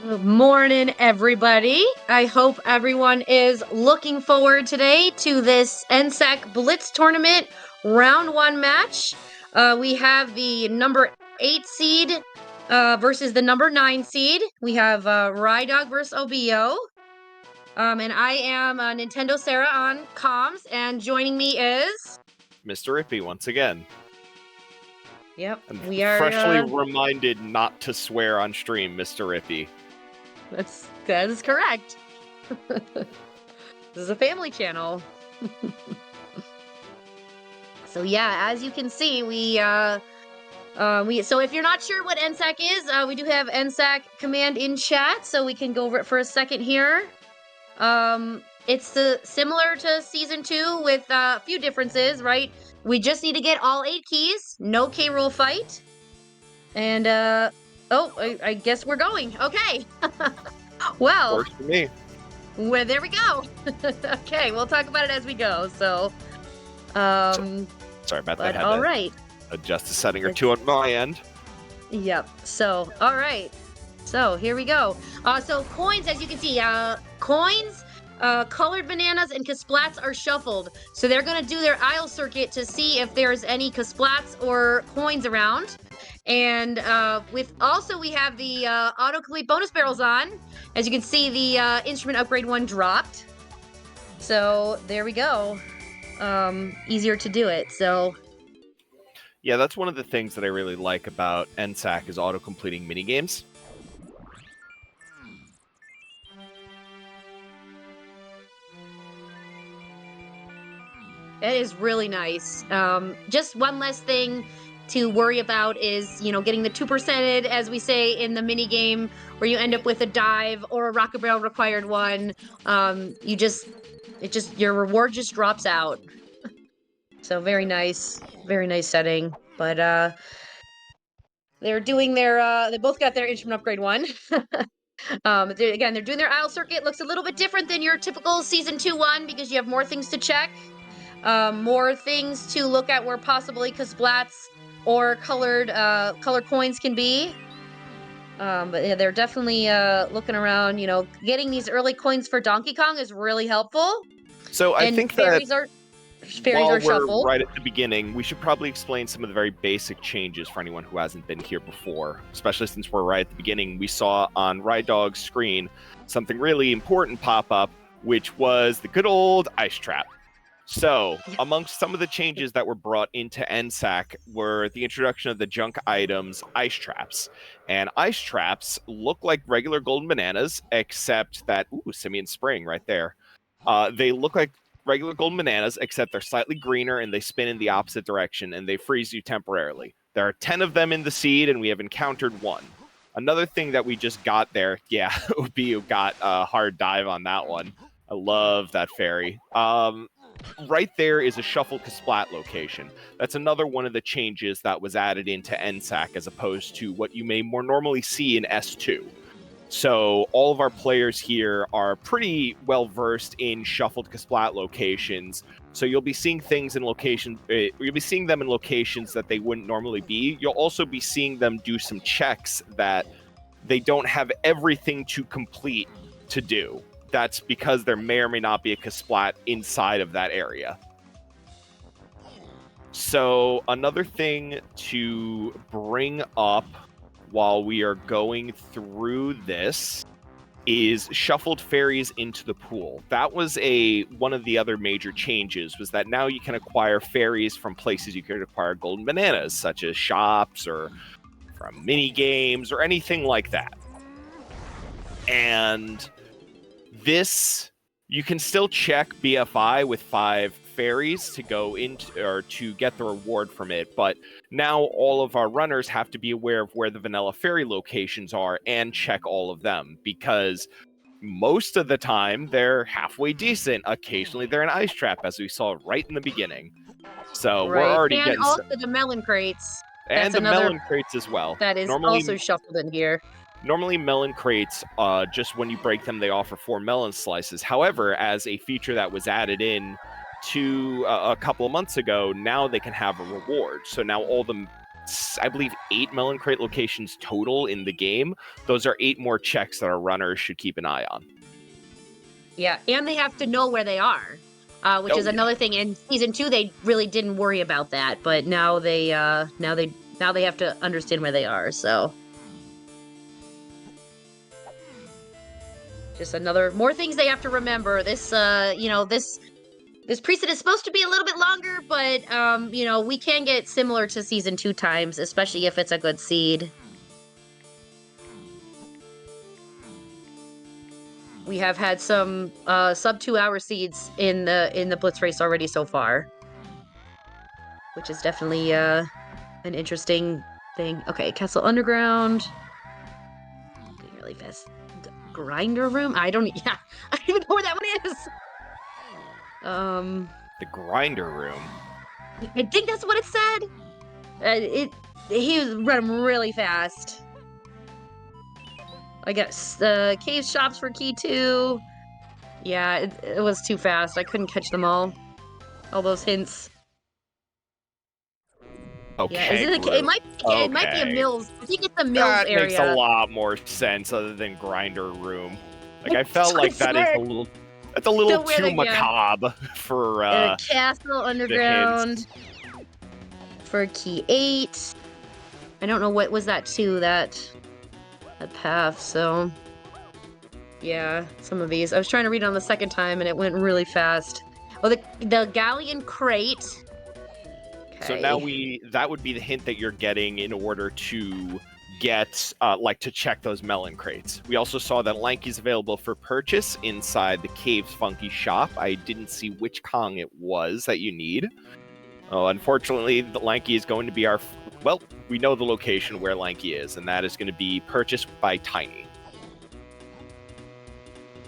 Good morning, everybody. I hope everyone is looking forward today to this NSAK Blitz tournament round 1 match. We have the number 8 seed versus the number 9 seed. We have Rydog versus Obiyo. And I am Nintendo Sarah on comms, and joining me is Mr. Ippy once again. Yep, I'm we are freshly reminded not to swear on stream, Mr. Ippy. That is correct. This is a family channel. So yeah, as you can see, so if you're not sure what NSAK is, we do have NSAK command in chat, so we can go over it for a second here. It's similar to season 2 with a few differences, right? We just need to get all 8 keys, no K roll fight, and I guess we're going. Okay. Well, works for me. Well, there we go. Okay, we'll talk about it as we go. So, sorry about that. All right. Adjust a setting or two on my end. Yep. So, all right. So here we go. So coins, as you can see, coins, colored bananas, and Kasplats are shuffled. So they're gonna do their aisle circuit to see if there's any Kasplats or coins around. And we have the autocomplete bonus barrels on. As you can see, the instrument upgrade 1 dropped. So there we go. Easier to do it. So yeah, that's one of the things that I really like about NSAK is auto-completing minigames. It is really nice. Just one less thing to worry about is, getting the 2%ed, as we say in the mini game, where you end up with a dive or a rocket barrel required 1. Your reward just drops out. So very nice setting. But they're doing they both got their instrument upgrade 1. They're doing their aisle circuit. Looks a little bit different than your typical season 2 one because you have more things to check. More things to look at where possibly Kasplats or colored coins can be. But yeah, they're definitely looking around. Getting these early coins for Donkey Kong is really helpful. So I think fairies are shuffled. Right at the beginning, we should probably explain some of the very basic changes for anyone who hasn't been here before, especially since we're right at the beginning. We saw on Rydog's screen something really important pop up, which was the good old ice trap. So, amongst some of the changes that were brought into NSAK were the introduction of the junk items, ice traps. And ice traps look like regular golden bananas, except that, Simian Spring right there. They look like regular golden bananas, except they're slightly greener and they spin in the opposite direction and they freeze you temporarily. There are 10 of them in the seed and we have encountered 1. Another thing that we just got there, Obiyo got a hard dive on that one. I love that fairy. Right there is a shuffled Kasplat location. That's another one of the changes that was added into NSAK as opposed to what you may more normally see in S2. So all of our players here are pretty well versed in shuffled Kasplat locations. So you'll be seeing things in locations. You'll be seeing them in locations that they wouldn't normally be. You'll also be seeing them do some checks that they don't have everything to complete to do. That's because there may or may not be a Kasplat inside of that area. So another thing to bring up while we are going through this is shuffled fairies into the pool. That was one of the other major changes, was that now you can acquire fairies from places you could acquire golden bananas, such as shops or from mini games or anything like that. And this, you can still check BFI with 5 fairies to go into or to get the reward from it, but now all of our runners have to be aware of where the vanilla fairy locations are and check all of them, because most of the time they're halfway decent. Occasionally they're an ice trap, as we saw right in the beginning. So right. We're already getting also the melon crates. And the melon crates as well. That is also shuffled in here. Normally, melon crates, just when you break them, they offer 4 melon slices. However, as a feature that was added in to a couple of months ago, now they can have a reward. So now all the I believe 8 melon crate locations total in the game. Those are 8 more checks that our runners should keep an eye on. Yeah, and they have to know where they are, which is another thing. In season 2, they really didn't worry about that, but now they have to understand where they are. So, just more things they have to remember. This, this preset is supposed to be a little bit longer, but we can get similar to season 2 times, especially if it's a good seed. We have had some sub 2-hour seeds in the Blitz race already so far, which is definitely an interesting thing. Okay, Castle Underground. Getting really fast. Grinder Room? I don't even know where that one is. The Grinder Room. I think that's what it said. He was running really fast. I got cave shops for key 2. Yeah, it was too fast. I couldn't catch them all. All those hints. Okay, yeah, it might be a Mills. I think it's a Mills that area. Makes a lot more sense other than Grinder Room. Like I felt like that's a little too macabre for Castle Underground for key 8. I don't know what was that too, that path, so yeah, some of these. I was trying to read it on the second time and it went really fast. Oh, the Galleon Crate. Okay. So now that would be the hint that you're getting in order to get to check those melon crates. We also saw that Lanky's available for purchase inside the Cave's Funky shop. I didn't see which Kong it was that you need. Oh, unfortunately, the Lanky is going to be we know the location where Lanky is, and that is going to be purchased by Tiny.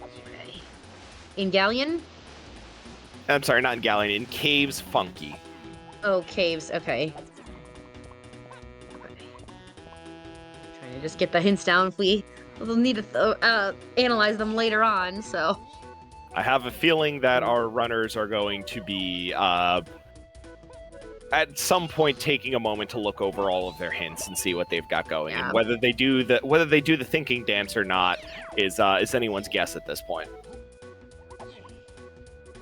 Okay. In Galleon? I'm sorry, not in Galleon, in Cave's Funky. Oh, Caves, okay. Trying to just get the hints down. We'll need to analyze them later on, so. I have a feeling that our runners are going to be at some point taking a moment to look over all of their hints and see what they've got going. Yeah. And whether they do the thinking dance or not is anyone's guess at this point.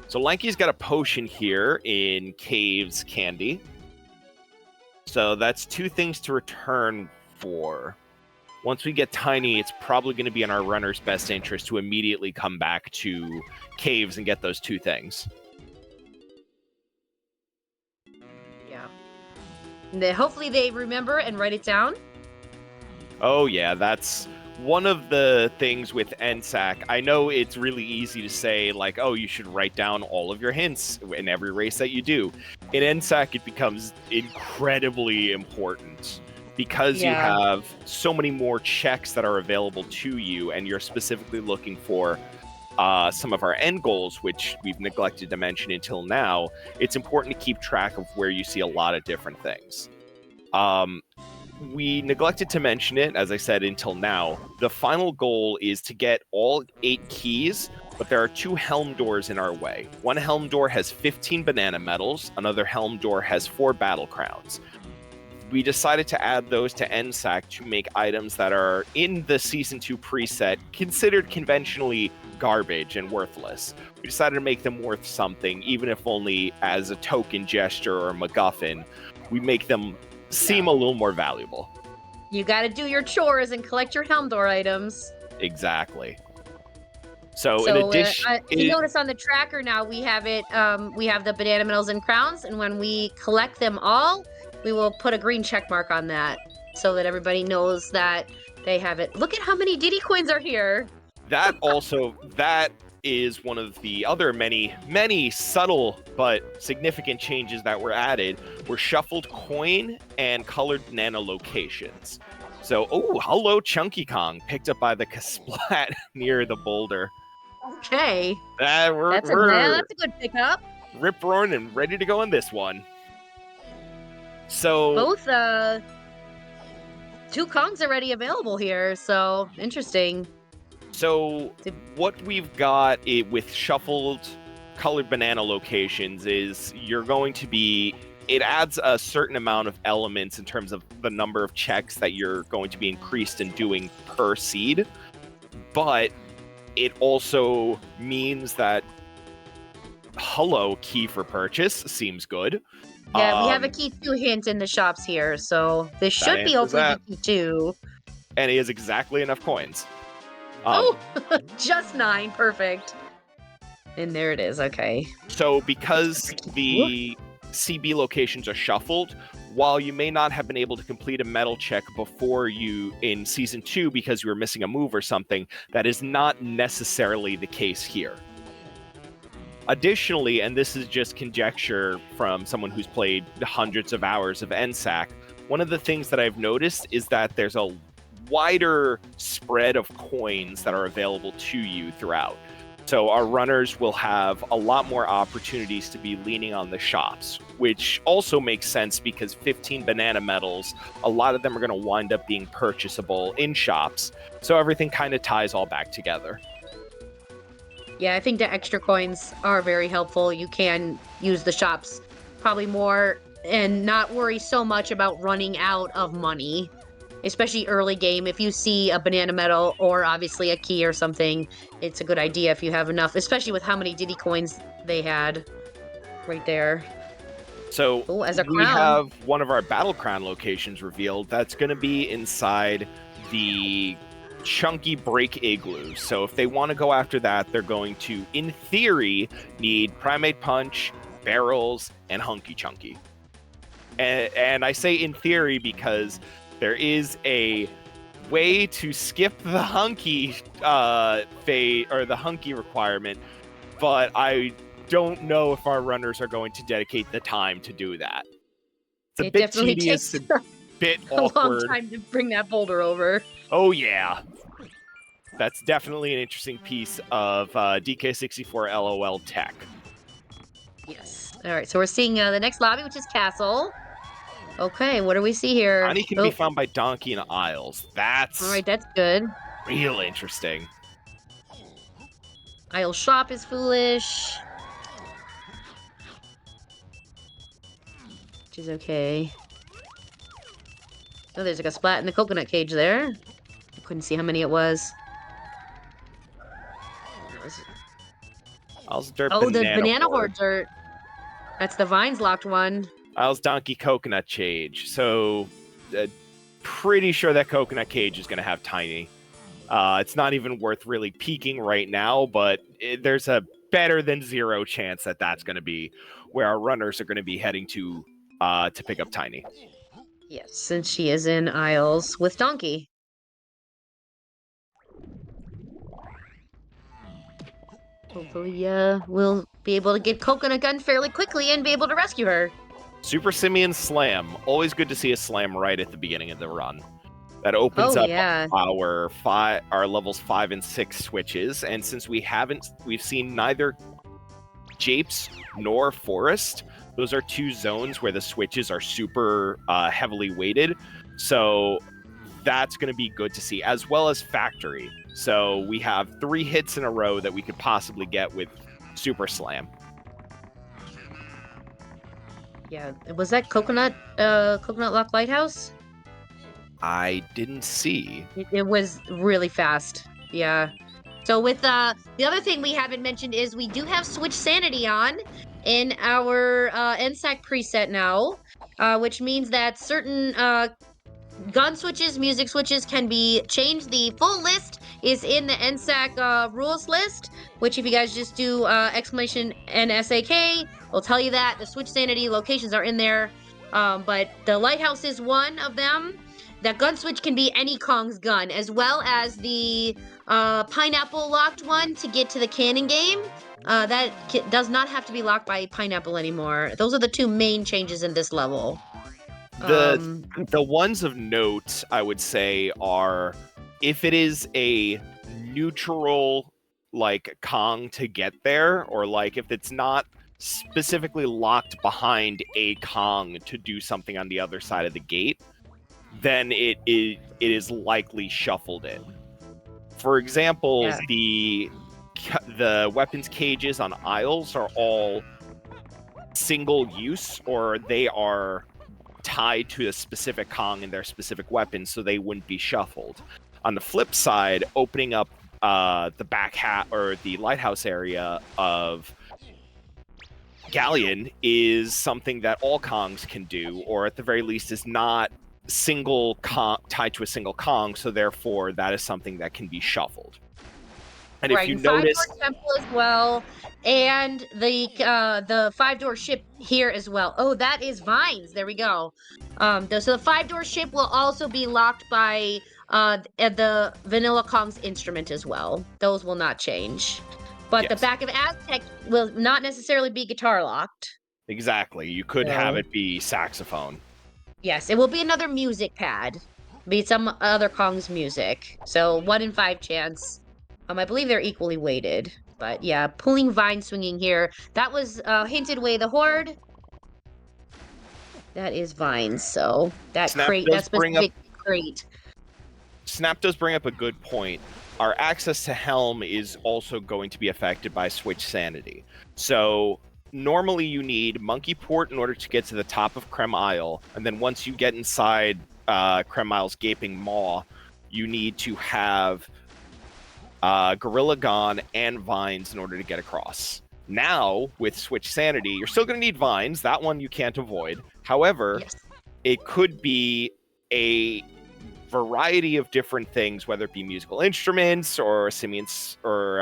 So Lanky's got a potion here in Cave's Candy. So that's 2 things to return for. Once we get Tiny, it's probably going to be in our runner's best interest to immediately come back to Caves and get those 2 things. Yeah. Hopefully they remember and write it down. Oh yeah, that's one of the things with NSAK. I know it's really easy to say, like, oh, you should write down all of your hints in every race that you do. In NSAK, it becomes incredibly important because you have so many more checks that are available to you, and you're specifically looking for some of our end goals, which we've neglected to mention until now. It's important to keep track of where you see a lot of different things. We neglected to mention it, as I said, until now. The final goal is to get all 8 keys, but there are 2 helm doors in our way. One helm door has 15 banana medals, another helm door has 4 battle crowns. We decided to add those to NSAK to make items that are in the Season 2 preset considered conventionally garbage and worthless. We decided to make them worth something, even if only as a token gesture or MacGuffin. We make them seem a little more valuable. You got to do your chores and collect your helm door items. Exactly. So in addition, you notice on the tracker now we have it. We have the banana medals and crowns, and when we collect them all, we will put a green check mark on that so that everybody knows that they have it. Look at how many Diddy coins are here. That is one of the other many subtle but significant changes that were added were shuffled coin and colored banana locations. So, hello Chunky Kong, picked up by the Kasplat near the boulder. Okay. That's a good pickup. Rip roaring and ready to go on this one. So both 2 Kongs already available here, so interesting. So what we've got with shuffled colored banana locations is you're going to be it adds a certain amount of elements in terms of the number of checks that you're going to be increased in doing per seed, but it also means that hello, key for purchase seems good. Yeah, we have a key 2 hint in the shops here, so this That should be answers hopefully that. be key 2. And it is exactly enough coins. Oh, just 9, perfect. And there it is, okay. So because the CB locations are shuffled, while you may not have been able to complete a medal check before you in Season 2 because you were missing a move or something, that is not necessarily the case here. Additionally, and this is just conjecture from someone who's played hundreds of hours of NSAK, one of the things that I've noticed is that there's a wider spread of coins that are available to you throughout. So our runners will have a lot more opportunities to be leaning on the shops, which also makes sense because 15 banana medals, a lot of them are going to wind up being purchasable in shops. So everything kind of ties all back together. Yeah, I think the extra coins are very helpful. You can use the shops probably more and not worry so much about running out of money, especially early game. If you see a banana medal or obviously a key or something, it's a good idea if you have enough, especially with how many Diddy coins they had right there. So Ooh, as a we crown. have one of our Battle Crown locations revealed. That's going to be inside the Chunky Break Igloo. So if they want to go after that, they're going to, in theory, need Primate Punch, Barrels, and Hunky Chunky. And I say in theory because there is a way to skip the Hunky the Hunky requirement, but I don't know if our runners are going to dedicate the time to do that. It's a It bit definitely tedious, takes a bit a long awkward. time to bring that boulder over. Oh yeah. That's definitely an interesting piece of DK64 LOL tech. Yes. All right, so we're seeing the next lobby, which is Castle. Okay, what do we see here? Honey can be found by Donkey in Isles. That's all right, that's good. real interesting. Isle Shop is foolish. Which is okay. Oh, there's like a splat in the coconut cage there. I couldn't see how many it was. Isles Dirt Oh, the banana Horde. hordes are... That's the vines locked one. Isles Donkey Coconut Cage. So, pretty sure that coconut cage is going to have Tiny. It's not even worth really peeking right now, but there's a better than 0 chance that that's going to be where our runners are going to be heading to pick up Tiny. Yes, since she is in Isles with Donkey. Hopefully, we'll be able to get Coconut Gun fairly quickly and be able to rescue her. Super Simeon Slam. Always good to see a slam right at the beginning of the run. That opens up our levels 5 and 6 switches, and since we've seen neither Japes nor Forest. Those are 2 zones where the switches are super heavily weighted, so that's going to be good to see, as well as Factory. So we have 3 hits in a row that we could possibly get with Super Slam. Yeah, was that Coconut Lock Lighthouse? I didn't see. It was really fast. Yeah. So with the other thing we haven't mentioned is we do have Switch Sanity on in our NSAK preset now, which means that certain gun switches, music switches can be changed. The full list is in the NSAK rules list, which if you guys just do exclamation NSAK, will tell you that. The Switch Sanity locations are in there, but the Lighthouse is one of them. That gun switch can be any Kong's gun, as well as the pineapple locked one to get to the cannon game. That does not have to be locked by pineapple anymore. Those are the 2 main changes in this level. The ones of note, I would say, are if it is a neutral like Kong to get there, or like if it's not specifically locked behind a Kong to do something on the other side of the gate, then it is likely shuffled in. For example, the weapons cages on Isles are all single use, or they are tied to a specific Kong and their specific weapon, so they wouldn't be shuffled. On the flip side, opening up the back hat or the lighthouse area of Galleon is something that all Kongs can do, or at the very least is not single Kong tied to a single Kong, so therefore that is something that can be shuffled. And right, if you and notice, five-door temple as well, and the five-door ship here as well. Oh, that is vines. There we go. So the five-door ship will also be locked by the Vanilla Kong's instrument as well. Those will not change. But the yes, back of Aztec will not necessarily be guitar locked. exactly, you could have So it be saxophone. yes, it will be another music pad. Be some other Kong's music. So 1 in 5 chance. I believe they're equally weighted. But yeah, pulling vine swinging here. That was hinted way the horde. That is vines, so that Snap crate, does that bring up specific crate. Snap does bring up a good point. Our access to Helm is also going to be affected by Switch Sanity. So normally you need Monkey Port in order to get to the top of Creme Isle, and then once you get inside Creme Isle's gaping maw, you need to have Gorilla Gone and Vines in order to get across. Now, with Switch Sanity, you're still going to need Vines. That one you can't avoid. However, Yes. it could be a variety of different things, whether it be musical instruments or simians or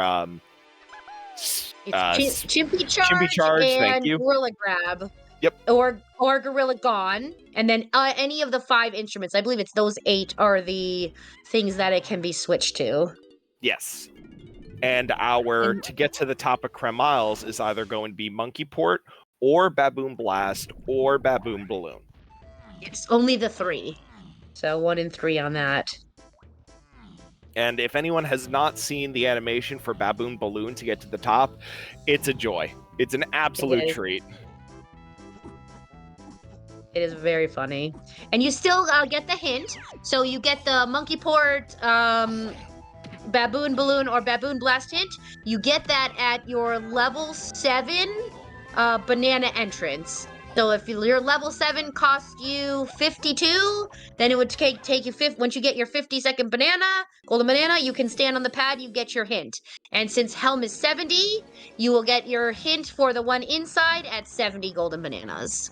It's Chimpy Chimpy Charge Charge. Thank and you. Gorilla Grab. Yep. Or Gorilla Gone. And then any of the 5 instruments. I believe it's those 8 are the things that it can be switched to. Yes. And to get to the top of Creme Isles is either going to be Monkey Port or Baboon Blast or Baboon Balloon. It's only the 3. So 1 in 3 on that. And if anyone has not seen the animation for Baboon Balloon to get to the top, it's a joy. It's an absolute treat. It is very funny. And you still get the hint. So you get the Monkey Port, Baboon Balloon, or Baboon Blast hint. You get that at your level 7 banana entrance. So if your level 7 cost you 52, then it would take you once you get your 50-second golden banana, you can stand on the pad, you get your hint. And since Helm is 70, you will get your hint for the one inside at 70 golden bananas.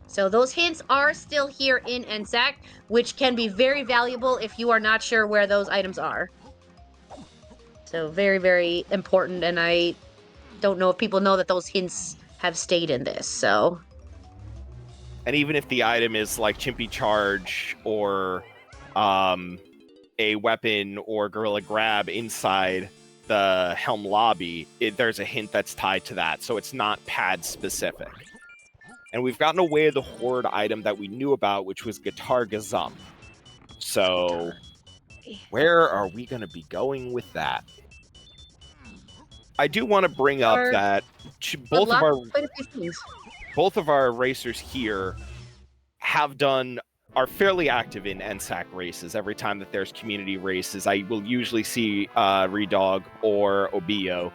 So those hints are still here in NSAK, which can be very valuable if you are not sure where those items are. So very, very important, and I don't know if people know that those hints have stayed in this, so. And even if the item is like Chimpy Charge or a weapon or Gorilla Grab inside the Helm lobby, there's a hint that's tied to that, so it's not pad specific. And we've gotten away with the Horde item that we knew about, which was Guitar Gazump. So where are we going to be going with that? I do want to bring up that both of our racers here are fairly active in NSAK races. Every time that there's community races, I will usually see Redog or Obiyo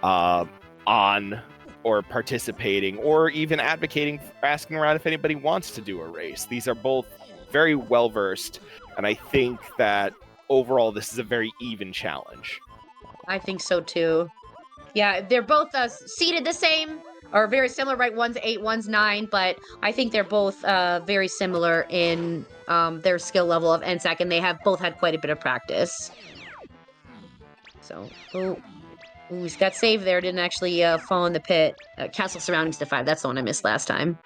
on or participating or even advocating, asking around if anybody wants to do a race. These are both very well versed, and I think that overall this is a very even challenge. I think so too. Yeah, they're both seated the same, or very similar, right? One's 8, one's 9, but I think they're both very similar in their skill level of NSAK, and they have both had quite a bit of practice. So, ooh, he's got saved there. Didn't actually fall in the pit. Castle Surroundings to 5. That's the one I missed last time.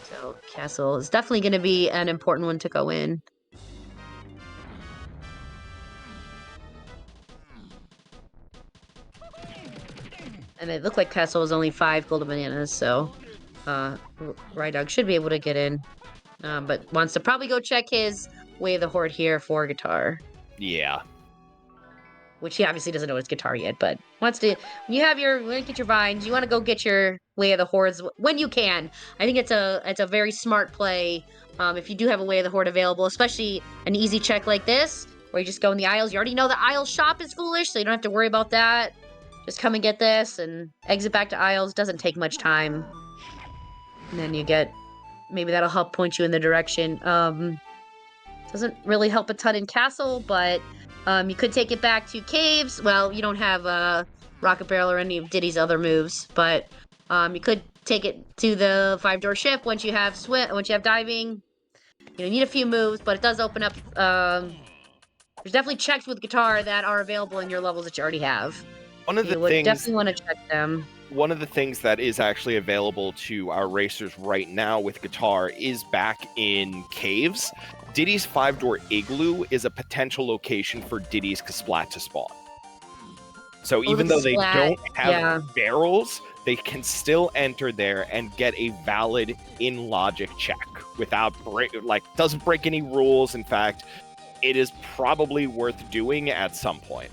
So, Castle is definitely going to be an important one to go in. And it looked like Castle was only 5 golden bananas, so Rydog should be able to get in. But wants to probably go check his Way of the Horde here for guitar. Yeah. Which he obviously doesn't know it's guitar yet, but wants to. When you get your vines, you want to go get your Way of the Hordes when you can. I think it's a very smart play if you do have a Way of the Horde available, especially an easy check like this, where you just go in the aisles. You already know the aisle shop is foolish, so you don't have to worry about that. Just come and get this and exit back to aisles. Doesn't take much time. And then you get, maybe that'll help point you in the direction. Doesn't really help a ton in castle, but you could take it back to caves. Well, you don't have Rocket Barrel or any of Diddy's other moves, but you could take it to the 5-door ship once you have diving. You need a few moves, but it does open up. There's definitely checks with guitar that are available in your levels that you already have. One of the You would things definitely want to check them. One of the things that is actually available to our racers right now with guitar is back in caves. Diddy's 5-door igloo is a potential location for Diddy's Kasplat to spawn. So even though they don't have barrels, they can still enter there and get a valid in-logic check without doesn't break any rules. In fact, it is probably worth doing at some point.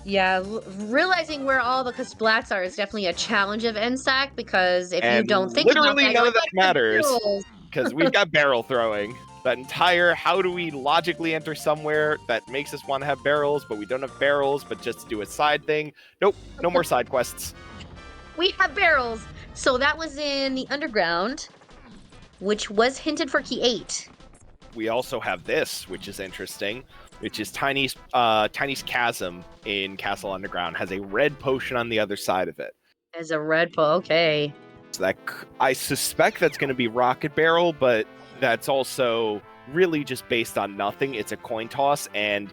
Yeah, realizing where all the Kasplats are is definitely a challenge of NSAK, because if you don't think about that, literally none of that matters, because we've got barrel throwing. That entire, how do we logically enter somewhere that makes us want to have barrels, but we don't have barrels, but just do a side thing. Nope, no more side quests. We have barrels. So that was in the underground, which was hinted for key 8. We also have this, which is interesting, which is Tiny's Chasm in Castle Underground. Has a red potion on the other side of it. As a red okay. So that, I suspect that's going to be Rocket Barrel, but that's also really just based on nothing. It's a coin toss, and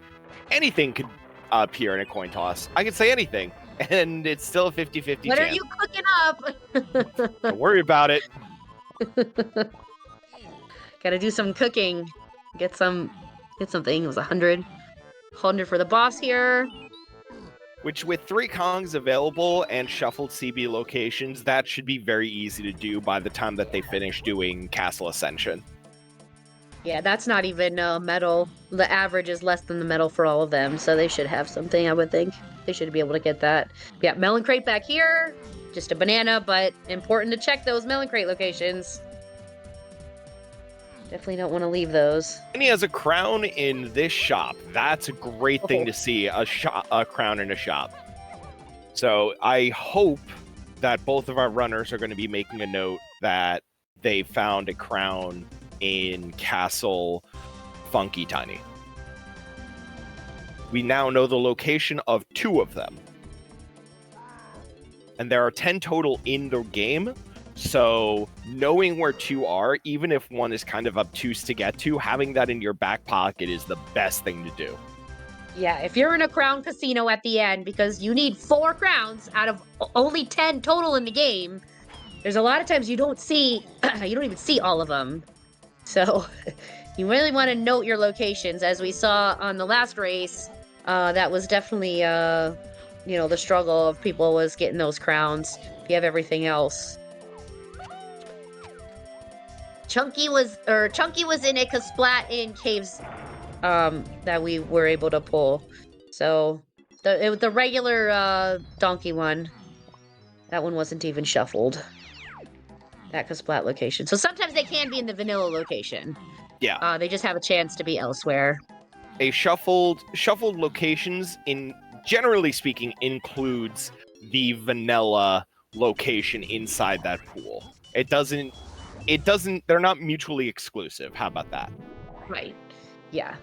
anything could appear in a coin toss. I could say anything, and it's still a 50-50 What chance. are you cooking up? Don't worry about it. Gotta do some cooking. Get something. It was 100. 100 for the boss here. Which, with 3 Kongs available and shuffled CB locations, that should be very easy to do by the time that they finish doing Castle Ascension. Yeah, that's not even metal. The average is less than the metal for all of them, so they should have something, I would think. They should be able to get that. Yeah, Melon Crate back here. Just a banana, but important to check those Melon Crate locations. Definitely don't want to leave those. And he has a crown in this shop. That's a great thing to see, a crown in a shop. So I hope that both of our runners are going to be making a note that they found a crown in Castle Funky Tiny. We now know the location of 2 of them. And there are 10 total in the game. So knowing where 2 are, even if one is kind of obtuse to get to, having that in your back pocket is the best thing to do. Yeah, if you're in a crown casino at the end, because you need 4 crowns out of only 10 total in the game, there's a lot of times you don't even see all of them. So you really want to note your locations. As we saw on the last race, that was definitely, the struggle of people was getting those crowns. If you have everything else. Chunky was in a Kasplat in caves that we were able to pull. So the regular donkey one, that one wasn't even shuffled. That Kasplat location. So sometimes they can be in the vanilla location. Yeah. They just have a chance to be elsewhere. A shuffled locations, in generally speaking, includes the vanilla location inside that pool. It doesn't, they're not mutually exclusive. How about that? Right. Yeah.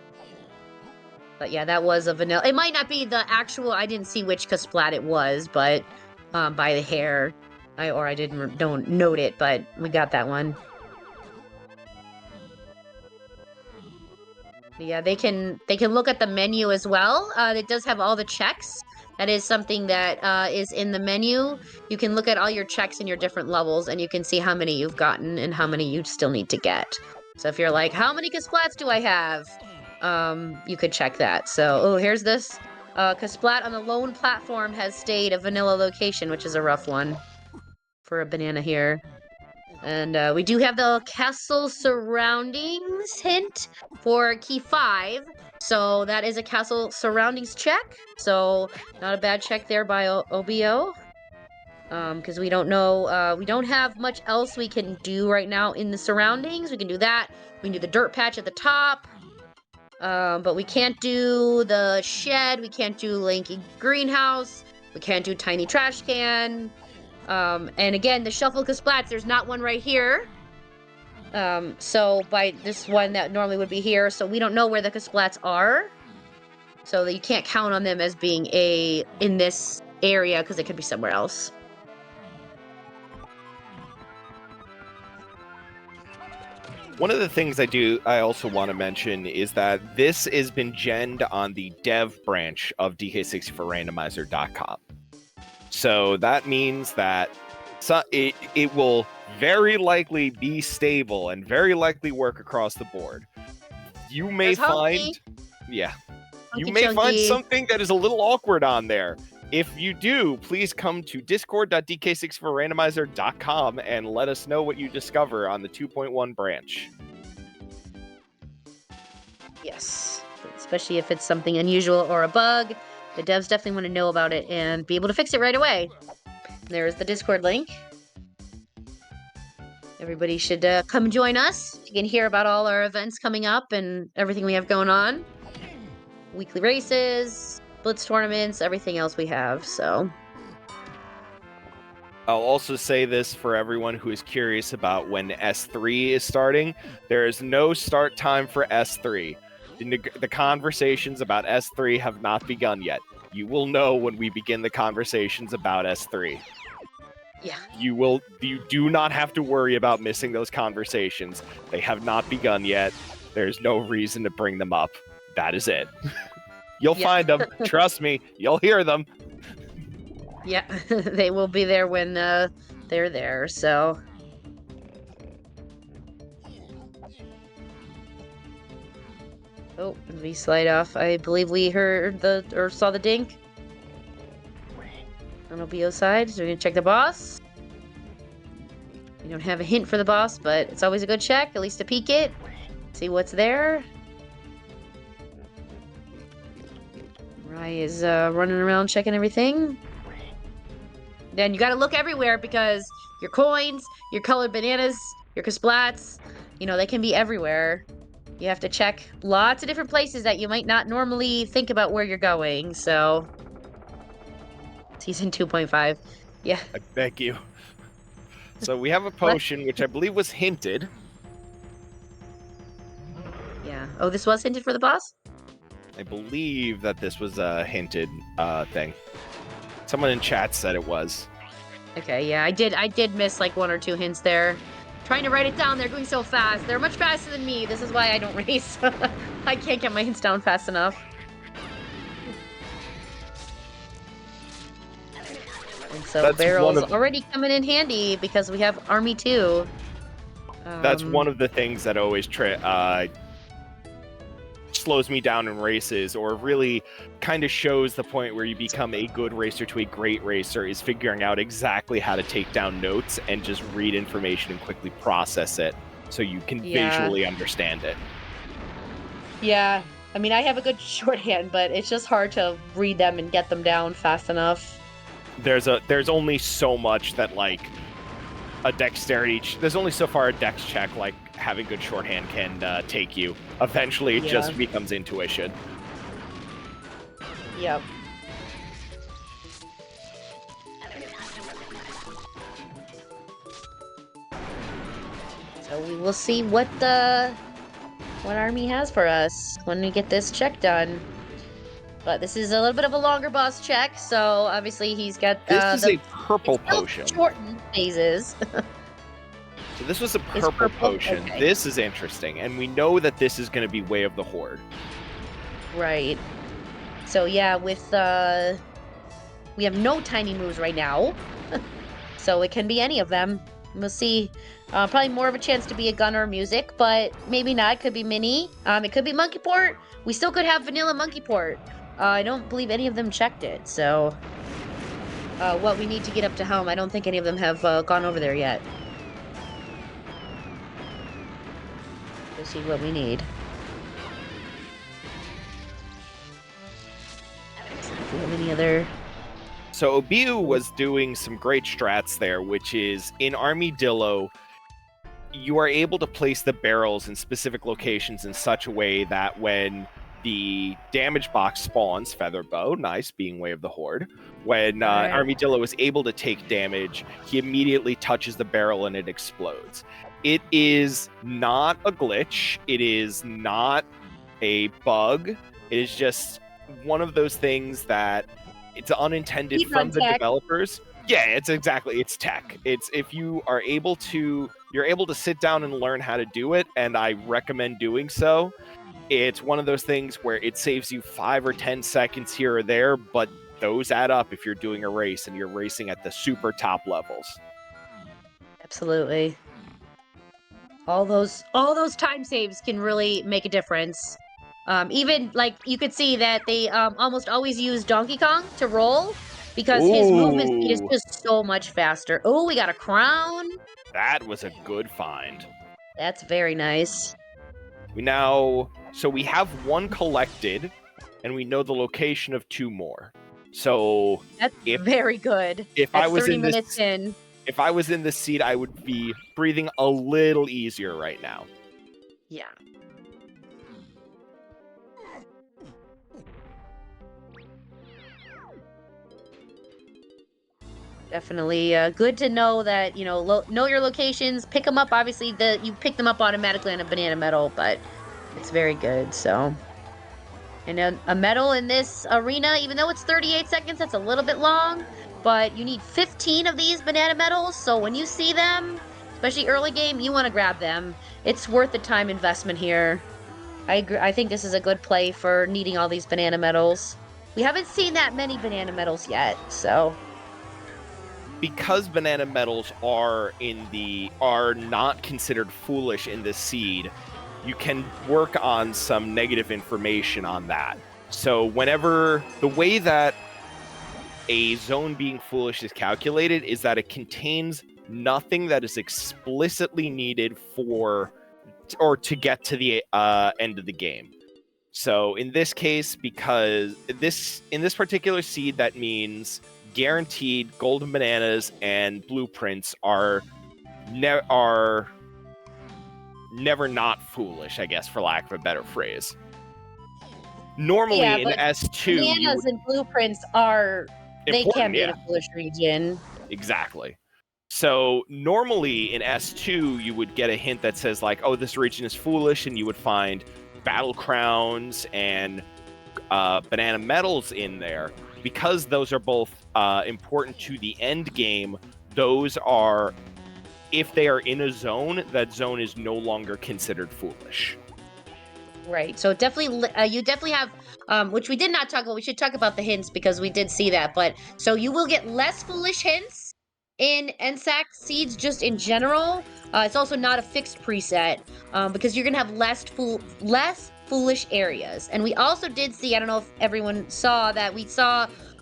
But yeah, that was a vanilla. It might not be the actual, I didn't see which Kasplat it was, but by the hair. I don't note it, but we got that one. Yeah, they can look at the menu as well. It does have all the checks. That is something that is in the menu. You can look at all your checks in your different levels, and you can see how many you've gotten and how many you still need to get. So if you're like, how many Kasplats do I have? You could check that. So, here's this. Kasplat on the lone platform has stayed a vanilla location, which is a rough one for a banana here. And we do have the castle surroundings hint for key 5. So that is a castle surroundings check. So not a bad check there by Obiyo. Because we don't know, we don't have much else we can do right now in the surroundings. We can do that. We can do the dirt patch at the top. But we can't do the shed. We can't do Lanky Greenhouse. We can't do Tiny Trash Can. And again, the Shuffle Kasplats, there's not one right here. So by this one that normally would be here, so we don't know where the Kasplats are. So that you can't count on them as being in this area because it could be somewhere else. One of the things I also want to mention is that this has been genned on the dev branch of DK64Randomizer.com. So that means that it will very likely be stable and very likely work across the board. You may find something that is a little awkward on there. If you do, please come to discord.dk64randomizer.com and let us know what you discover on the 2.1 branch. Yes, especially if it's something unusual or a bug. The devs definitely want to know about it and be able to fix it right away. There's the Discord link. Everybody should come join us. You can hear about all our events coming up and everything we have going on. Weekly races, Blitz tournaments, everything else we have, so. I'll also say this for everyone who is curious about when S3 is starting. There is no start time for S3. The conversations about S3 have not begun yet. You will know when we begin the conversations about S3. Yeah. You do not have to worry about missing those conversations. They have not begun yet. There's no reason to bring them up. That is it. You'll find them. Trust me, you'll hear them. Yeah, they will be there when they're there, so. Oh, we slide off. I believe we heard or saw the dink on Obiyo side, so we're gonna check the boss. We don't have a hint for the boss, but it's always a good check, at least to peek it, see what's there. Rai is running around checking everything. Then you gotta look everywhere because your coins, your colored bananas, your Kasplats, they can be everywhere. You have to check lots of different places that you might not normally think about where you're going, so. Season 2.5. Yeah. I beg you. So we have a potion, which I believe was hinted. Yeah. Oh, this was hinted for the boss? I believe that this was a hinted thing. Someone in chat said it was. Okay, yeah, I did miss like 1 or 2 hints there. Trying to write it down, they're going so fast. They're much faster than me. This is why I don't race. I can't get my hints down fast enough. And so barrel's already coming in handy because we have Army 2. That's one of the things that always slows me down in races, or really kind of shows the point where you become a good racer to a great racer, is figuring out exactly how to take down notes and just read information and quickly process it so you can visually understand it. Yeah, I mean, I have a good shorthand, but it's just hard to read them and get them down fast enough. There's only so much that like a dexterity. There's only so far a dex check like having good shorthand can take you. Eventually, it just becomes intuition. Yep. So we will see what Army has for us when we get this check done. But this is a little bit of a longer boss check, so obviously he's got this is a purple potion. Shortened phases. So this was a purple potion. Okay. This is interesting, and we know that this is going to be Way of the Horde. Right. So yeah, with we have no tiny moves right now, so it can be any of them. We'll see. Probably more of a chance to be a gun or music, but maybe not. It could be mini. It could be monkey port. We still could have vanilla monkey port. I don't believe any of them checked it, so what we need to get up to Helm, I don't think any of them have gone over there yet. We'll see what we need. Do we have any other? So Obiyo was doing some great strats there, which is in Armadillo, you are able to place the barrels in specific locations in such a way that when the damage box spawns, Feather Bow, nice, being Way of the Horde, when Armadillo is able to take damage, he immediately touches the barrel and it explodes. It is not a glitch. It is not a bug. It is just one of those things that it's unintended from the developers. Yeah, it's tech. It's if you are able to, you're able to sit down and learn how to do it, and I recommend doing so. It's one of those things where it saves you 5 or 10 seconds here or there, but those add up if you're doing a race and you're racing at the super top levels. Absolutely. All those time saves can really make a difference. Even like you could see that they almost always use Donkey Kong to roll because his movement speed is just so much faster. Oh, we got a crown. That was a good find. That's very nice. So we have one collected, and we know the location of 2 more. So that's very good. If that's I was 30 in minutes this, in. If I was in this seat, I would be breathing a little easier right now. Yeah. Definitely good to know that, you know, know your locations, pick them up. Obviously, you pick them up automatically on a banana medal, but it's very good, so. And a medal in this arena, even though it's 38 seconds, that's a little bit long, but you need 15 of these banana medals, so when you see them, especially early game, you want to grab them. It's worth the time investment here. I agree. I think this is a good play for needing all these banana medals. We haven't seen that many banana medals yet, so. Because banana medals are not considered foolish in this seed, you can work on some negative information on that. So whenever the way that a zone being foolish is calculated is that it contains nothing that is explicitly needed for or to get to the end of the game. So in this case, because in this particular seed, that means guaranteed golden bananas and blueprints are never not foolish, I guess, for lack of a better phrase. Normally in S2, bananas and blueprints are they can be in a foolish region. Exactly. So normally in S2, you would get a hint that says like, oh, this region is foolish, and you would find battle crowns and banana medals in there. Because those are both important to the end game, those are, if they are in a zone, that zone is no longer considered foolish. Right. So definitely, you definitely have, which we did not talk about. We should talk about the hints because we did see that. But so you will get less foolish hints in NSAK seeds just in general. It's also not a fixed preset because you're gonna have less foolish areas. And we also did see. I don't know if everyone saw that.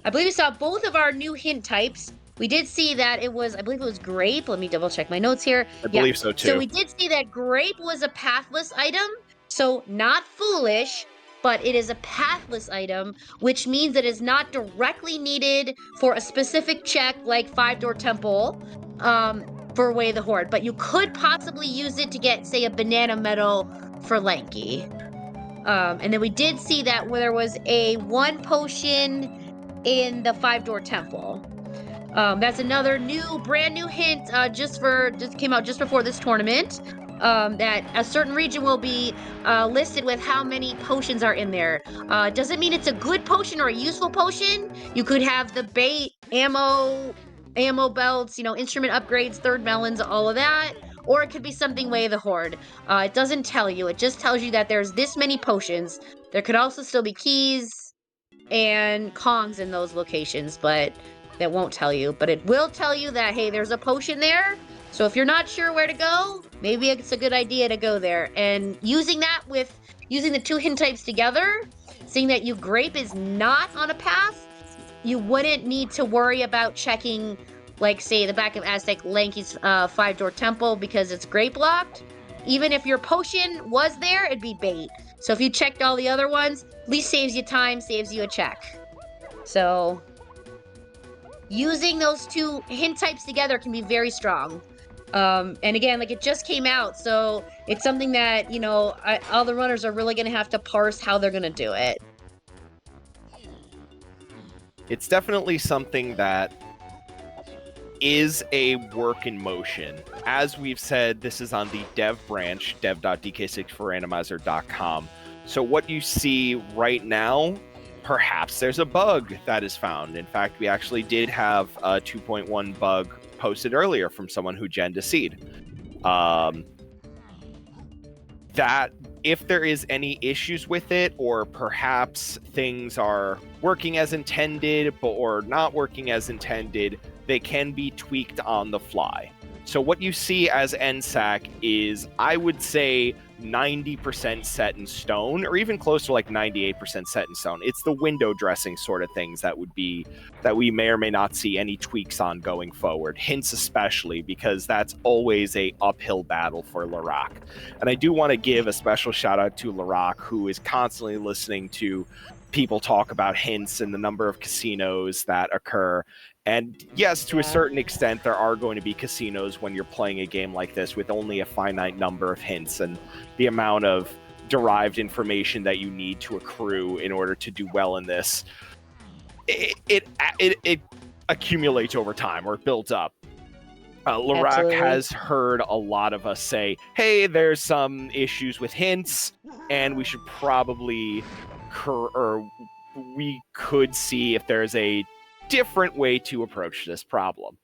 I believe we saw both of our new hint types. We did see that it was, I believe it was grape. Let me double check my notes here. I believe so too. So we did see that grape was a pathless item. So not foolish, but it is a pathless item, which means it is not directly needed for a specific check like 5-Door Temple for Way of the Horde. But you could possibly use it to get, say, a banana medal for Lanky. And then we did see that where there was a 1 potion in the 5-Door Temple. That's another brand new hint just came out just before this tournament. That a certain region will be listed with how many potions are in there. Doesn't mean it's a good potion or a useful potion. You could have the bait, ammo belts, instrument upgrades, third melons, all of that. Or it could be something Way of the Horde. It doesn't tell you. It just tells you that there's this many potions. There could also still be keys and Kongs in those locations, but that won't tell you. But it will tell you that, hey, there's a potion there. So if you're not sure where to go, maybe it's a good idea to go there. And using the 2 hint types together, seeing that grape is not on a path, you wouldn't need to worry about checking, like, say, the back of Aztec Lanky's 5-Door Temple because it's grape locked. Even if your potion was there, it'd be bait. So if you checked all the other ones, at least saves you time, saves you a check. So using those 2 hint types together can be very strong. And again, like it just came out, so it's something that, you know, all the runners are really going to have to parse how they're going to do it. It's definitely something that is a work in motion. As we've said, this is on the dev branch, dev.dk64randomizer.com. So what you see right now, perhaps there's a bug that is found. In fact, we actually did have a 2.1 bug posted earlier from someone who genned a seed. That if there is any issues with it, or perhaps things are working as intended or not working as intended, they can be tweaked on the fly. So what you see as NSAK is, I would say, 90% set in stone, or even close to like 98% set in stone. It's the window dressing sort of things that we may or may not see any tweaks on going forward. Hints especially, because that's always a uphill battle for Larak. And I do want to give a special shout out to Larak, who is constantly listening to people talk about hints and the number of casinos that occur. And yes, to a certain extent, there are going to be casinos when you're playing a game like this with only a finite number of hints, and the amount of derived information that you need to accrue in order to do well in this, it accumulates over time, or it builds up. Larak has heard a lot of us say, hey, there's some issues with hints, and we should probably, or we could see if there's a different way to approach this problem.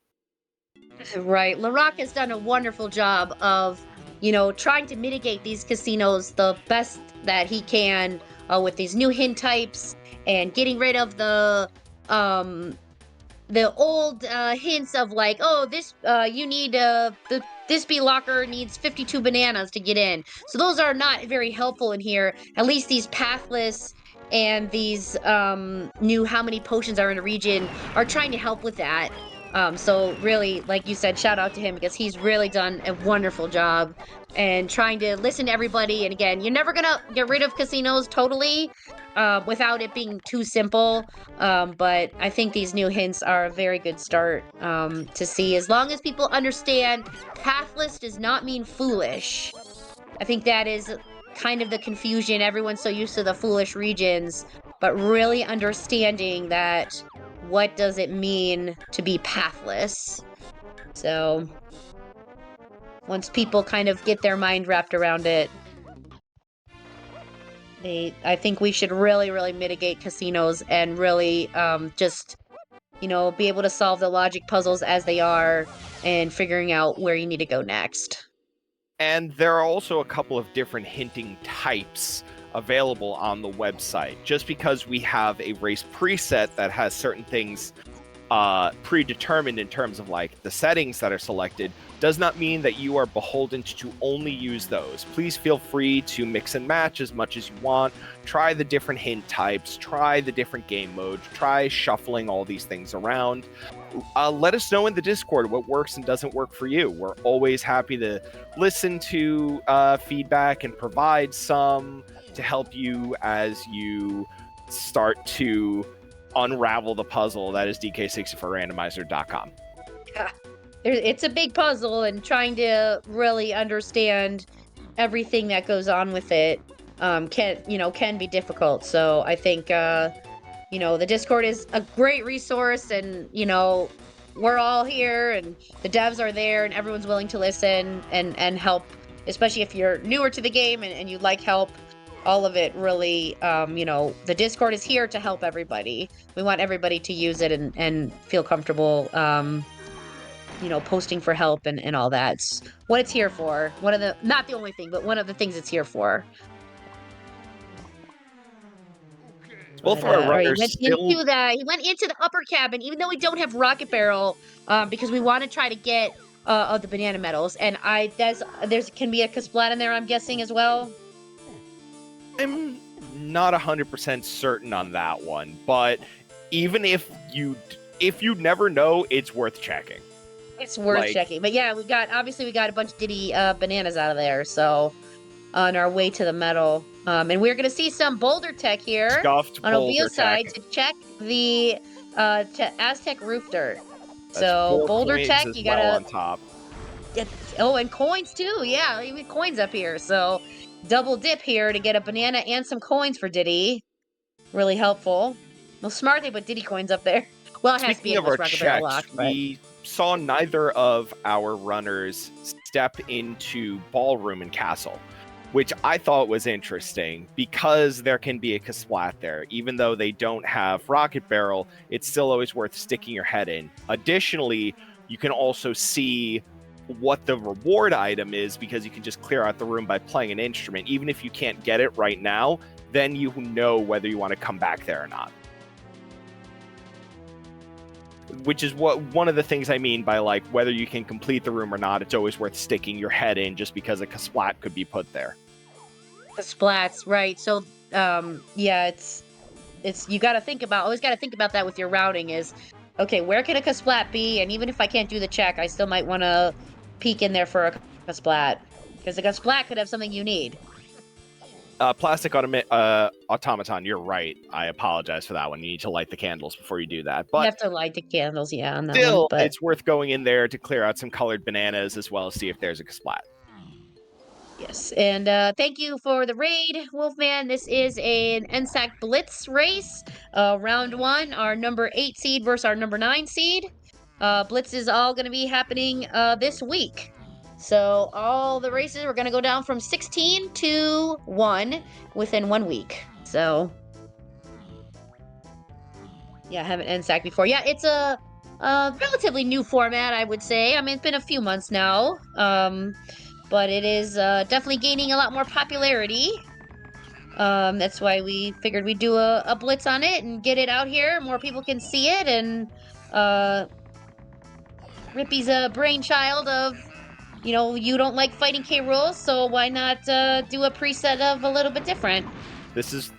Right. Larak has done a wonderful job of, you know, trying to mitigate these casinos the best that he can with these new hint types, and getting rid of the old hints of like, oh, this you need this B locker needs 52 bananas to get in. So those are not very helpful in here. At least these pathless and these new how many potions are in a region are trying to help with that. So really, like you said, shout out to him, because he's really done a wonderful job and trying to listen to everybody. And again, you're never gonna get rid of casinos totally without it being too simple. But I think these new hints are a very good start to see. As long as people understand, pathless does not mean foolish. I think that is kind of the confusion. Everyone's so used to the foolish regions, but really understanding that, what does it mean to be pathless? So once people kind of get their mind wrapped around it, I think we should really, really mitigate casinos and really just, you know, be able to solve the logic puzzles as they are, and figuring out where you need to go next. And there are also a couple of different hinting types available on the website. Just because we have a race preset that has certain things predetermined in terms of like the settings that are selected, does not mean that you are beholden to only use those. Please feel free to mix and match as much as you want. Try the different hint types, try the different game modes, try shuffling all these things around. Let us know in the Discord what works and doesn't work for you. We're always happy to listen to feedback and provide some to help you as you start to unravel the puzzle that is DK64randomizer.com. Yeah. It's a big puzzle, and trying to really understand everything that goes on with it can be difficult. So I think the Discord is a great resource, and we're all here, and the devs are there, and everyone's willing to listen and help, especially if you're newer to the game and you'd like help. All of it really, the Discord is here to help everybody. We want everybody to use it and feel comfortable, posting for help and all that. It's what it's here for. Not the only thing, but one of the things it's here for. Both of our runners he went into the upper cabin, even though we don't have rocket barrel, because we want to try to get of the banana medals. And there's can be a Kasplat in there, I'm guessing, as well. I'm not 100% certain on that one, but even if you never know, it's worth checking. It's worth checking. But yeah, we got a bunch of Diddy bananas out of there, so on our way to the medal. And we're gonna see some boulder tech here Scuffed on Obiyo's side to check the Aztec roof dirt. So boulder tech, you gotta on top. Oh, and coins too. Yeah, even coins up here. So double dip here to get a banana and some coins for Diddy. Really helpful. Well, smart they put Diddy coins up there. Well, it has to be Speaking of English our Rocket Barrel checks, Lock, but we saw neither of our runners step into Ballroom and Castle, which I thought was interesting because there can be a Kasplat there. Even though they don't have Rocket Barrel, it's still always worth sticking your head in. Additionally, you can also see what the reward item is because you can just clear out the room by playing an instrument. Even if you can't get it right now, then you know whether you want to come back there or not. Which is what one of the things I mean by like whether you can complete the room or not. It's always worth sticking your head in just because a Kasplat could be put there. Kasplats, right? So, yeah, it's you got to think about always got to think about that with your routing. Is okay, where can a Kasplat be? And even if I can't do the check, I still might want to peek in there for a Kasplat because a Kasplat could have something you need. Plastic automaton, you're right. I apologize for that one. You need to light the candles before you do that. But You have to light the candles, yeah, on that still, one. But it's worth going in there to clear out some colored bananas as well as see if there's a Kasplat. yes, and thank you for the raid, Wolfman. This is an NSAK Blitz race. Round 1, our number 8 seed versus our number 9 seed. Blitz is all going to be happening this week. So all the races are going to go down from 16 to 1 within 1 week. So yeah, I haven't NSAC before. Yeah, it's a relatively new format, I would say. I mean, it's been a few months now, but it is definitely gaining a lot more popularity. That's why we figured we'd do a blitz on it and get it out here. More people can see it, and Rippy's a brainchild of, you don't like fighting K rules, so why not do a preset of a little bit different? This is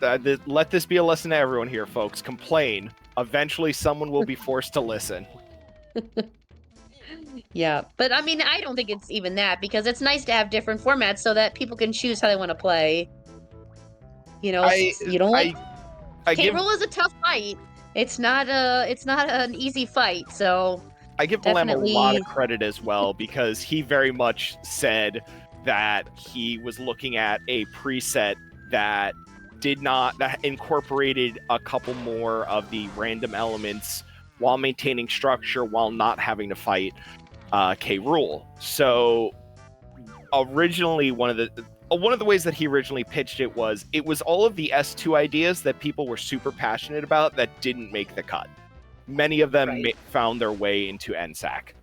let this be a lesson to everyone here, folks. Complain. Eventually, someone will be forced to listen. Yeah, but I mean, I don't think it's even that because it's nice to have different formats so that people can choose how they want to play. You don't like K Rool is a tough fight. It's not an easy fight. So I give Lamb a lot of credit as well because he very much said that he was looking at a preset that that incorporated a couple more of the random elements while maintaining structure while not having to fight K Rool. So originally one of the ways that he originally pitched it was all of the S2 ideas that people were super passionate about that didn't make the cut. Many of them found their way into NSAK.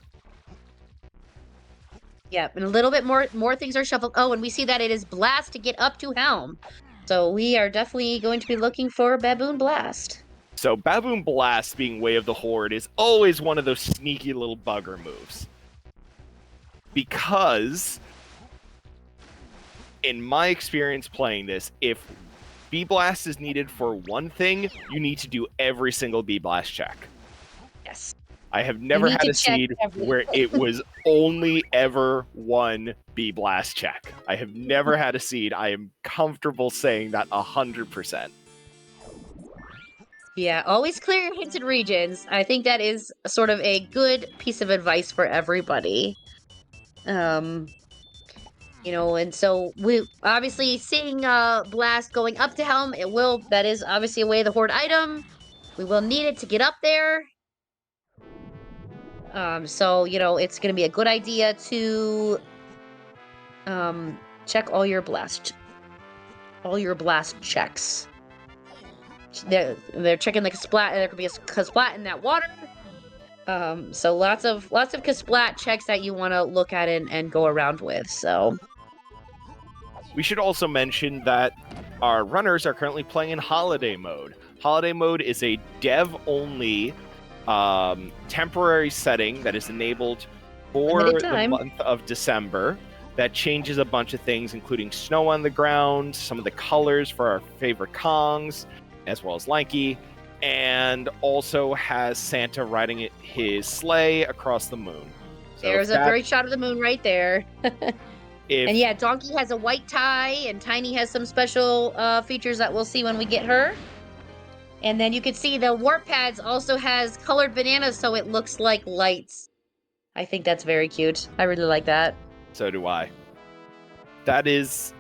Yeah, and a little bit more things are shuffled. Oh, and we see that it is Blast to get up to Helm. So we are definitely going to be looking for Baboon Blast. So Baboon Blast being Way of the Horde is always one of those sneaky little bugger moves. Because in my experience playing this, if B-Blast is needed for one thing, you need to do every single B-Blast check. Yes. I have never had a seed where it was only ever one B-Blast check. I have never had a seed. I am comfortable saying that 100%. Yeah, always clear your hinted regions. I think that is sort of a good piece of advice for everybody. And so we obviously seeing Blast going up to Helm, that is obviously a Way of the Horde item. We will need it to get up there. So it's gonna be a good idea to check all your blast checks. They're checking the Kasplat. There could be a Kasplat in that water. So lots of Kasplat checks that you want to look at and go around with. So we should also mention that our runners are currently playing in holiday mode. Holiday mode is a dev-only temporary setting that is enabled for the month of December that changes a bunch of things, including snow on the ground, some of the colors for our favorite Kongs, as well as Lanky, and also has Santa riding his sleigh across the moon. So there's a great shot of the moon right there. And yeah, Donkey has a white tie, and Tiny has some special features that we'll see when we get her. And then you can see the warp pads also has colored bananas, so it looks like lights. I think that's very cute. I really like that. So do I. That is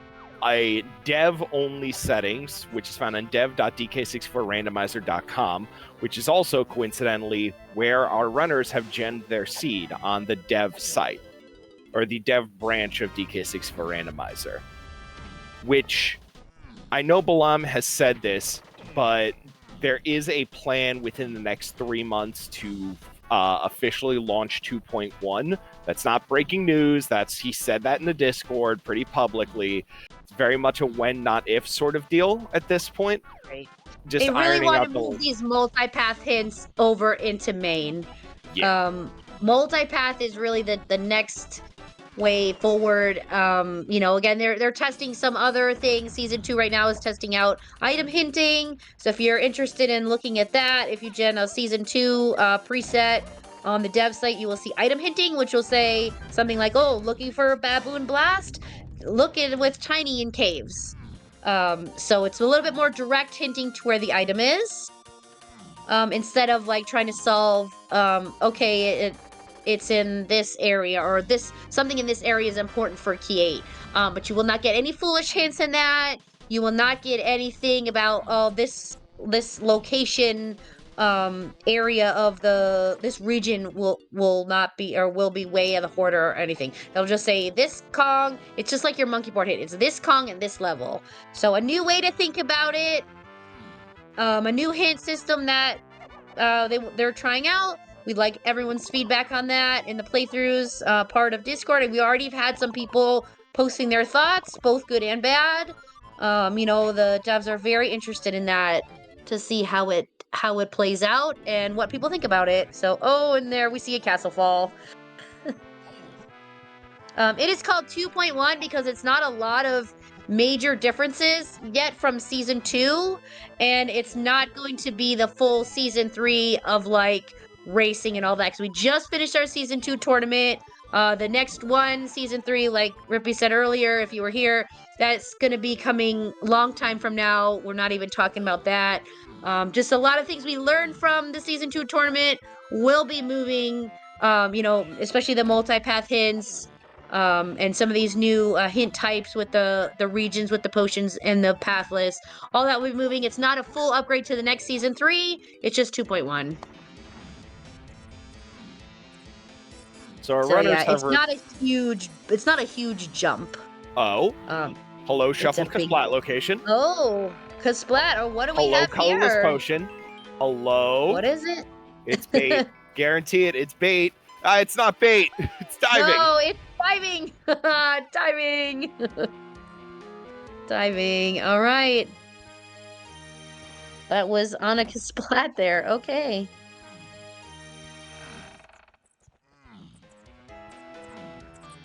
a dev-only settings, which is found on dev.dk64randomizer.com, which is also coincidentally where our runners have genned their seed on the dev site, or the dev branch of DK64 Randomizer. Which I know Balam has said this, but there is a plan within the next 3 months to officially launch 2.1. That's not breaking news. He said that in the Discord pretty publicly. It's very much a when, not if sort of deal at this point. Right. Just They really ironing want out to move these multipath hints over into main. Yeah. Multipath is really the next way forward. You know, again, they're testing some other things. Season 2 right now is testing out item hinting. So if you're interested in looking at that, if you gen a Season 2 preset on the dev site, you will see item hinting, which will say something like, oh, looking for a baboon blast? Look at with tiny in caves. So it's a little bit more direct hinting to where the item is. Instead of like trying to solve, okay, it's in this area, or this something in this area is important for key 8. But you will not get any foolish hints in that. You will not get anything about, oh, this location area of this region will not be, or will be way of the hoarder or anything. They'll just say this Kong. It's just like your monkey board hit. It's this Kong and this level. So a new way to think about it. A new hint system that they're trying out. We'd like everyone's feedback on that in the playthroughs part of Discord. And we already have had some people posting their thoughts, both good and bad. You know, the devs are very interested in that to see how it plays out and what people think about it. So, oh, and there we see a castle fall. It is called 2.1 because it's not a lot of major differences yet from Season 2, and it's not going to be the full Season 3 of, like, racing and all that, because we just finished our Season 2 tournament. The next one, Season 3, like Rippy said earlier, if you were here, that's going to be coming long time from now. We're not even talking about that. Just a lot of things we learned from the Season 2 tournament will be moving, you know, especially the multipath hints, and some of these new hint types with the regions with the potions and the pathless. All that will be moving. It's not a full upgrade to the next Season 3. It's just 2.1. So our So runners yeah, have... it's not a huge jump. Oh. Hello, Shuffled Kasplat location. Oh, Kasplat. Oh, what do we have here? Hello, Colorless Potion. Hello. What is it? It's bait. Guarantee it. It's bait. It's not bait. It's diving. No, it's diving. Diving. Diving. All right. That was on a Kasplat there. Okay.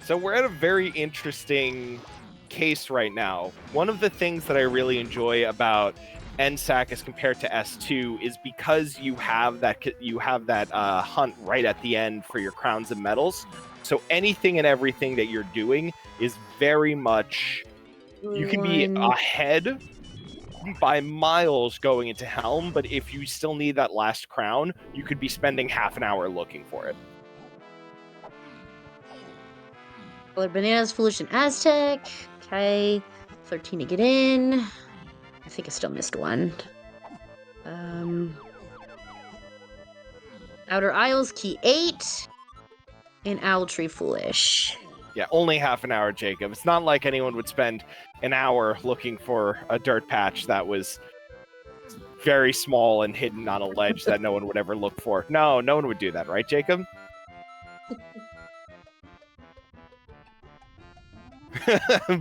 So we're at a very interesting case right now. One of the things that I really enjoy about NSAK as compared to S2 is because you have that hunt right at the end for your crowns and medals. So anything and everything that you're doing is very much, you can be ahead by miles going into Helm, but if you still need that last crown, you could be spending half an hour looking for it. Colored Bananas, Foolish and Aztec. Okay. 13 to get in. I think I still missed one. Outer Isles, Key 8. And Owl Tree Foolish. Yeah, only half an hour, Jacob. It's not like anyone would spend an hour looking for a dirt patch that was very small and hidden on a ledge that no one would ever look for. No one would do that, right, Jacob?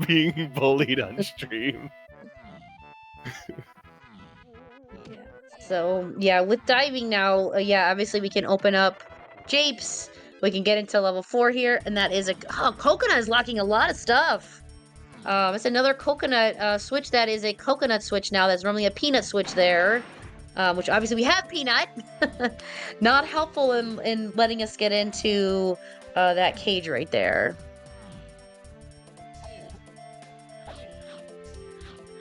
Being bullied on stream. So, yeah, with diving now, yeah, obviously we can open up Japes. We can get into level 4 here, and that is Coconut is locking a lot of stuff. It's another coconut switch that is a coconut switch now. That's normally a peanut switch there, which obviously we have peanut. Not helpful in letting us get into that cage right there.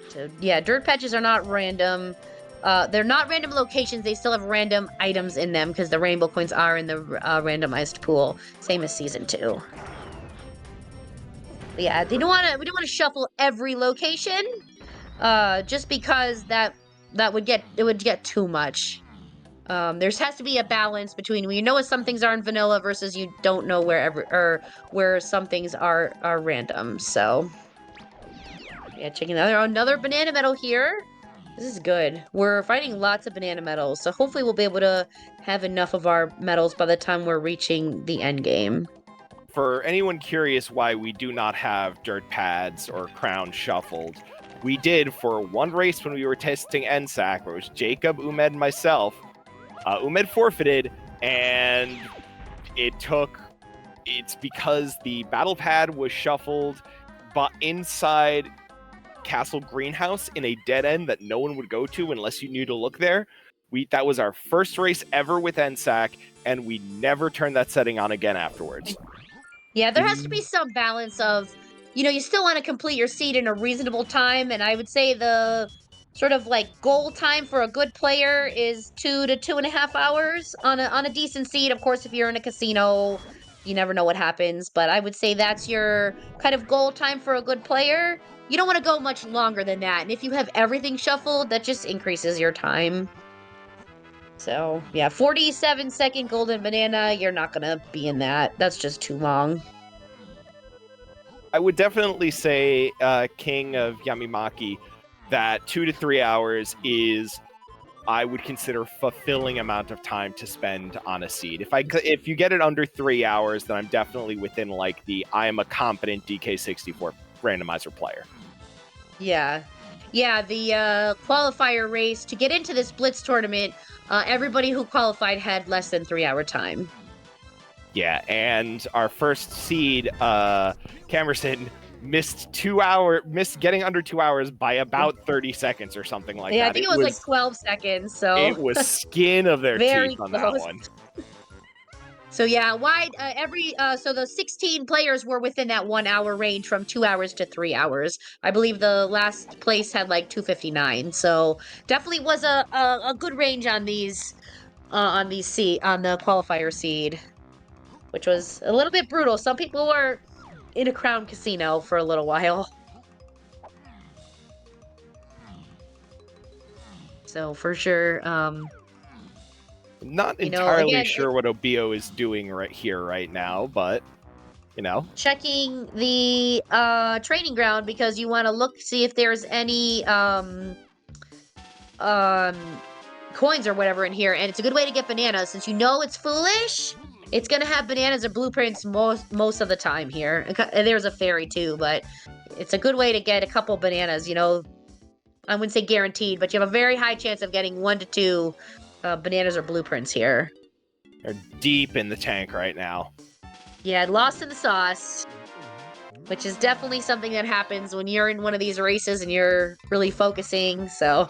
So, yeah, dirt patches are not random. They're not random locations. They still have random items in them because the rainbow coins are in the randomized pool, same as season 2. But yeah, we don't want to shuffle every location, just because that would get too much. There has to be a balance between when you know what some things are in vanilla versus you don't know where some things are random. So yeah, checking another banana medal here. This is good. We're fighting lots of banana medals, so hopefully we'll be able to have enough of our medals by the time we're reaching the end game. For anyone curious why we do not have dirt pads or crowns shuffled, we did for one race when we were testing NSAK, where it was Jacob, Umed, and myself. Umed forfeited, and it's because the battle pad was shuffled but inside Castle Greenhouse in a dead end that no one would go to unless you knew to look there. That was our first race ever with NSAK, and we never turned that setting on again afterwards. Yeah, there has to be some balance of, you still want to complete your seed in a reasonable time, and I would say the sort of like goal time for a good player is 2 to 2.5 hours on a decent seed. Of course, if you're in a casino, you never know what happens, but I would say that's your kind of goal time for a good player. You don't want to go much longer than that, and if you have everything shuffled, that just increases your time. So, yeah, 47-second golden banana, you're not gonna be in that. That's just too long. I would definitely say, King of Yamimaki, that 2 to 3 hours is, I would consider, fulfilling amount of time to spend on a seed. If you get it under 3 hours, then I'm definitely within like I am a competent DK64 randomizer player. Yeah. Yeah, the qualifier race to get into this Blitz tournament, everybody who qualified had less than 3-hour time. Yeah, and our first seed, Camerson, missed getting under 2 hours by about 30 seconds or something like that. Yeah, I think it was like 12 seconds, so it was skin of their very teeth on close. that one. So yeah, so the 16 players were within that 1-hour range from 2 hours to 3 hours. I believe the last place had like 259. So definitely was a good range on on the qualifier seed, which was a little bit brutal. Some people were in a crown casino for a little while. So for sure, Not entirely again, sure what Obiyo is doing right now, but checking the training ground because you want to see if there's any coins or whatever in here, and it's a good way to get bananas since it's foolish. It's gonna have bananas or blueprints most of the time here. And there's a fairy too, but it's a good way to get a couple bananas. I wouldn't say guaranteed, but you have a very high chance of getting 1 to 2 bananas or blueprints here. they're deep in the tank right now. Yeah, lost in the sauce, which is definitely something that happens when you're in one of these races and you're really focusing. So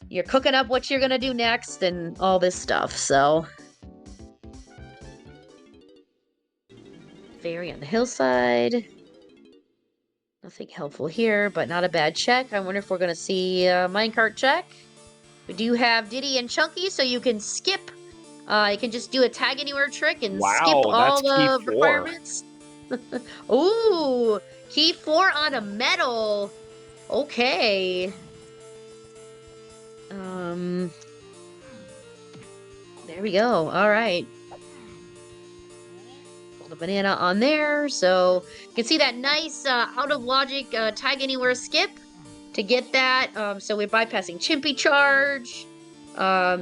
you're cooking up what you're gonna do next and all this stuff. So fairy on the hillside. Nothing helpful here, but not a bad check. I wonder if we're gonna see a minecart check. We do have Diddy and Chunky, so you can skip. You can just do a tag anywhere trick and skip all the requirements. Ooh, key 4 on a medal. Okay. There we go. All right. Pull the banana on there, so you can see that nice out of logic tag anywhere skip to get that. So we're bypassing Chimpy charge.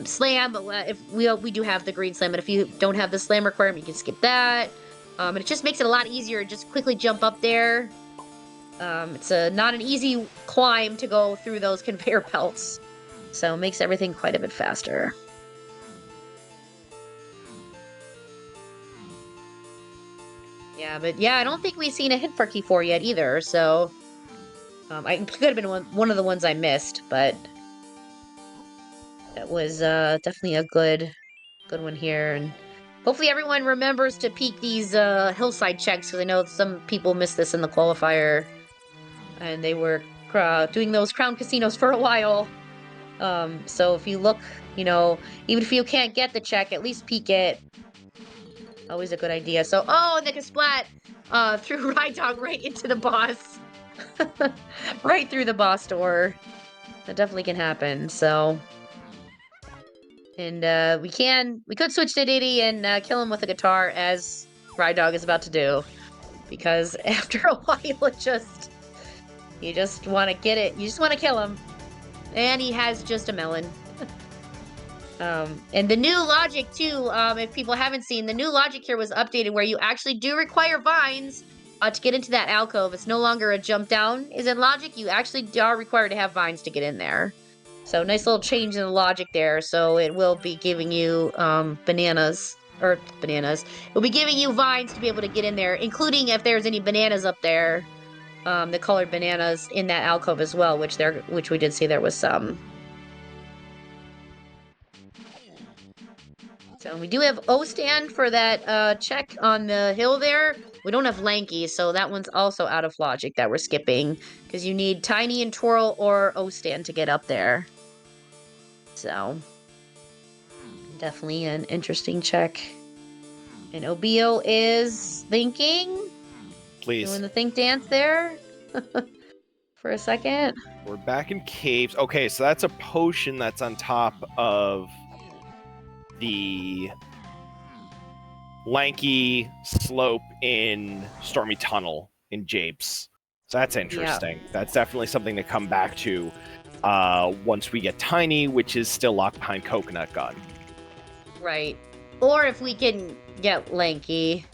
Slam, if we do have the green slam, but if you don't have the slam requirement, you can skip that. And it just makes it a lot easier to just quickly jump up there. It's not an easy climb to go through those conveyor belts, so it makes everything quite a bit faster. Yeah, but yeah, I don't think we've seen a hit for key 4 yet either, so I could have been one of the ones I missed, but that was definitely a good one here, and hopefully everyone remembers to peek these hillside checks, because I know some people missed this in the qualifier, and they were doing those crown casinos for a while. So if you look, even if you can't get the check, at least peek it. Always a good idea. So, and they can splat through Ride Dog right into the boss. Right through the boss door. That definitely can happen, so. And we could switch to Diddy and kill him with a guitar, as Ride Dog is about to do. Because after a while, you just want to get it. You just want to kill him. And he has just a melon. And the new logic, too, if people haven't seen, the new logic here was updated where you actually do require vines to get into that alcove. It's no longer a jump down is in logic. You actually are required to have vines to get in there. So nice little change in the logic there. So it will be giving you bananas. It will be giving you vines to be able to get in there, including if there's any bananas up there. The colored bananas in that alcove as well, which we did see there was some. So we do have O-stand for that check on the hill there. We don't have Lanky, so that one's also out of logic that we're skipping. Because you need Tiny and Twirl or O-stand to get up there. So, definitely an interesting check. And Obiyo is thinking. Please. Doing the think dance there. For a second. We're back in caves. Okay, so that's a potion that's on top of the lanky slope in Stormy Tunnel in Japes. So that's interesting. Yeah. That's definitely something to come back to once we get Tiny, which is still locked behind Coconut Gun. Right. Or if we can get Lanky,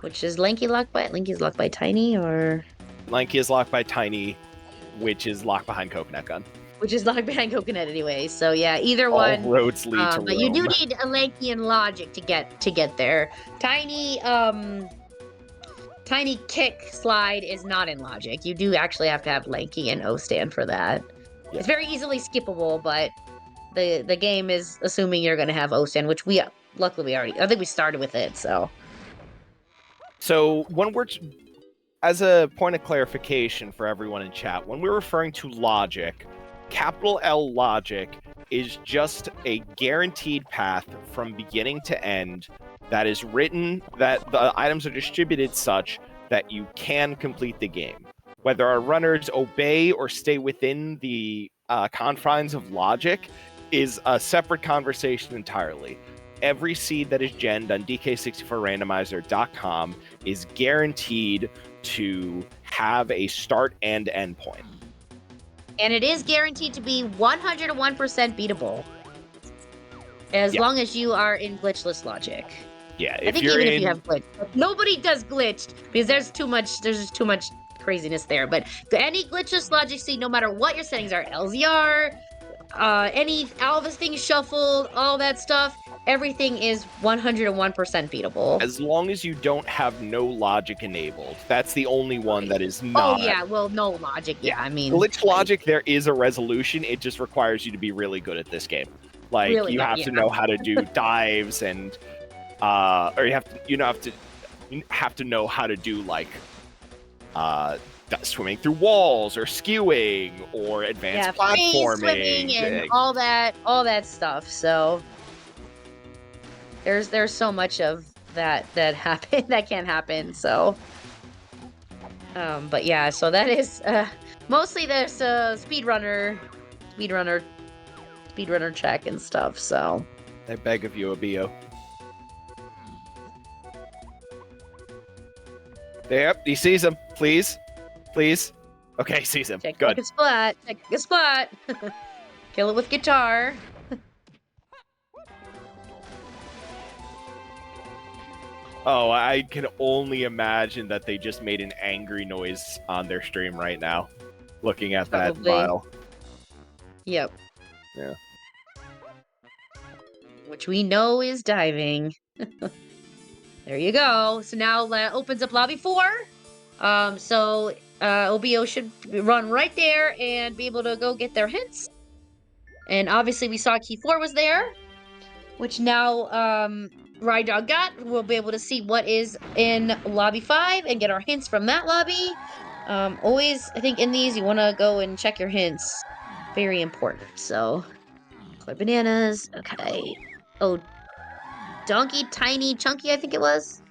which is Lanky's locked by Tiny, or? Lanky is locked by Tiny, which is locked behind Coconut Gun. Which is locked behind Coconut anyway. So yeah, either one. All roads lead to Rome. But you do need a Lanky and logic to get there. Tiny kick slide is not in logic. You do actually have to have Lanky and O-stand for that. Yeah. It's very easily skippable, but the game is assuming you're going to have O-stand, which luckily I think we started with it, so. So when we're, as a point of clarification for everyone in chat, when we're referring to logic, capital L logic is just a guaranteed path from beginning to end that is written, that the items are distributed such that you can complete the game. Whether our runners obey or stay within the confines of logic is a separate conversation entirely. Every seed that is genned on DK64Randomizer.com is guaranteed to have a start and end point. And it is guaranteed to be 101% beatable. As long as you are in glitchless logic. Yeah, I think even if you have glitch. Nobody does glitched because there's just too much craziness there. But any glitchless logic seed, no matter what your settings are, LZR, all the things shuffled, all that stuff, everything is 101% beatable. As long as you don't have no logic enabled. That's the only one that is not. Oh, yeah. Well, no logic. Yeah, I mean. Glitch logic, there is a resolution. It just requires you to be really good at this game. Like, really you have to know how to do dives and, or you have to know how to do, like, swimming through walls or skewing or advanced platforming. Swimming and all that stuff. So there's so much of that can happen. So but yeah, so that is mostly there's a speedrunner check and stuff. So I beg of you, Obiyo. Yep, he sees him. Please. Okay, sees him. Check Good. A splat. Kill it with guitar. Oh, I can only imagine that they just made an angry noise on their stream right now, looking at that file. Yep. Yeah. Which we know is diving. There you go. So now opens up lobby 4. So Obiyo should run right there and be able to go get their hints. And obviously we saw key 4 was there, which now Ride Dog got. We'll be able to see what is in lobby 5 and get our hints from that lobby. Always, I think in these you want to go and check your hints very important. So, color bananas. Okay. Oh, donkey, tiny, chunky, I think it was.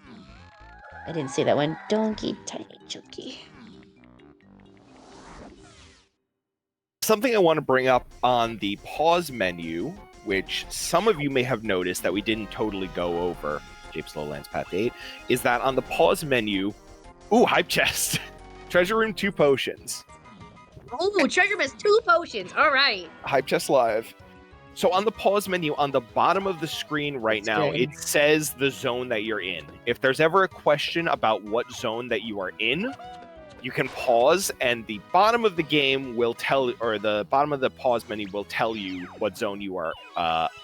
I didn't see that one. Donkey, tiny, chunky. Something I want to bring up on the pause menu, which some of you may have noticed that we didn't totally go over, Japes Lowlands Path 8, is that on the pause menu, ooh, hype chest. Treasure room, 2 potions. Oh, treasure has 2 potions. All right. Hype chest live. So on the pause menu, on the bottom of the screen right That's now, good. it says the zone that you're in. If there's ever a question about what zone that you are in, you can pause, and the bottom of the game will tell, or the bottom of the pause menu will tell you what zone you are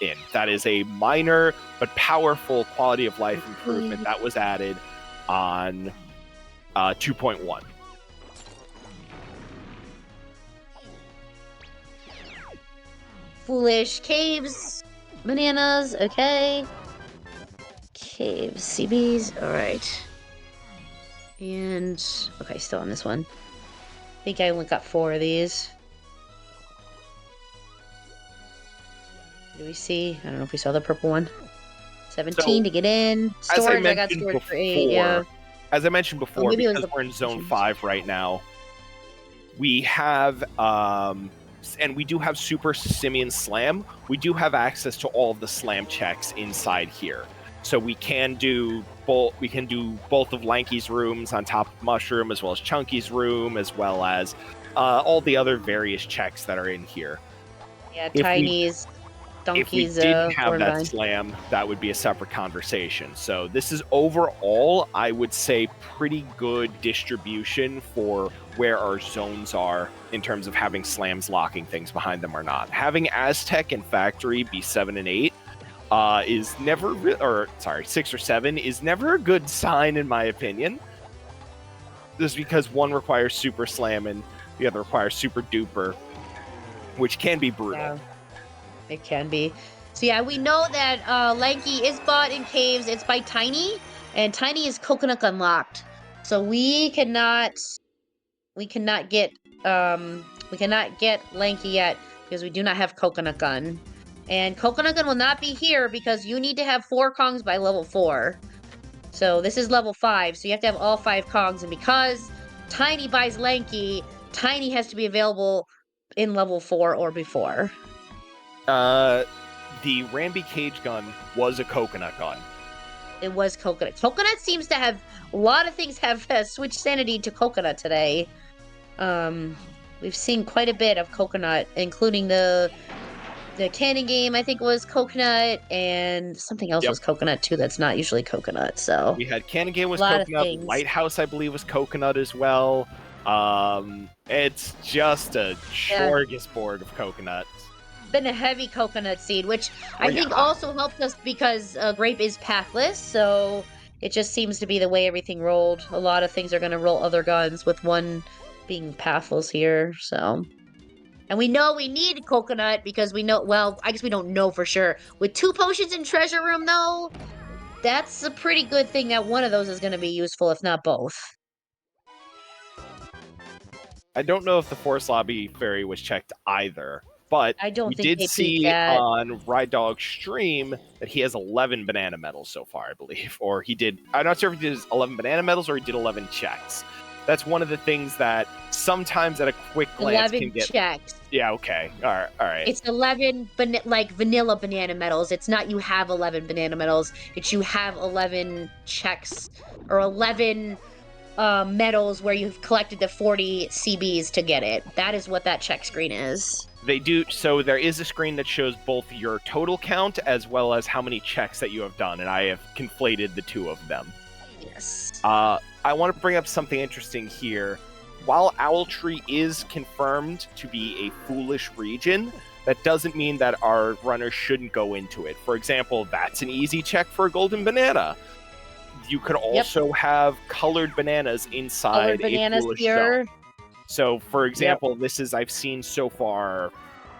in. That is a minor but powerful quality of life improvement that was added on 2.1. Foolish caves, bananas. Okay. Caves, CBs. All right. And okay, still on this one. I think I only got 4 of these. Do we see? I don't know if we saw the purple one. 17 to get in. Storage, I got storage for 8. Yeah. As I mentioned before, maybe because we're in zone 5 right now, we have and we do have Super Simeon Slam. We do have access to all of the slam checks inside here. So we can do both. We can do both of Lanky's rooms on top of Mushroom, as well as Chunky's room, as well as all the other various checks that are in here. Yeah, Tiny's, Donkey's. If we didn't have that slam, that would be a separate conversation. So this is overall, I would say, pretty good distribution for where our zones are in terms of having slams locking things behind them or not. Having Aztec and Factory be 7 and 8 is never, 6 or 7 is never a good sign in my opinion. This is because one requires Super Slam and the other requires Super Duper, which can be brutal. Yeah, it can be. So yeah, we know that Lanky is bought in caves. It's by Tiny, and Tiny is coconut unlocked. So we cannot get Lanky yet because we do not have Coconut Gun. And Coconut Gun will not be here because you need to have 4 Kongs by level 4. So this is level 5, so you have to have all 5 Kongs. And because Tiny buys Lanky, Tiny has to be available in level 4 or before. The Ramby Cage Gun was a Coconut Gun. It was Coconut. Coconut seems to have a lot of things have switched sanity to Coconut today. We've seen quite a bit of Coconut, including the cannon game, I think, was Coconut, and something else was Coconut too that's not usually Coconut. So we had cannon game was Coconut, Lighthouse I believe was Coconut as well. It's just a smorgasbord of coconuts. Been a heavy coconut seed, which I think also helped us because Grape is pathless, so it just seems to be the way everything rolled. A lot of things are going to roll other guns with one being pathless here, so. And we know we need coconut because we know, well, I guess we don't know for sure. With 2 potions in Treasure Room, though, that's a pretty good thing that one of those is going to be useful, if not both. I don't know if the Forest Lobby Fairy was checked either, but I don't we think did see on Ride Dog's stream that he has 11 banana medals so far, I believe. Or he did, I'm not sure if he did 11 banana medals or he did 11 checks. That's one of the things that sometimes at a quick glance 11 can get... checks. Yeah, okay. All right. It's 11 like vanilla banana medals. It's not you have 11 banana medals. It's you have 11 checks or 11 medals where you've collected the 40 CBs to get it. That is what that check screen is. They do. So there is a screen that shows both your total count as well as how many checks that you have done, and I have conflated the 2 of them. Yes. I want to bring up something interesting here. While Owltree is confirmed to be a foolish region, that doesn't mean that our runners shouldn't go into it. For example, that's an easy check for a golden banana. You could also have colored bananas inside a foolish zone. So, for example, this is, I've seen so far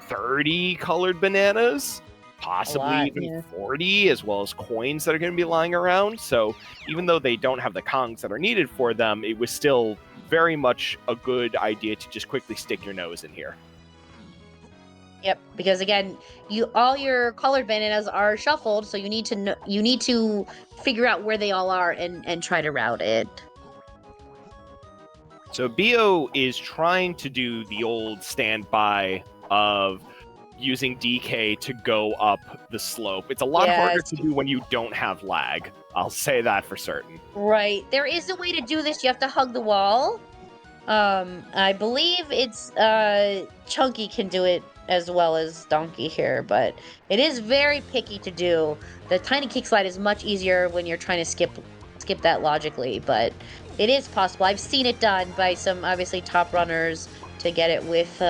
30 colored bananas, possibly even 40, as well as coins that are going to be lying around. So even though they don't have the Kongs that are needed for them, it was still very much a good idea to just quickly stick your nose in here. Yep, because again, all your colored bananas are shuffled, so you need to figure out where they all are and try to route it. So Obiyo is trying to do the old standby of using DK to go up the slope. It's a lot harder Yes. to do when you don't have lag. I'll say that for certain. Right. There is a way to do this. You have to hug the wall. I believe it's Chunky can do it as well as Donkey here, but it is very picky to do. The tiny kick slide is much easier when you're trying to skip that logically, but it is possible. I've seen it done by some obviously top runners to get it with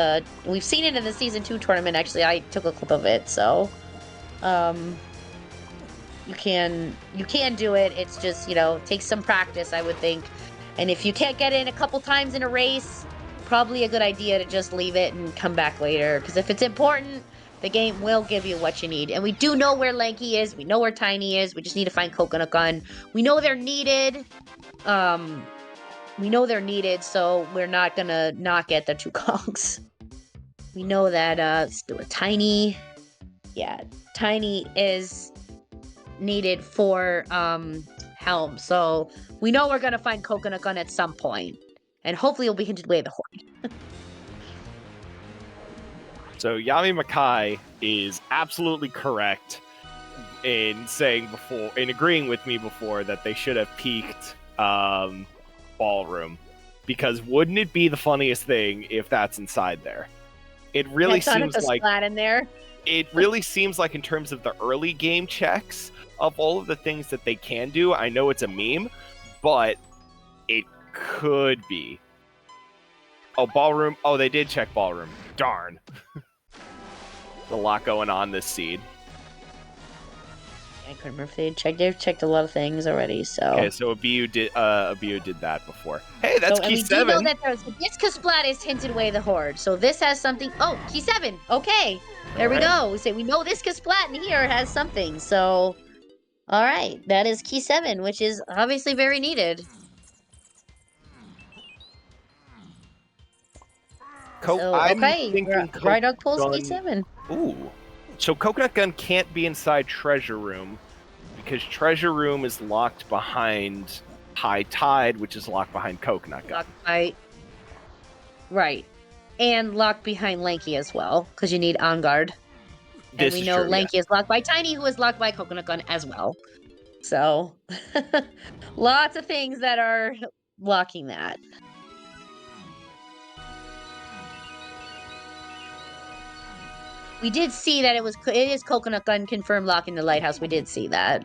we've seen it in the season 2 tournament actually. I took a clip of it, so you can do it. It's just, takes some practice, I would think. And if you can't get in a couple times in a race, probably a good idea to just leave it and come back later. Because if it's important, the game will give you what you need. And we do know where Lanky is. We know where Tiny is. We just need to find Coconut Gun. We know they're needed. So we're not gonna not get the 2 Kongs. We know that Tiny, Tiny is needed for Helm. So we know we're gonna find Coconut Gun at some point, and hopefully it'll be hinted away the Horde. So Yami Makai is absolutely correct in saying before, in agreeing with me before, that they should have peaked Ballroom, because wouldn't it be the funniest thing if that's inside there? It really seems like splat in there. It really seems like, in terms of the early game checks of all of the things that they can do, I know it's a meme, but it could be. Oh, Ballroom. Oh, they did check Ballroom. Darn. A lot going on this seed. I couldn't remember if they checked. They've checked a lot of things already. So okay, so Obiyo did that before. Hey, that's key 7. We do know that there's the Discus Splat is hinted away the Horde. So this has something. Oh, key 7. Okay, there we go. We say we know this Splat in here has something. So, all right, that is key 7, which is obviously very needed. Rydog pulls key 7. Ooh. So Coconut Gun can't be inside Treasure Room, because Treasure Room is locked behind High Tide, which is locked behind Coconut Gun. Right. And locked behind Lanky as well, because you need On Guard. And we know Lanky is locked by Tiny, who is locked by Coconut Gun as well. So, lots of things that are blocking that. We did see that it is Coconut Gun confirmed locking the lighthouse. We did see that.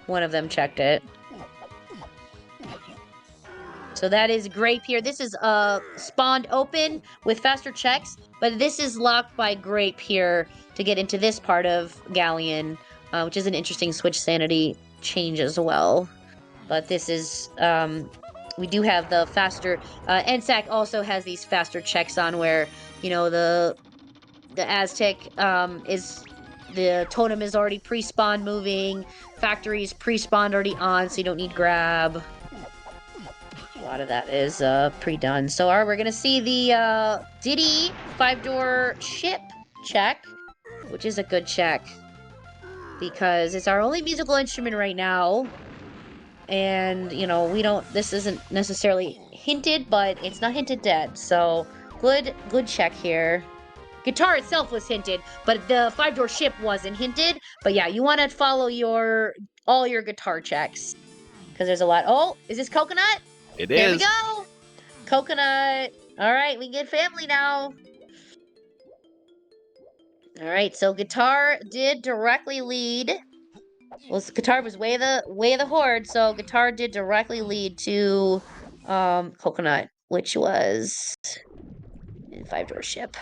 One of them checked it. So that is Grape here. This is spawned open with faster checks, but this is locked by Grape here to get into this part of Galleon, which is an interesting switch sanity change as well. But this is, we do have the faster, NSAK also has these faster checks on where, the Aztec the totem is already pre-spawned moving, factory's pre-spawned already on, so you don't need grab. A lot of that is pre-done. So we're gonna see the Diddy 5-door ship check, which is a good check, because it's our only musical instrument right now. And, this isn't necessarily hinted, but it's not hinted dead. So good check here. Guitar itself was hinted, but the 5-door ship wasn't hinted. But yeah, you want to follow all your guitar checks, because there's a lot. Oh, is this Coconut? It is. There we is. go. Coconut. All right, we get family now. All right, so Guitar did directly lead. Well, Guitar was way the Horde, so Guitar did directly lead to Coconut, which was in 5-door ship.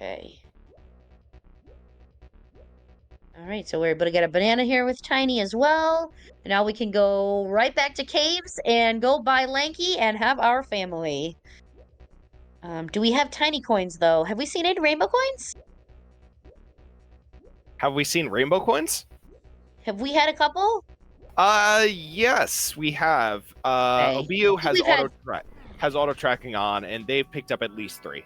Okay. All right, so we're able to get a banana here with Tiny as well. And now we can go right back to Caves and go buy Lanky and have our family. Do we have Tiny coins, though? Have we seen any rainbow coins? Have we seen rainbow coins? Have we had a couple? Yes, we have. Okay. Obiyo I think has we've had. auto tracking on, and they've picked up at least 3.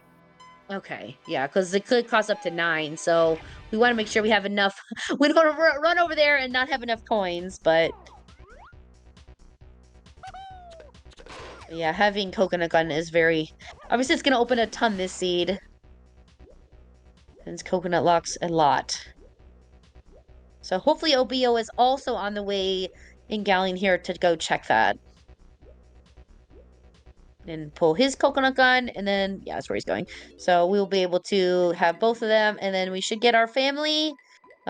Okay, yeah, because it could cost up to 9, so we want to make sure we have enough. We don't want to run over there and not have enough coins, but yeah, having coconut gun is very. Obviously, it's going to open a ton this seed, since coconut locks a lot. So hopefully Obiyo is also on the way in Galleon here to go check that. And pull his coconut gun, and then, yeah, that's where he's going. So we'll be able to have both of them, and then we should get our family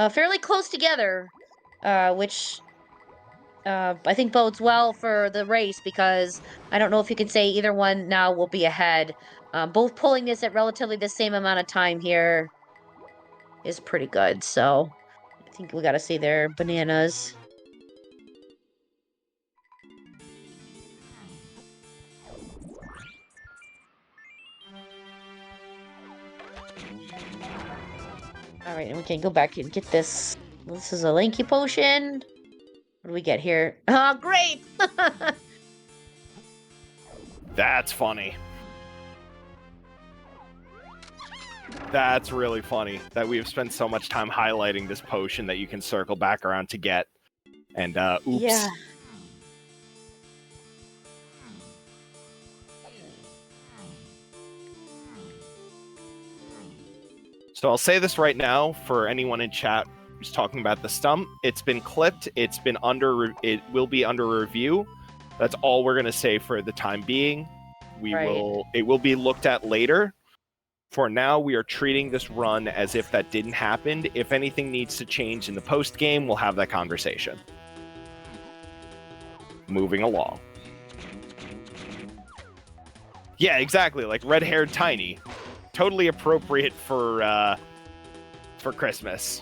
fairly close together, which I think bodes well for the race, because I don't know if you can say either one now will be ahead. Both pulling this at relatively the same amount of time here is pretty good. So I think we got to see their bananas. All right, and we can go back and get this. This is a lanky potion. What do we get here? Oh, great! That's funny. That's really funny that we've spent so much time highlighting this potion that you can circle back around to get. And, oops. Yeah. So I'll say this right now for anyone in chat who's talking about the stump. It's been clipped. It will be under review. That's all we're going to say for the time being. It will be looked at later. For now, we are treating this run as if that didn't happen. If anything needs to change in the post game, we'll have that conversation. Moving along. Yeah, exactly. Like red-haired Tiny. Totally appropriate for Christmas.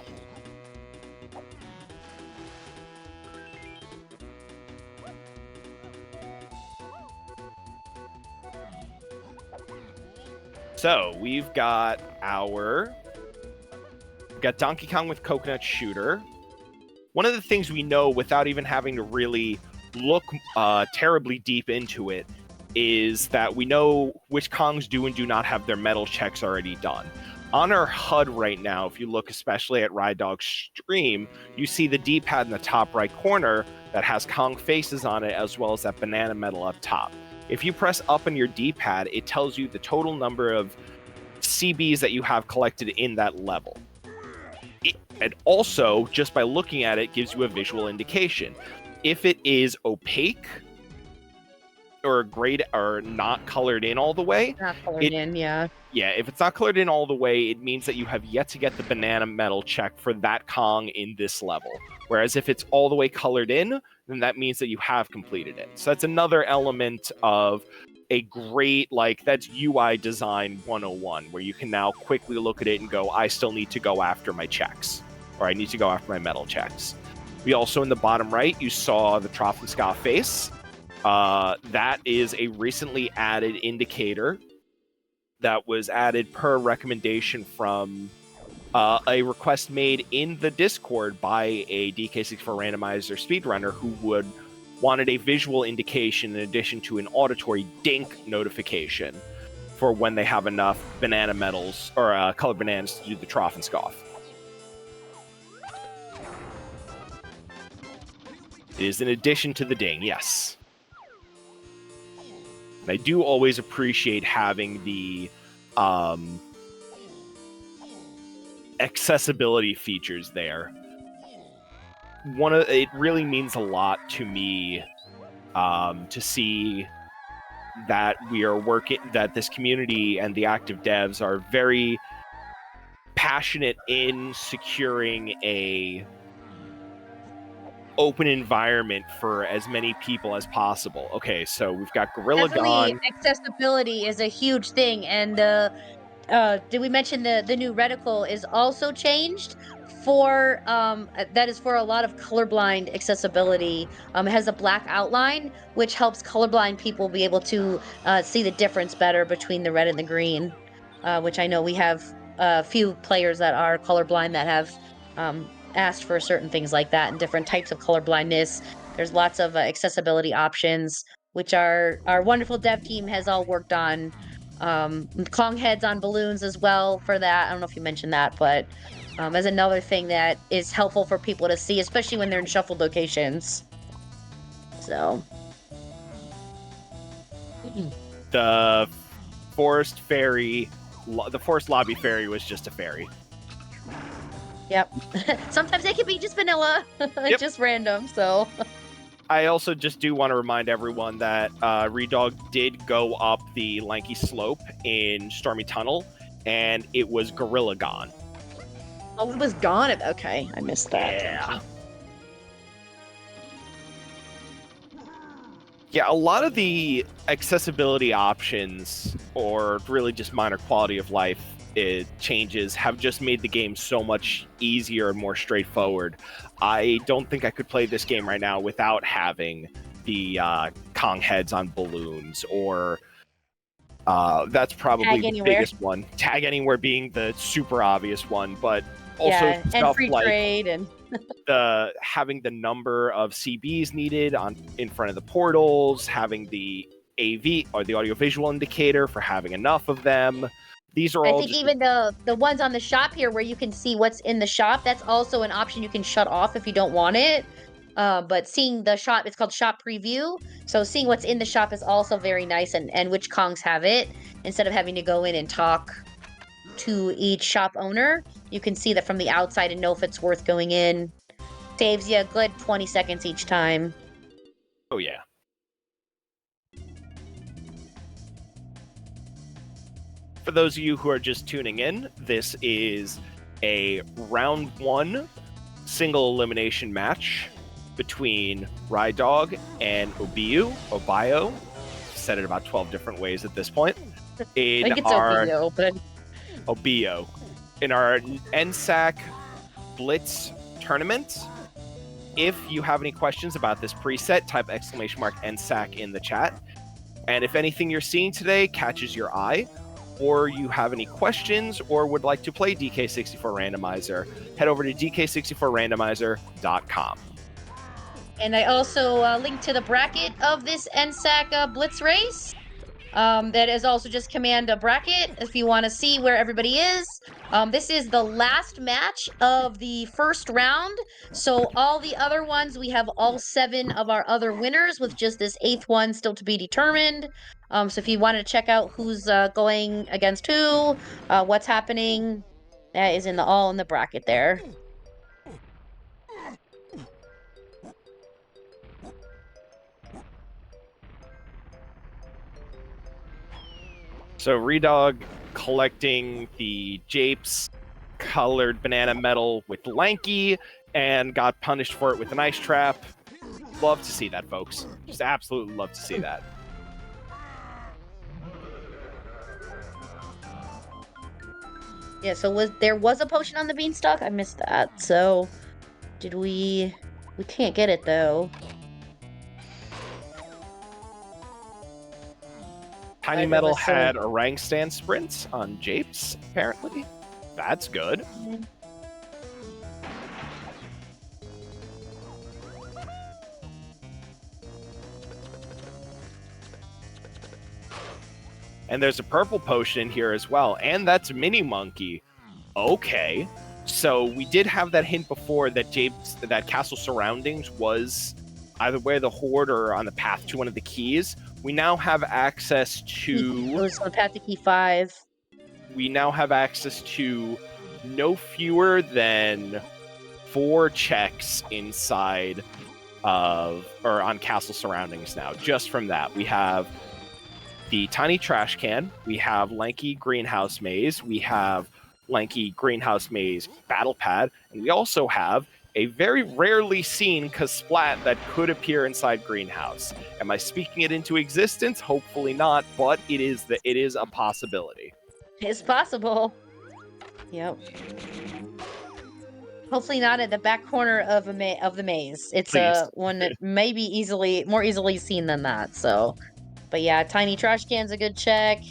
So we've got Donkey Kong with Coconut Shooter. One of the things we know without even having to really look terribly deep into it is that we know which Kongs do and do not have their metal checks already done. On our HUD right now, if you look especially at Ride Dog's stream, you see the D-pad in the top right corner that has Kong faces on it, as well as that banana medal up top. If you press up on your D-pad, it tells you the total number of CBs that you have collected in that level. And also, just by looking at it, gives you a visual indication. If it is opaque or grayed or not colored in all the way, yeah, if it's not colored in all the way, it means that you have yet to get the banana medal check for that Kong in this level. Whereas if it's all the way colored in, then that means that you have completed it. So that's another element of a great, that's UI design 101, where you can now quickly look at it and go, I still need to go after my checks, or I need to go after my medal checks. We also, in the bottom right, you saw the Trophensca face. That is a recently added indicator that was added per recommendation from a request made in the Discord by a DK64 randomizer speedrunner who wanted a visual indication in addition to an auditory dink notification for when they have enough banana medals or colored bananas to do the Trophensca. It is in addition to the ding, yes. And I do always appreciate having the accessibility features there. It really means a lot to me to see that that this community and the active devs are very passionate in securing a open environment for as many people as possible. Okay, so we've got Gorilla Gone. Accessibility is a huge thing, and did we mention the new reticle is also changed for that is for a lot of colorblind accessibility. It has a black outline, which helps colorblind people be able to see the difference better between the red and the green, which I know we have a few players that are colorblind that have asked for certain things like that and different types of color blindness. There's lots of accessibility options, which our wonderful dev team has all worked on. Kong heads on balloons as well for that. I don't know if you mentioned that, but as another thing that is helpful for people to see, especially when they're in shuffled locations. So. The forest fairy, the forest lobby fairy was just a fairy. Yep. Sometimes they can be just vanilla, just random. So. I also just do want to remind everyone that Redog did go up the lanky slope in Stormy Tunnel, and it was Gorilla gone. Oh, it was gone. Okay, I missed that. Yeah. Yeah, a lot of the accessibility options, or really just minor quality of life changes, have just made the game so much easier and more straightforward. I don't think I could play this game right now without having the Kong heads on balloons, or that's probably the biggest one. Tag anywhere being the super obvious one, but also stuff and free like trade and having the number of CBs needed in front of the portals, having the AV or the audiovisual indicator for having enough of them. These are all. I think even the ones on the shop here where you can see what's in the shop, that's also an option you can shut off if you don't want it. But seeing the shop, it's called shop preview. So seeing what's in the shop is also very nice, and which Kongs have it. Instead of having to go in and talk to each shop owner, you can see that from the outside and know if it's worth going in. Saves you a good 20 seconds each time. Oh, yeah. For those of you who are just tuning in, this is a round 1 single elimination match between Rydog and Obiyo. Said it about 12 different ways at this point. I think it's Obiyo, but Obiyo. In our NSAK Blitz tournament. If you have any questions about this preset, type !NSAK in the chat. And if anything you're seeing today catches your eye, or you have any questions, or would like to play DK64 Randomizer, head over to DK64Randomizer.com. And I also linked to the bracket of this NSAK Blitz race. That is also just command a bracket if you want to see where everybody is. This is the last match of the first round. So all the other ones, we have all 7 of our other winners with just this 8th one still to be determined. So if you wanted to check out who's going against who, what's happening, that is all in the bracket there. So Redog collecting the Japes colored banana medal with Lanky and got punished for it with an ice trap. Love to see that, folks. Just absolutely love to see that. Yeah, so there was a potion on the beanstalk? I missed that. So did we can't get it though. Tiny Metal had orang stand sprints on Japes, apparently. That's good. And there's a purple potion here as well, and that's Mini Monkey. Okay. So we did have that hint before that that castle surroundings was either where the horde or on the path to one of the keys. We now have access to... It was on path to key 5. We now have access to no fewer than 4 checks inside of... or on castle surroundings now. Just from that. We have the tiny trash can. We have Lanky Greenhouse Maze. We have Lanky Greenhouse Maze Battle Pad. And we also have a very rarely seen Kasplat that could appear inside Greenhouse. Am I speaking it into existence? Hopefully not, but it is a possibility. It's possible. Yep. Hopefully not at the back corner of the maze. It's one that may be more easily seen than that. So, but yeah, tiny trash can's a good check.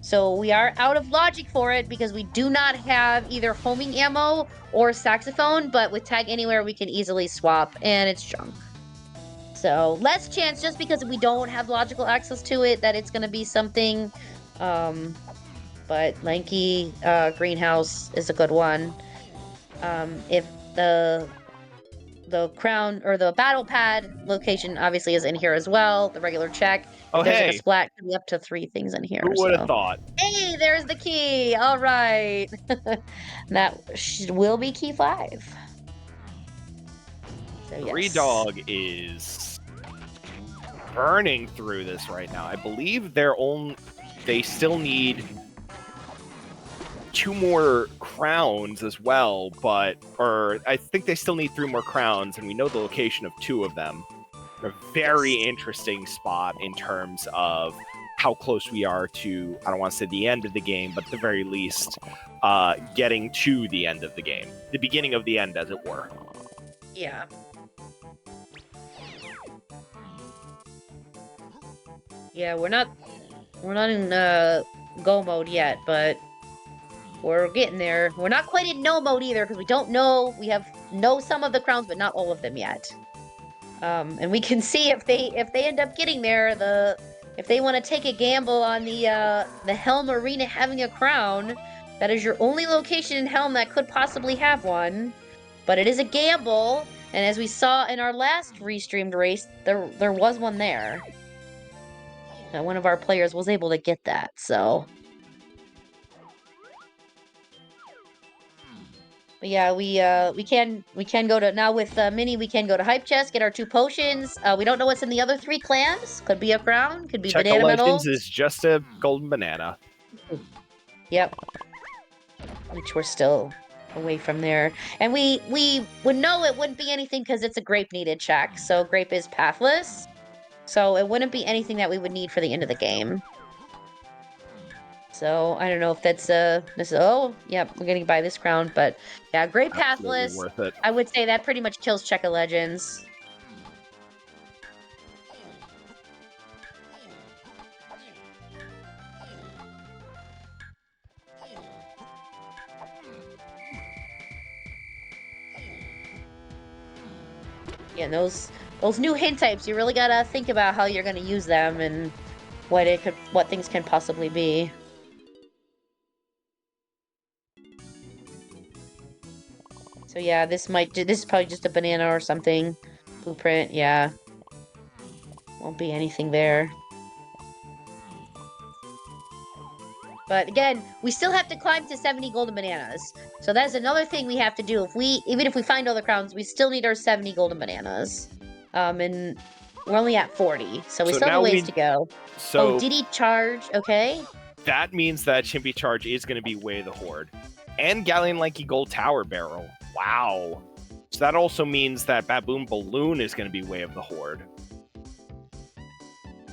So we are out of logic for it because we do not have either homing ammo or saxophone, but with Tag Anywhere, we can easily swap, and it's junk. So less chance, just because we don't have logical access to it, that it's going to be something. But Lanky Greenhouse is a good one. If the crown or the battle pad location obviously is in here as well, the regular check. Oh, If there's like a hey, splat, it could be up to 3 things in here. who would have So, thought? hey, there's the key. All right, that will be key 5. So Three yes. Dog is burning through this right now. I believe they still need 2 more crowns as well, or I think they still need 3 more crowns, and we know the location of 2 of them. A very interesting spot in terms of how close we are to, I don't want to say the end of the game, but at the very least, getting to the end of the game. The beginning of the end, as it were. Yeah. Yeah, we're not in go mode yet, but we're getting there. We're not quite in no mode either because we don't know. We know some of the crowns, but not all of them yet. And we can see if they end up getting there, if they want to take a gamble on the Helm Arena having a crown, that is your only location in Helm that could possibly have one. But it is a gamble, and as we saw in our last restreamed race, there was one there. And one of our players was able to get that, so. But yeah, we can go to now with Mini. We can go to Hype Chest, get our 2 potions. We don't know what's in the other 3 clans. Could be a crown, could be Check banana Legends medals. is just a golden banana. Yep. Which we're still away from there, and we would know it wouldn't be anything because it's a grape needed check. So grape is pathless, so it wouldn't be anything that we would need for the end of the game. So I don't know if that's oh, yep, we're gonna buy this crown, but yeah, great pathless. Worth it. I would say that pretty much kills Check of Legends. Yeah, those new hint types, you really gotta think about how you're gonna use them and what things can possibly be. So yeah, this is probably just a banana or something. Blueprint, yeah. Won't be anything there. But again, we still have to climb to 70 golden bananas. So that's another thing we have to do. Even if we find all the crowns, we still need our 70 golden bananas. And we're only at 40, so we still have a ways to go. So oh, did he charge? Okay. That means that Chimpy Charge is going to be Way of the Horde. And Galleon Lanky Gold Tower Barrel. Wow. So that also means that Baboon Balloon is going to be Way of the Horde.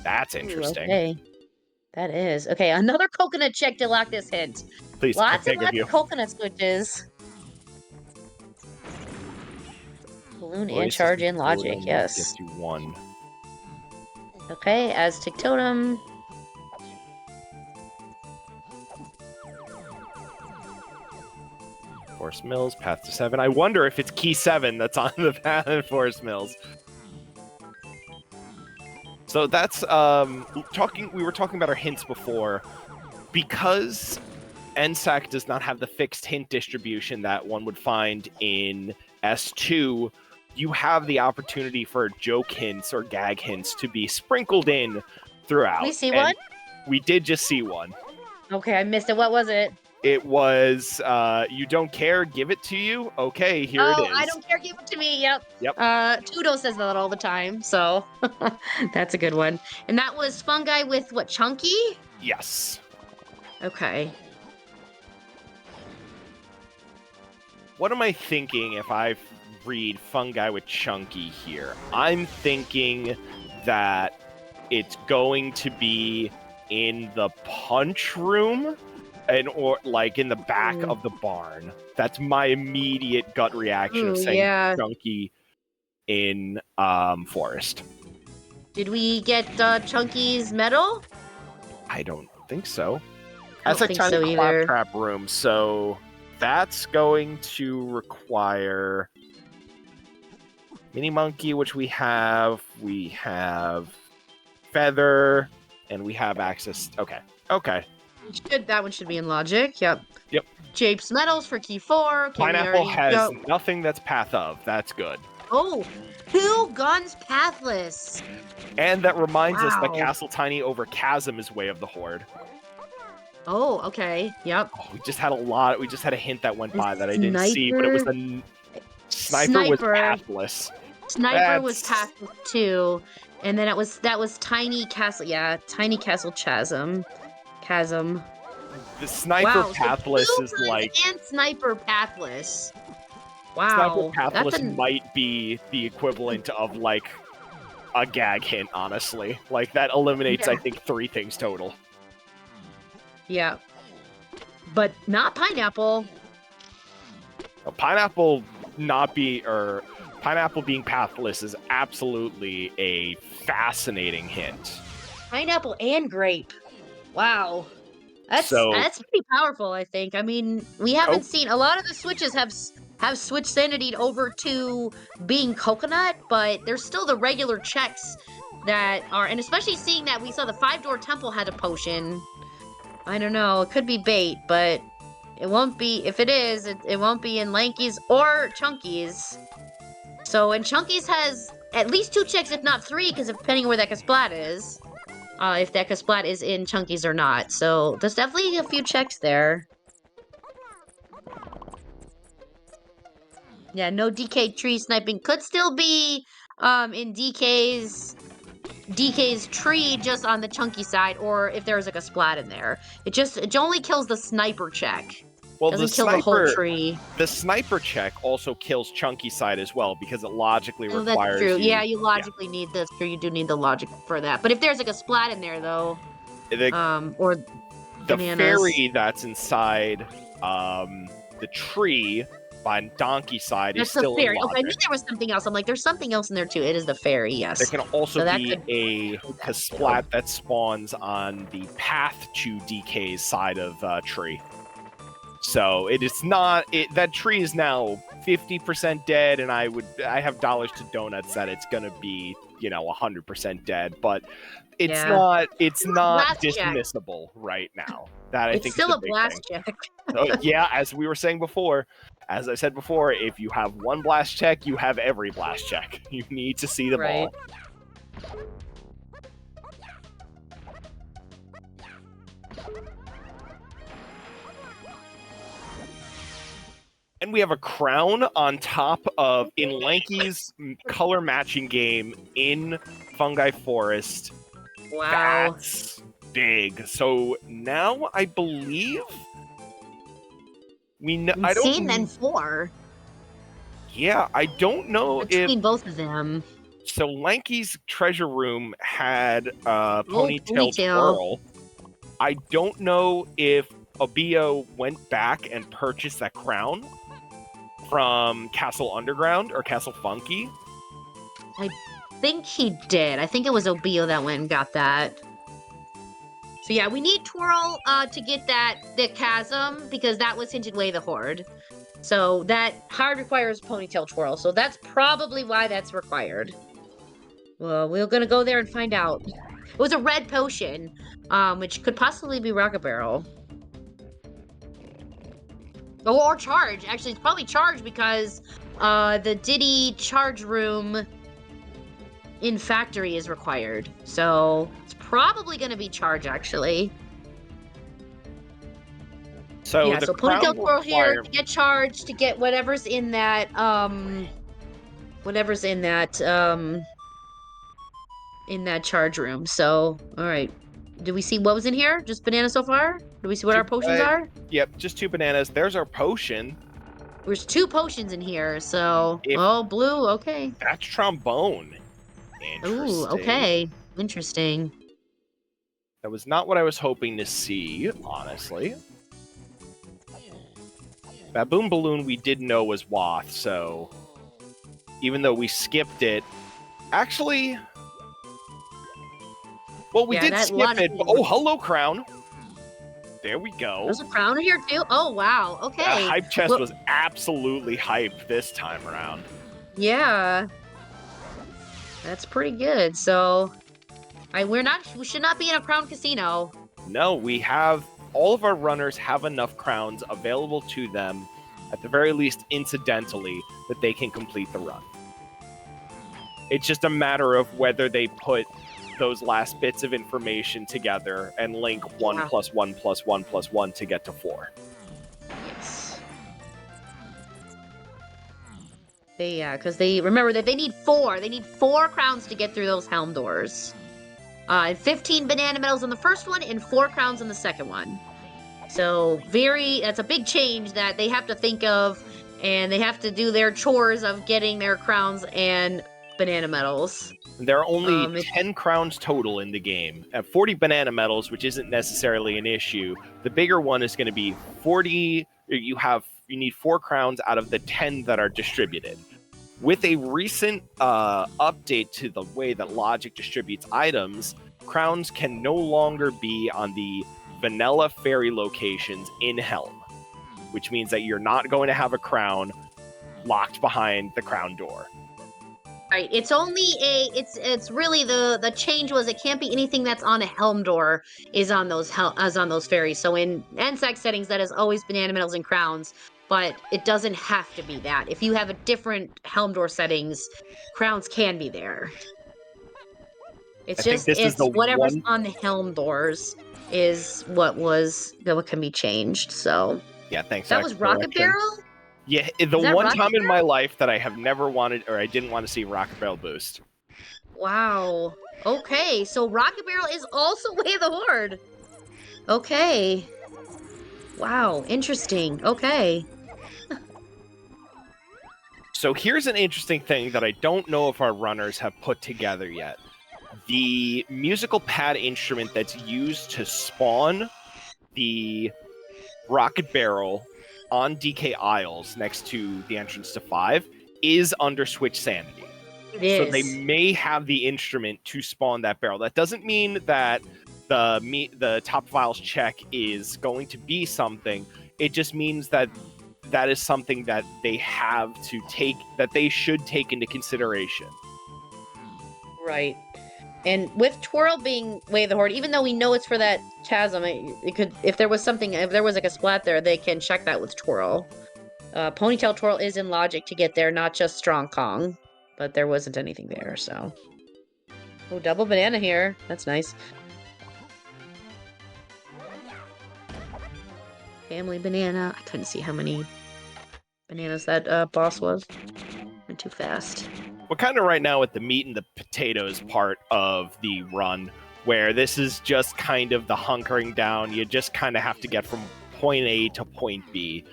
That's interesting. Ooh, okay. That is. Okay, another coconut check to lock this hint. Please, lots and lots of coconut switches. Balloon and charge in logic, yes. 51. Okay, Aztec Totem. Forest Mills, Path to 7. I wonder if it's Key 7 that's on the path in Forest Mills. So that's, we were talking about our hints before. Because NSAK does not have the fixed hint distribution that one would find in S2, you have the opportunity for joke hints or gag hints to be sprinkled in throughout. We see one? We did just see one. Okay, I missed it. What was it? It was, you don't care, give it to you? Okay, here it is. Oh, I don't care, give it to me, yep. Yep. Tudo says that all the time, so that's a good one. And that was Fungi with what, Chunky? Yes. Okay. What am I thinking if I read Fungi with Chunky here? I'm thinking that it's going to be in the punch room or like in the back of the barn. That's my immediate gut reaction of saying Chunky in Forest. Did we get Chunky's medal? I don't think so. I don't think so either. Claptrap room, so that's going to require Mini Monkey, which we have Feather, and we have access. Okay. That one should be in logic. Yep. Japes Metals for key 4. Okay, Pineapple has nothing that's path of. That's good. Oh, 2 guns pathless. And that reminds us that Castle Tiny over Chasm is Way of the Horde. Oh, okay. Yep. Oh, we just had a hint that went by that I didn't see, but it was the Sniper was pathless. Sniper was pathless too. And then that was Tiny Castle. Yeah, Tiny Castle Chasm. The Sniper pathless is like... And Sniper pathless. Wow. Sniper pathless might be the equivalent of, like, a gag hint, honestly. Like, that eliminates, I think, 3 things total. Yeah. But not Pineapple. Pineapple being pathless is absolutely a fascinating hint. Pineapple and grape. Wow. That's pretty powerful, I think. I mean, we haven't seen... A lot of the switches have switched Sanity over to being coconut, but there's still the regular checks that are... And especially seeing that we saw the 5-door temple had a potion. I don't know. It could be bait, but it won't be... If it is, it won't be in Lanky's or Chunky's. So, and Chunky's has at least 2 checks, if not 3, because depending on where that Kasplat is. If that Kasplat is in Chunky's or not. So, there's definitely a few checks there. Yeah, no DK tree sniping. Could still be in DK's tree just on the Chunky side, or if there's like a splat in there. It only kills the sniper check. Well, doesn't kill the whole tree. The sniper check also kills Chunky side as well, because it logically requires... That's true. Yeah, you logically need this. Sure, you do need the logic for that. But if there's like a splat in there, though, or the bananas. fairy that's inside the tree by Donkey side is still the fairy. in logic. Okay, I knew there was something else. I'm like, there's something else in there too. It is the fairy, yes. There can also be a Kasplat that spawns on the path to DK's side of tree. So it is not... that tree is now 50% dead, and I have dollars to donuts that it's gonna be, 100% dead, but it's not dismissible right now. That I think it's still is a blast check. Yeah, as I said before, if you have one blast check, you have every blast check. You need to see them all. And we have a crown on top of, in Lanky's color matching game in Fungi Forest. Wow. That's big. So now I believe we know. I don't. Same and 4. Yeah, I don't know between both of them. So Lanky's treasure room had ponytail twirl. I don't know if Obiyo went back and purchased that crown from Castle Underground or Castle Funky. I think he did. I think it was Obiyo that went and got that. So yeah, we need Twirl to get the chasm, because that was Hinted Way the Horde. So that hard requires Ponytail Twirl. So that's probably why that's required. Well, we're gonna go there and find out. It was a red potion, which could possibly be Rocket Barrel. Oh, or Charge. Actually, it's probably Charge, because the Diddy Charge Room in Factory is required. So it's probably going to be Charge, actually. So yeah, so Ponytail Twirl here to get Charge, to get whatever's in that, in that Charge Room. So, all right. Did we see what was in here? Just banana so far? Do we see what our potions are? Yep, just 2 bananas. There's our potion. There's 2 potions in here, so... blue, okay. That's trombone. Ooh, okay. Interesting. That was not what I was hoping to see, honestly. Baboon Balloon we did know was Wath, so... Even though we skipped it... Actually... Well, we did skip it, but... Oh, hello, Crown! There we go. There's a crown here too? Oh, wow. Okay. That hype chest Well, was absolutely hype this time around. yeah. That's pretty good. So, we should not be in a crown casino. No, we have all of our runners have enough crowns available to them, at the very least incidentally, that they can complete the run. It's just a matter of whether they put those last bits of information together and link 1 + 1 + 1 + 1 to get to 4. Yes. Because they remember that they need 4. They need 4 crowns to get through those helm doors. And 15 banana medals in the first one and 4 crowns in the second one. So that's a big change that they have to think of, and they have to do their chores of getting their crowns and banana medals. There are only 10 crowns total in the game. At 40 banana medals, which isn't necessarily an issue, the bigger one is going to be 40. You need 4 crowns out of the 10 that are distributed. With a recent update to the way that Logic distributes items, crowns can no longer be on the vanilla fairy locations in Helm, which means that you're not going to have a crown locked behind the crown door. Right. It's only it's really the change was it can't be anything that's on a helm door is on those fairies. So in NSAK settings, that is always banana medals and crowns, but it doesn't have to be that. If you have a different helm door settings, crowns can be there. It's whatever's on the helm doors is what can be changed. So yeah, thanks. That was Rocket Barrel? Yeah, the one time in my life that I have never wanted, or I didn't want to see Rocket Barrel boost. Wow. Okay, so Rocket Barrel is also Way of the Horde. Okay. Wow, interesting. Okay. So here's an interesting thing that I don't know if our runners have put together yet. The musical pad instrument that's used to spawn the Rocket Barrel on DK Isles next to the entrance to 5 is under Switch Sanity. It is. So they may have the instrument to spawn that barrel. That doesn't mean that the top files check is going to be something. It just means that that is something that they should take into consideration. Right. And with Twirl being Way of the Horde, even though we know it's for that chasm, it could, if there was like a splat there, they can check that with Twirl. Ponytail Twirl is in Logic to get there, not just Strong Kong, but there wasn't anything there, so. Oh, double banana here. That's nice. Family banana. I couldn't see how many bananas that boss was. Went too fast. We're kind of right now at the meat and the potatoes part of the run, where this is just kind of the hunkering down. You just kind of have to get from point A to point B.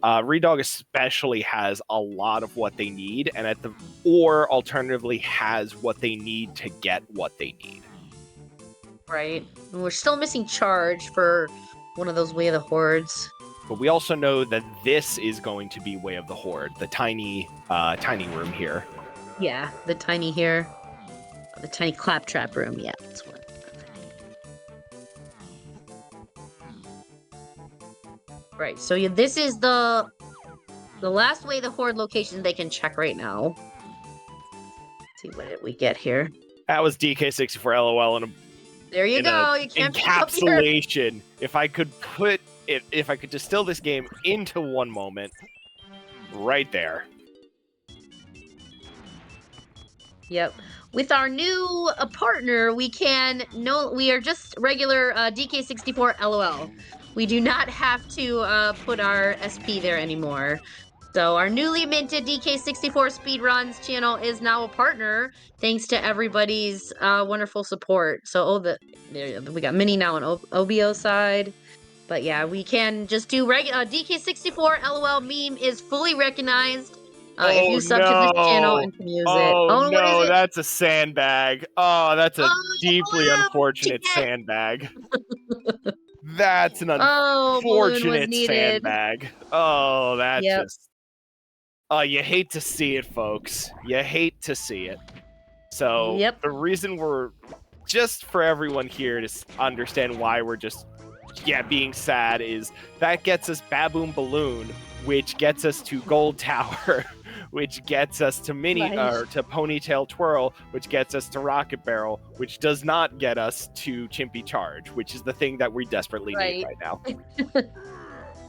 Redog especially has a lot of what they need, and or alternatively has what they need to get what they need. Right. And we're still missing Charge for one of those Way of the Hordes. But we also know that this is going to be Way of the Horde, the tiny room here. Yeah, the tiny here. The tiny claptrap room, yeah, that's what. Right, so yeah, this is the last Way the Horde location they can check right now. Let's see what did we get here. That was DK64 LOL in a there you go. You can't encapsulation. If I could distill this game into one moment, right there. Yep. With our new partner, we are just regular DK64 LOL. We do not have to put our SP there anymore. So our newly minted DK64 Speedruns channel is now a partner, thanks to everybody's wonderful support. So we got Mini now on Obiyo side. But yeah, we can just do regular DK64 LOL meme is fully recognized. If you sub to this channel and can use it. Oh no, that's a sandbag. Oh, that's a deeply unfortunate sandbag. That's an unfortunate sandbag. Oh, that's just... Oh, you hate to see it, folks. You hate to see it. So, the reason we're... Just for everyone here to understand why we're just yeah, being sad is that gets us Baboon Balloon, which gets us to Gold Tower, which gets us to to Ponytail Twirl, which gets us to Rocket Barrel, which does not get us to Chimpy Charge, which is the thing that we desperately need right now.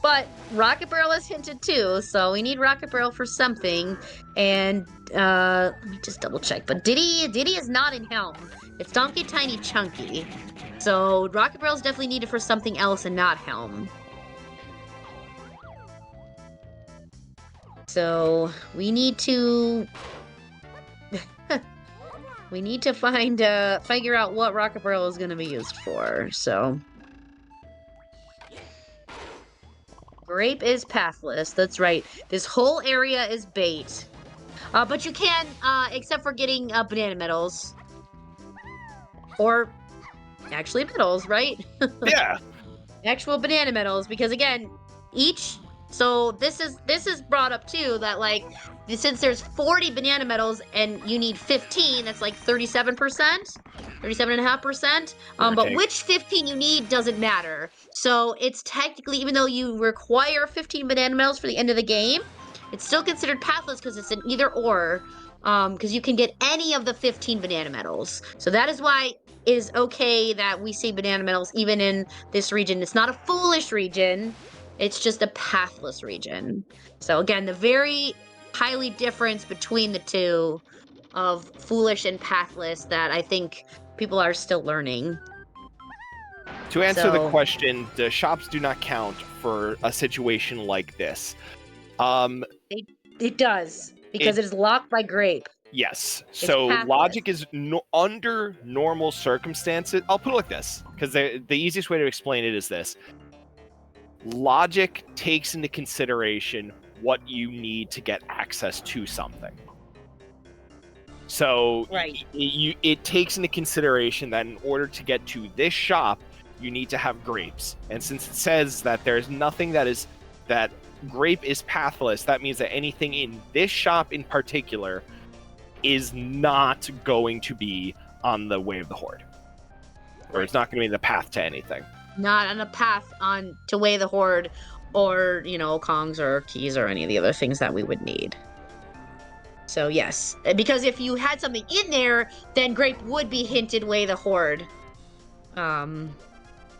But Rocket Barrel is hinted too, so we need Rocket Barrel for something. And let me just double check. But Diddy is not in Helm. It's Donkey Tiny Chunky. So Rocket Barrel is definitely needed for something else and not Helm. So we need to figure out what Rocket Barrel is going to be used for. So Grape is pathless. That's right. This whole area is bait. But you can, except for getting banana medals. Or actually medals, right? Yeah. Actual banana medals, because again, so this is brought up too, that like, since there's 40 banana medals and you need 15, that's like 37%, 37.5%. But which 15 you need doesn't matter. So it's technically, even though you require 15 banana medals for the end of the game, it's still considered pathless because it's an either or, because you can get any of the 15 banana medals. So that is why it is okay that we see banana medals even in this region. It's not a foolish region. It's just a pathless region. So again, the very highly difference between the two of foolish and pathless that I think people are still learning. To answer the question, the shops do not count for a situation like this. It does, because it is locked by Grape. Yes. So logic is under normal circumstances. I'll put it like this, because the easiest way to explain it is this. Logic takes into consideration what you need to get access to something. So it takes into consideration that in order to get to this shop, you need to have grapes. And since it says that there's nothing that grape is pathless, that means that anything in this shop in particular is not going to be on the way of the Horde. Or it's not going to be the path to anything. Not on a path to Way of the Horde, or, Kongs or keys or any of the other things that we would need. So yes, because if you had something in there, then Grape would be hinted Way of the Horde.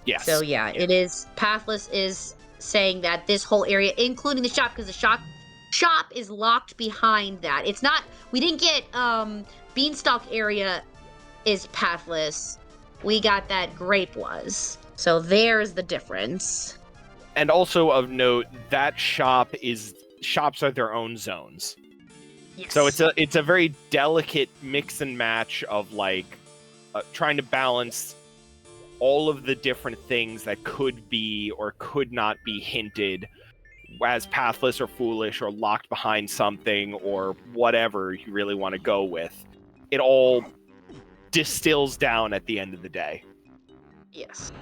Yes. So yeah, it is pathless is saying that this whole area, including the shop, because the shop is locked behind that. It's not. We didn't get Beanstalk area is pathless. We got that Grape was. So there's the difference. And also of note, that shops are their own zones. Yes. So it's a very delicate mix and match of like trying to balance all of the different things that could be or could not be hinted as pathless or foolish or locked behind something or whatever you really want to go with. It all distills down at the end of the day. Yes.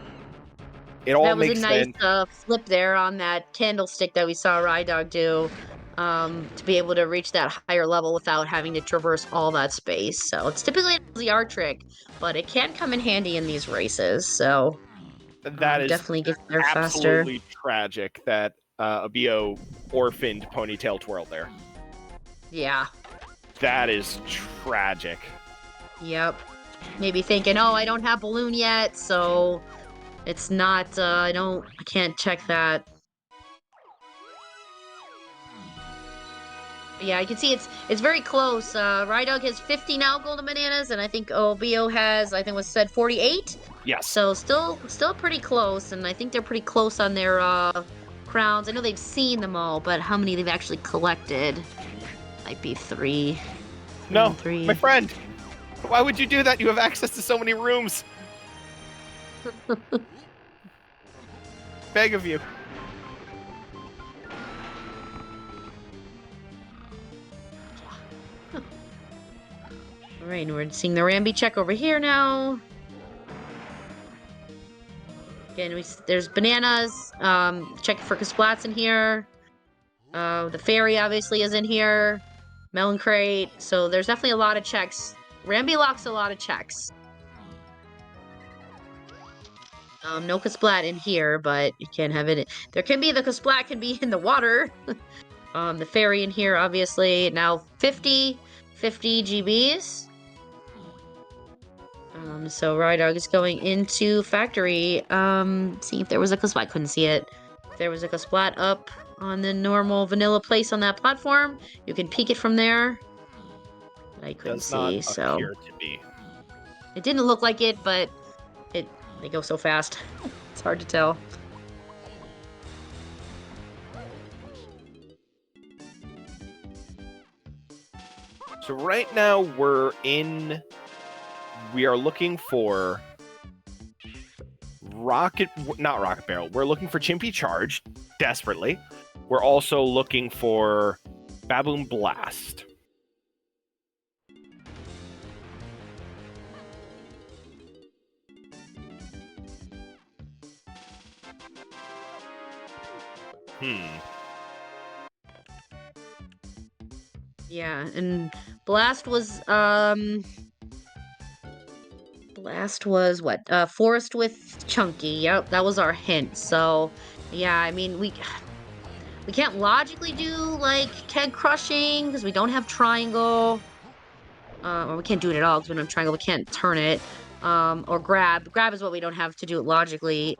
It all makes sense. That was a nice flip there on that candlestick that we saw Rydog do, to be able to reach that higher level without having to traverse all that space. So it's typically a ZR trick, but it can come in handy in these races. So that is definitely gets there faster. Absolutely tragic that Obiyo orphaned Ponytail Twirl there. Yeah. That is tragic. Yep. Maybe thinking, oh, I don't have Balloon yet, so it's not, I can't check that. Yeah, you can see it's very close. Rydog has 50 now golden bananas, and I think Obiyo has, I think was said 48. Yes. So still pretty close, and I think they're pretty close on their crowns. I know they've seen them all, but how many they've actually collected? Might be 3. No, 3. My friend. Why would you do that? You have access to so many rooms. Beg of you. Alright, we're seeing the Rambi check over here now. Again, there's bananas. Checking for Kasplats in here. The fairy obviously is in here. Melon crate. So there's definitely a lot of checks. Rambi locks a lot of checks. No Kasplat in here, but you can have it. There can be the Kasplat can be in the water. The fairy in here, obviously. Now 50 GBs. So Rydog is going into factory. See if there was a Kasplat. I couldn't see it. If there was a Kasplat up on the normal vanilla place on that platform, you can peek it from there. I couldn't Does not see, so appear to be. it didn't look like it, but they go so fast. It's hard to tell. So right now we are looking for not Rocket Barrel. We're looking for Chimpy Charge desperately. We're also looking for Baboon Blast. Yeah, and Blast was what? Forest with Chunky. Yep, that was our hint. So, yeah, I mean, we can't logically do like keg crushing because we don't have triangle. Or we can't do it at all because we don't have triangle. We can't turn it. Or grab. Grab is what we don't have to do it logically.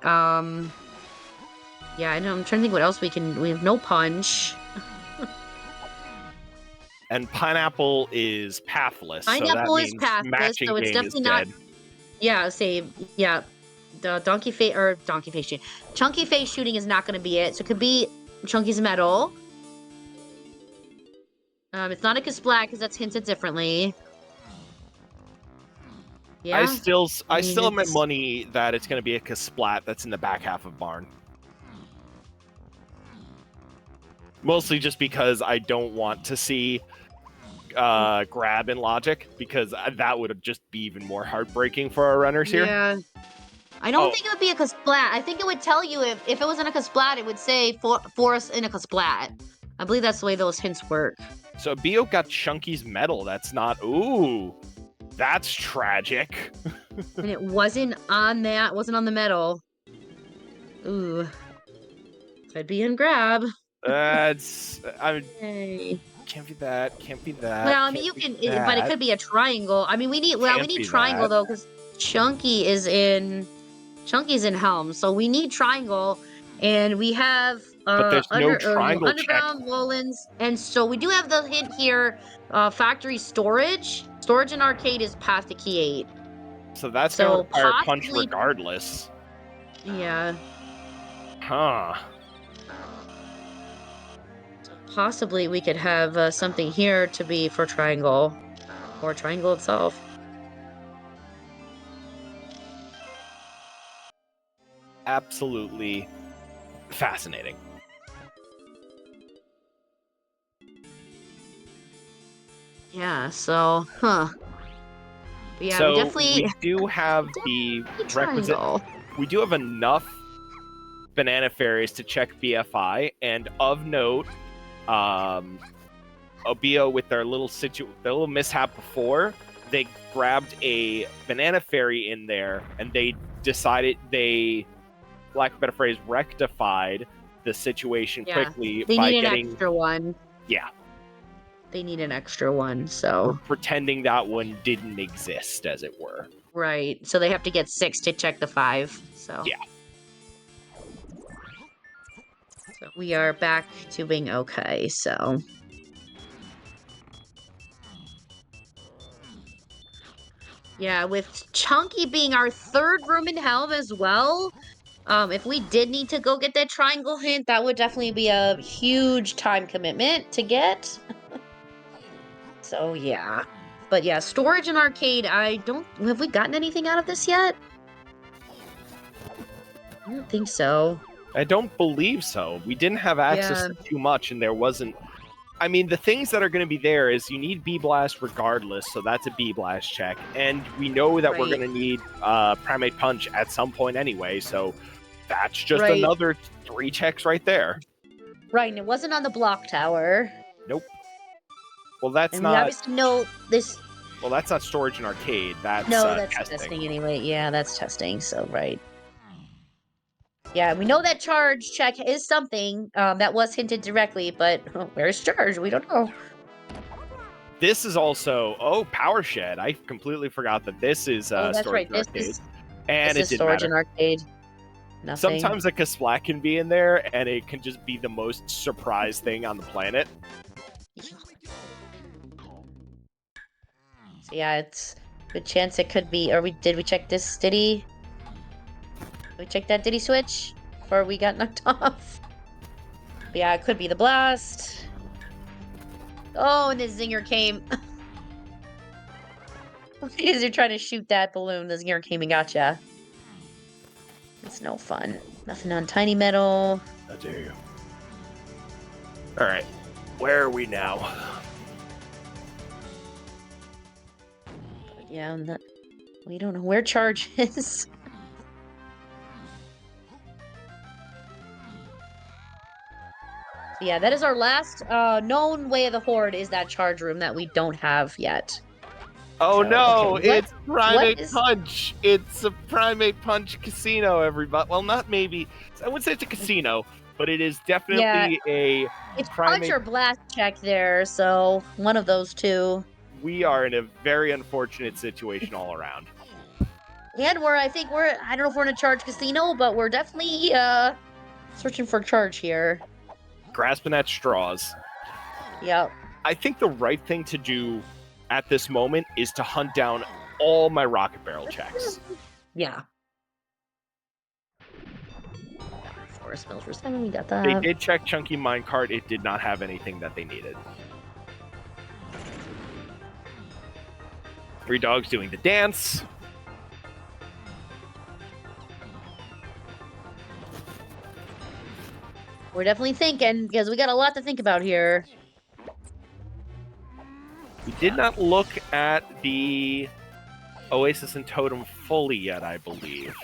Yeah, I know. I'm trying to think what else we can. We have no punch. And Pineapple is pathless. Pineapple is means pathless, matching so it's game is definitely not. dead. Yeah, yeah. The donkey face shooting. Chunky face shooting is not going to be it. So it could be Chunky's metal. It's not a Kasplat because that's hinted differently. Yeah. I still have my money that it's going to be a Kasplat that's in the back half of Barn. Mostly just because I don't want to see grab in logic, because that would just be even more heartbreaking for our runners here. Yeah. I don't think it would be a Kasplat. I think it would tell you if it wasn't a Kasplat, it would say forest in a Kasplat. I believe that's the way those hints work. So Obiyo got Chunky's medal. That's not... Ooh. That's tragic. And it wasn't on that. Wasn't on the medal. Ooh. Could be in grab. That's... Hey. Can't be that. Can't be that. Well, I mean, you can... But it could be a triangle. I mean, we need triangle, though, because Chunky's in Helm. So we need triangle. And we have... but there's no triangle underground, lowlands, and so we do have the hint here. Factory storage in arcade is path to key 8. So that's gonna require punch regardless. Yeah. Huh. Possibly we could have something here to be for triangle, or triangle itself. Absolutely fascinating. Yeah, so, But yeah, so we definitely... we do have the requisite... We do have enough banana fairies to check BFI, and of note, Obiyo, with their little mishap before, they grabbed a banana fairy in there, and they decided lack of a better phrase, rectified the situation quickly by getting an extra one. Yeah. They need an extra one, so... pretending that one didn't exist, as it were. Right. So they have to get 6 to check the 5, so... Yeah. So we are back to being okay, so... Yeah, with Chunky being our 3rd room in Helm as well, if we did need to go get that triangle hint, that would definitely be a huge time commitment to get. So, yeah. But yeah, storage and arcade, have we gotten anything out of this yet? I don't think so. I don't believe so. We didn't have access to too much, and there wasn't... I mean, the things that are going to be there is you need B-Blast regardless, so that's a B-Blast check. And we know that we're going to need Primate Punch at some point anyway, so that's just another 3 checks right there. Right, and it wasn't on the block tower. Nope. Well, that's and not... we obviously know this... Well, that's not storage and arcade. That's that's testing. testing anyway. Yeah, that's testing, so right. Yeah, we know that charge check is something that was hinted directly, but where's charge? We don't know. This is also Power Shed. I completely forgot that this is Oh, that's storage right. and arcade, and This it is didn't storage matter. and arcade. Nothing. Sometimes a Kasplat can be in there, and it can just be the most surprise thing on the planet. So yeah, it's a good chance it could be. Or did we check this? Did we check that? Did he switch before we got knocked off? But yeah, it could be the blast. Oh, and the zinger came. Because you're trying to shoot that balloon, the zinger came and gotcha. It's no fun. Nothing on tiny metal. How dare you? All right, where are we now? But yeah, we don't know where charge is. Yeah, that is our last known way of the horde is that charge room that we don't have yet. Oh So, no, okay, it's Primate is... Punch. It's a Primate Punch casino, everybody. Well, not maybe. I wouldn't say it's a casino, but it is definitely a It's Primate. punch or blast check there, so one of those two. We are in a very unfortunate situation all around. And I don't know if we're in a charge casino, but we're definitely searching for charge here. Grasping at straws. Yep. I think the right thing to do at this moment is to hunt down all my rocket barrel checks. Yeah. Forest Mills for 7, we got that. They did check Chunky Minecart. It did not have anything that they needed. Three dogs doing the dance. We're definitely thinking, because we got a lot to think about here. We did not look at the Oasis and Totem fully yet, I believe.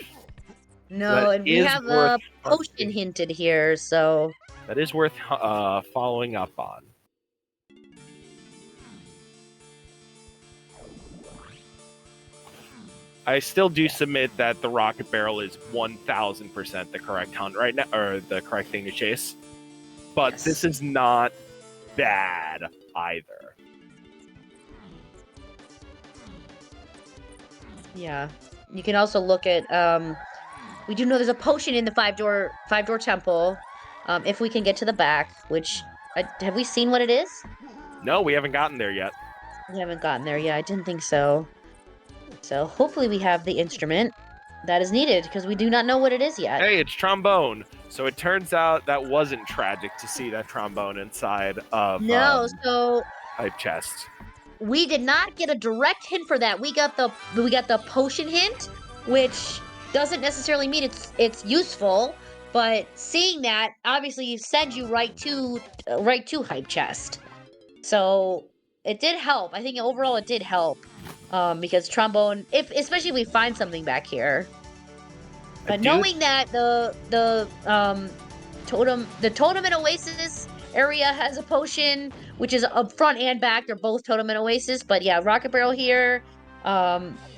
No, and we have a potion hinted here, so... That is worth following up on. I still do submit that the rocket barrel is 1000% the correct hunt right now, or the correct thing to chase. But Yes. This is not bad either. Yeah. You can also look at, we do know there's a potion in the five-door temple, if we can get to the back, which, have we seen what it is? No, we haven't gotten there yet. We haven't gotten there yet. I didn't think so. So hopefully we have the instrument that is needed, because we do not know what it is yet. Hey, it's trombone. So it turns out that wasn't tragic to see that trombone inside of so a chest. we did not get a direct hint for that. We got the potion hint, which doesn't necessarily mean it's useful, but seeing that obviously sends you right to hype chest. So it did help. I think overall it did help, because trombone, especially if we find something back here. But knowing that the totem and Oasis area has a potion, which is up front and back. They're both totem and Oasis. But yeah, rocket barrel here.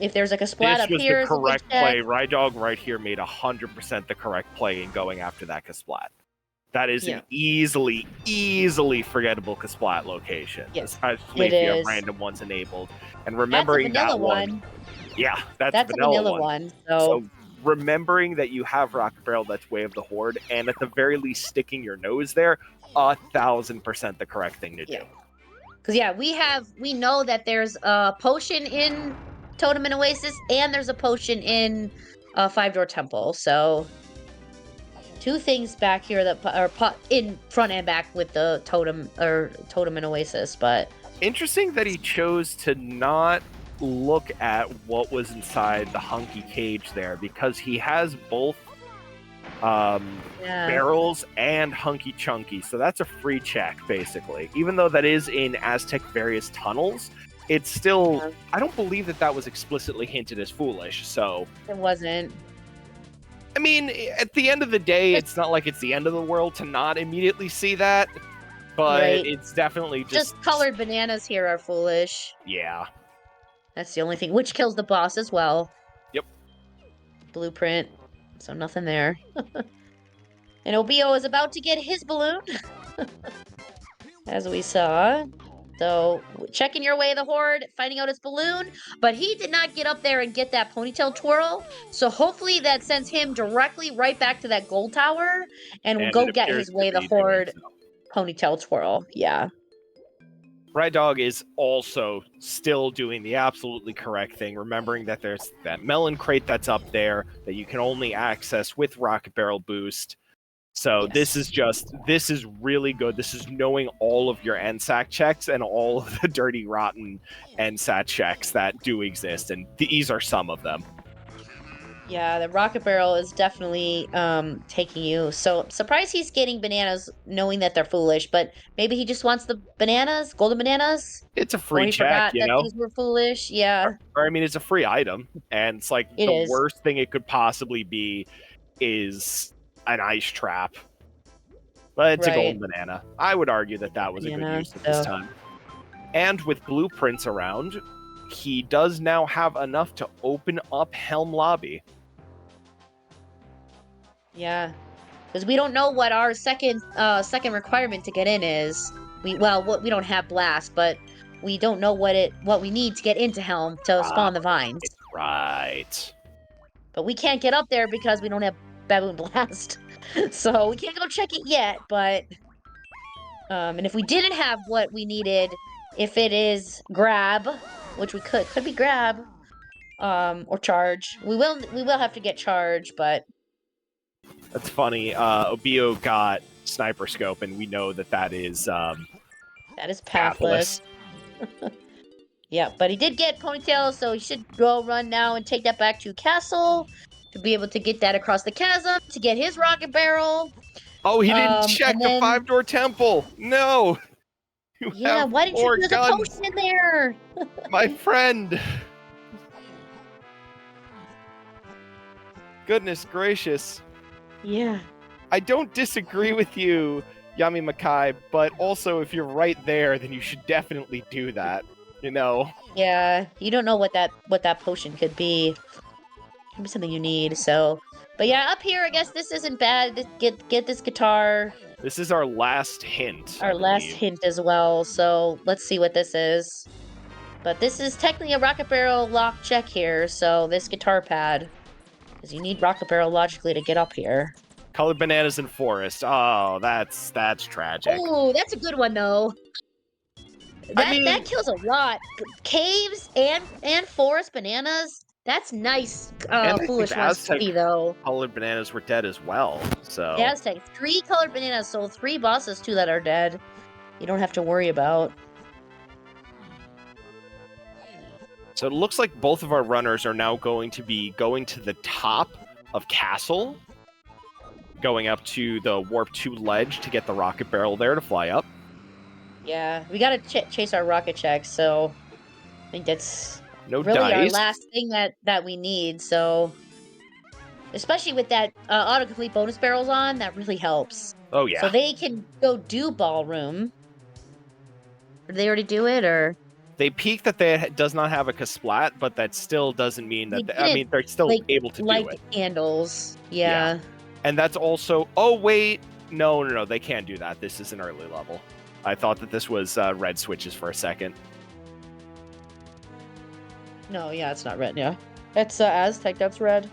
If there's like a splat up here, this was the correct play. Rydog right here made 100% the correct play in going after that Kasplat. That is an easily forgettable Kasplat location, especially if you have random ones enabled. And remembering that one. Yeah, that's a vanilla one. So remembering that you have Rocket Barrel, that's Way of the Horde, and at the very least sticking your nose there, 1000% the correct thing to do. Because we know that there's a potion in Totem and Oasis, and there's a potion in Five-Door Temple. So two things back here that are in front and back with the Totem and Oasis. But interesting that he chose to not look at what was inside the hunky cage there, because he has both barrels and hunky chunky, so that's a free check basically. Even though that is in Aztec various tunnels, it's still I don't believe that was explicitly hinted as foolish, so it wasn't. I mean, at the end of the day, it's not like it's the end of the world to not immediately see that, but it's definitely just colored bananas here are foolish. Yeah. That's the only thing, which kills the boss as well. Yep. Blueprint, so nothing there. And Obiyo is about to get his balloon, as we saw. So, checking your way, the Horde, finding out his balloon, but he did not get up there and get that ponytail twirl. So hopefully that sends him directly right back to that gold tower, and will And it go get appears his to way, the be doing Horde so. ponytail twirl. Yeah. Ride Dog is also still doing the absolutely correct thing, remembering that there's that melon crate that's up there that you can only access with Rocket Barrel Boost. So Yes. this is really good. This is knowing all of your NSAK checks and all of the dirty, rotten NSAK checks that do exist, and these are some of them. Yeah, the rocket barrel is definitely taking you. So surprised he's getting bananas knowing that they're foolish, but maybe he just wants the bananas, golden bananas, It's a or free he check, forgot you that know? these were foolish. Yeah, Or I mean, it's a free item, and it's like it the is. worst thing it could possibly be is an ice trap. But it's a golden Right. banana. I would argue that that was a good Banana. use of this So time. And with blueprints around, he does now have enough to open up Helm Lobby. yeah, because we don't know what our second requirement to get in is. We don't have blast, but we don't know what we need to get into Helm to spawn the vines. Right. But we can't get up there because we don't have baboon blast. So we can't go check it yet, but and if we didn't have what we needed, if it is grab, which we could be grab, or charge. We will have to get charge, but That's funny. Obiyo got sniper scope, and we know that that is that is pathless. pathless. Yeah, but he did get ponytail, so he should go run now and take that back to castle to be able to get that across the chasm to get his rocket barrel. Oh, he didn't check And the then 5-door temple. No, you yeah, have why didn't you 4 use a guns, potion in there? my friend. Goodness gracious. Yeah. I don't disagree with you, Yami Makai, but also if you're right there, then you should definitely do that. You know? Yeah, you don't know what that potion could be. Could be something you need. So, but yeah, up here, I guess this isn't bad. Get this guitar. This is our last hint. Our I last believe. hint as well. So let's see what this is. But this is technically a rocket barrel lock check here. So this guitar pad, because you need rocket barrel logically to get up here. Colored bananas in forest. Oh, that's tragic. Oh, that's a good one though. That kills a lot. Caves and forest bananas. That's nice. And I Foolish think ones to Aztec see though. colored bananas were dead as well. So Yeah, it's like 3 colored bananas, so 3 bosses too that are dead. You don't have to worry about. So it looks like both of our runners are now going to be going to the top of Castle, going up to the Warp 2 ledge to get the rocket barrel there to fly up. Yeah, we gotta chase our rocket checks, so I think that's No really our dice. last thing that we need. So, especially with that autocomplete bonus barrels on, that really helps. Oh yeah. So they can go do ballroom. Did they already do it, or They peak that they does not have a Kasplat, but that still doesn't mean that They didn't they're still like able to light do it. the candles? Yeah. And that's also oh wait, no, they can't do that. This is an early level. I thought that this was red switches for a second. No, yeah, it's not red. Yeah, it's Aztec. That's red.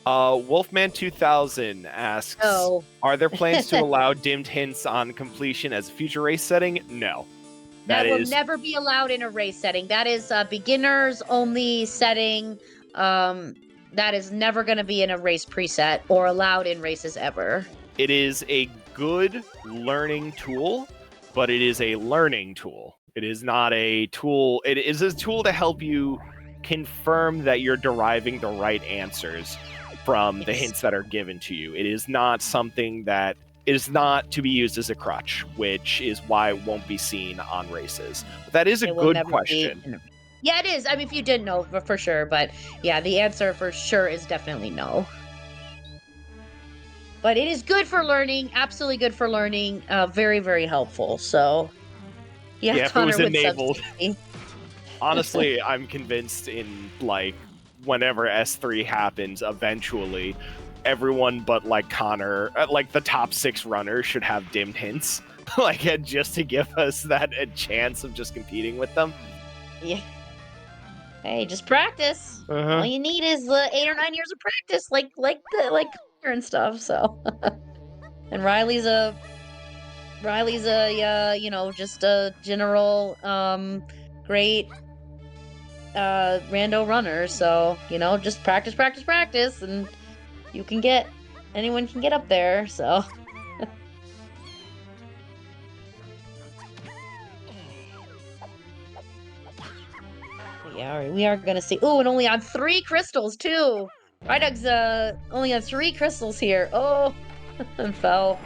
Wolfman 2000 asks, Oh, are there plans to allow dimmed hints on completion as a future race setting? No. that will is never be allowed in a race setting. That is a beginners only setting. That is never going to be in a race preset or allowed in races ever. it is a good learning tool, but it is a learning tool. It is not a tool. It is a tool to help you confirm that you're deriving the right answers from the Yes. hints that are given to you. It is not something that is not to be used as a crutch, which is why it won't be seen on races. But that is a It will good never be question. in a- Yeah, it is. I mean, if you didn't know for sure, but yeah, the answer for sure is definitely no. But it is good for learning. Absolutely good for learning. Very, very helpful. So, yeah, Yeah, if it Connor was would enabled. substitute me. Honestly, I'm convinced in like whenever S3 happens eventually, everyone but like Connor, like the top 6 runners should have dimmed hints, like just to give us that a chance of just competing with them. Yeah. Hey, just practice. All you need is 8 or 9 years of practice, like Connor and stuff. So, and Riley's a you know, just a general great rando runner. So, you know, just practice, practice, practice, and you can get anyone can get up there. So. Yeah, we are gonna see. Oh, and only on 3 crystals too. Rydug's only on 3 crystals here. Oh, and fell.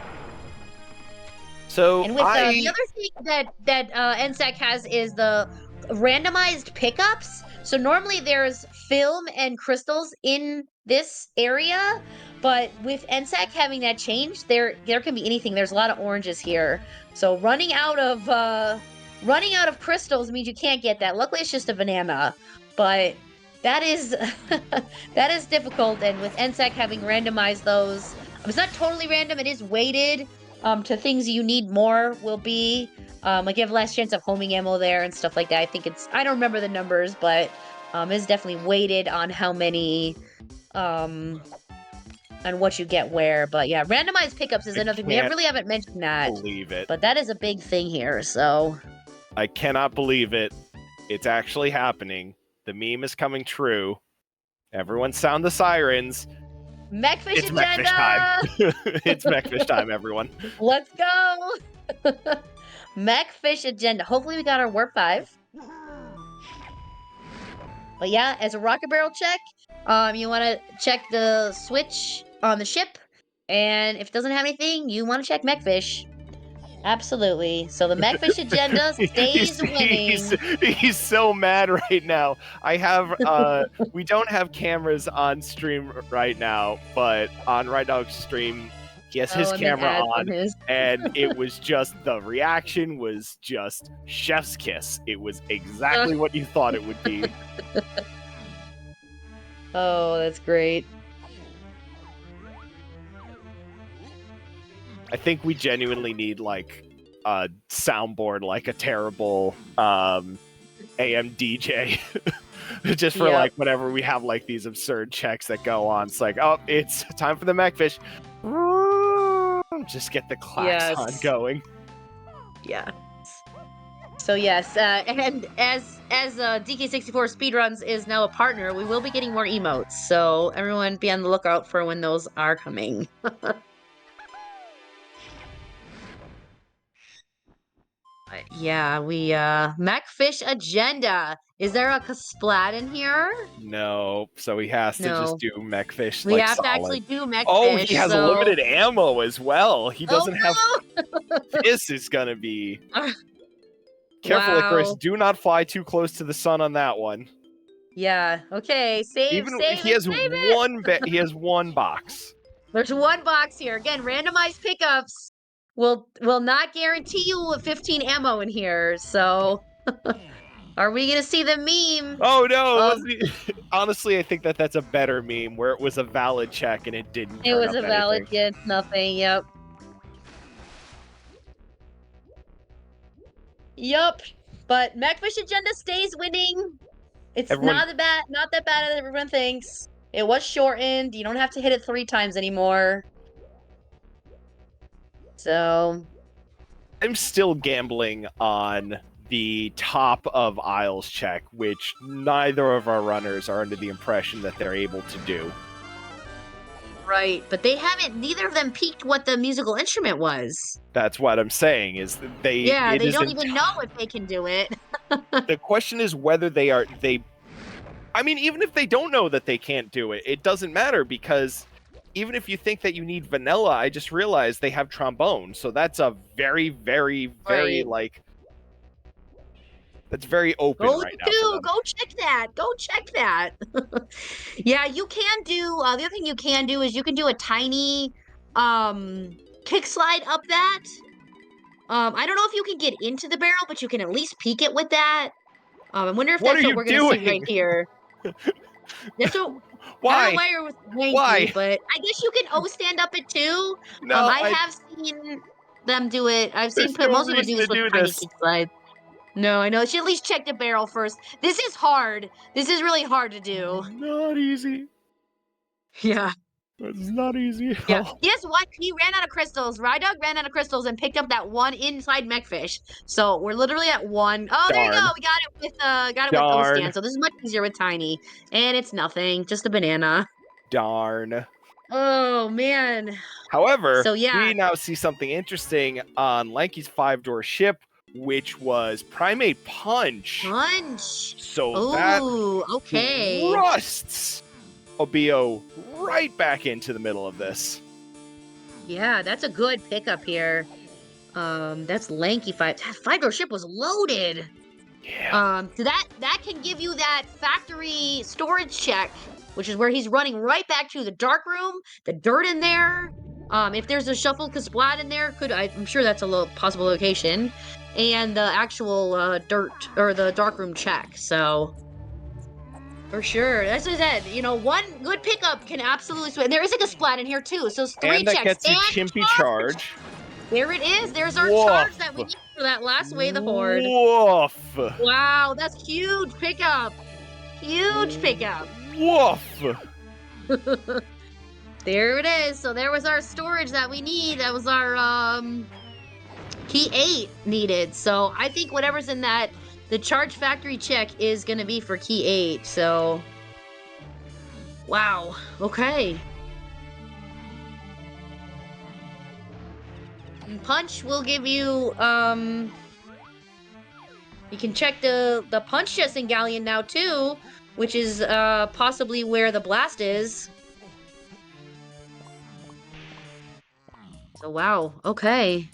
So And with the other thing that NSAK has is the randomized pickups. So normally there's film and crystals in this area, but with NSAK having that change, there can be anything. There's a lot of oranges here. So running out of crystals means you can't get that. Luckily it's just a banana, but that is that is difficult. And with NSAK having randomized those, it's not totally random, it is weighted to things you need more will be like you have less chance of homing ammo there and stuff like that. I think I don't remember the numbers, but it's definitely weighted on how many on what you get where. But yeah, randomized pickups is another thing. We really haven't mentioned that. Believe it. But that is a big thing here, so I cannot believe it. It's actually happening. The meme is coming true. Everyone sound the sirens. Mechfish It's agenda! Mechfish time. It's Mechfish time, everyone. Let's go! Mechfish agenda. Hopefully we got our warp 5. But yeah, as a rocket barrel check, you want to check the switch on the ship, and if it doesn't have anything, you want to check Mechfish. Absolutely. So the Mechfish agenda stays winning. He's so mad right now. I have we don't have cameras on stream right now, but on Rydog's stream, he has his camera on, and it was just the reaction was just chef's kiss. It was exactly what you thought it would be. Oh, that's great. I think we genuinely need like a soundboard, like a terrible AM DJ, just for like whenever we have like these absurd checks that go on. It's like, oh, it's time for the Mechfish. Just get the klaxon going. Yeah. So yes, and as DK64 Speedruns is now a partner, we will be getting more emotes. So everyone be on the lookout for when those are coming. Yeah, we Mechfish agenda. Is there a Kasplat in here? No, so he has to just do Mechfish. We have to actually do Mechfish. Oh, he has limited ammo as well. He doesn't have. This is gonna be. Careful, Icarus. Do not fly too close to the sun on that one. Yeah. Okay. Save. He has one box. There's one box here. Again, randomized pickups will not guarantee you 15 ammo in here. So, are we gonna see the meme? Oh no! Honestly, I think that's a better meme where it was a valid check and it didn't. It was a valid get nothing. Yep. Yup, but Mechfish agenda stays winning. It's not that bad as everyone thinks. It was shortened. You don't have to hit it 3 times anymore. So I'm still gambling on the top of aisles check, which neither of our runners are under the impression that they're able to do. Right, but neither of them peaked what the musical instrument was. That's what I'm saying, is they... Yeah, they don't even know if they can do it. The question is whether I mean, even if they don't know that they can't do it, it doesn't matter, because even if you think that you need vanilla, I just realized they have trombone, so that's a very, very, very, like... That's very open right now. Go check that. Go check that. Yeah, you can do... the other thing you can do is you can do a tiny kick slide up that. I don't know if you can get into the barrel, but you can at least peek it with that. I wonder if that's what we're going to see right here. That's what. I Why? don't know why you're with lanky, Why? but I guess you can stand up it too. No, I have seen them do it. I've seen there's no most people do reason to this with do tiny this. kick slides. No, I know. She at least check the barrel first. This is hard. This is really hard to do. Not easy. Yeah. It's not easy at Yeah. all. Guess what? He ran out of crystals. Rydog ran out of crystals and picked up that one inside mechfish. So we're literally at 1. Oh, there you Darn. go. We got it with Darn. O-Stand. So this is much easier with Tiny. And it's nothing. Just a banana. Darn. Oh man. However, So yeah. we now see something interesting on Lanky's 5-door ship, which was Primate Punch. So that Okay. thrusts Obiyo right back into the middle of this. Yeah, that's a good pickup here. That's Lanky 5-door ship was loaded. Yeah. So that can give you that factory storage check, which is where he's running right back to the dark room, the dirt in there. If there's a shuffle splat in there, I'm sure that's a possible location, and the actual dirt or the dark room check. So for sure, that's what I said. One good pickup can absolutely swing. There is like a splat in here too, so it's 3 And that checks. gets you Chimpy Charge. There it is. There's our Woof. charge that we need for that last way of the horde. Woof. Wow, that's huge pickup. Huge pickup. Woof. There it is. So there was our storage that we need. That was our key 8 needed. So I think whatever's in that, the charge factory check is gonna be for key 8. So wow. Okay. And punch will give you you can check the punch chest in Galleon now too, which is possibly where the blast is. So wow, okay.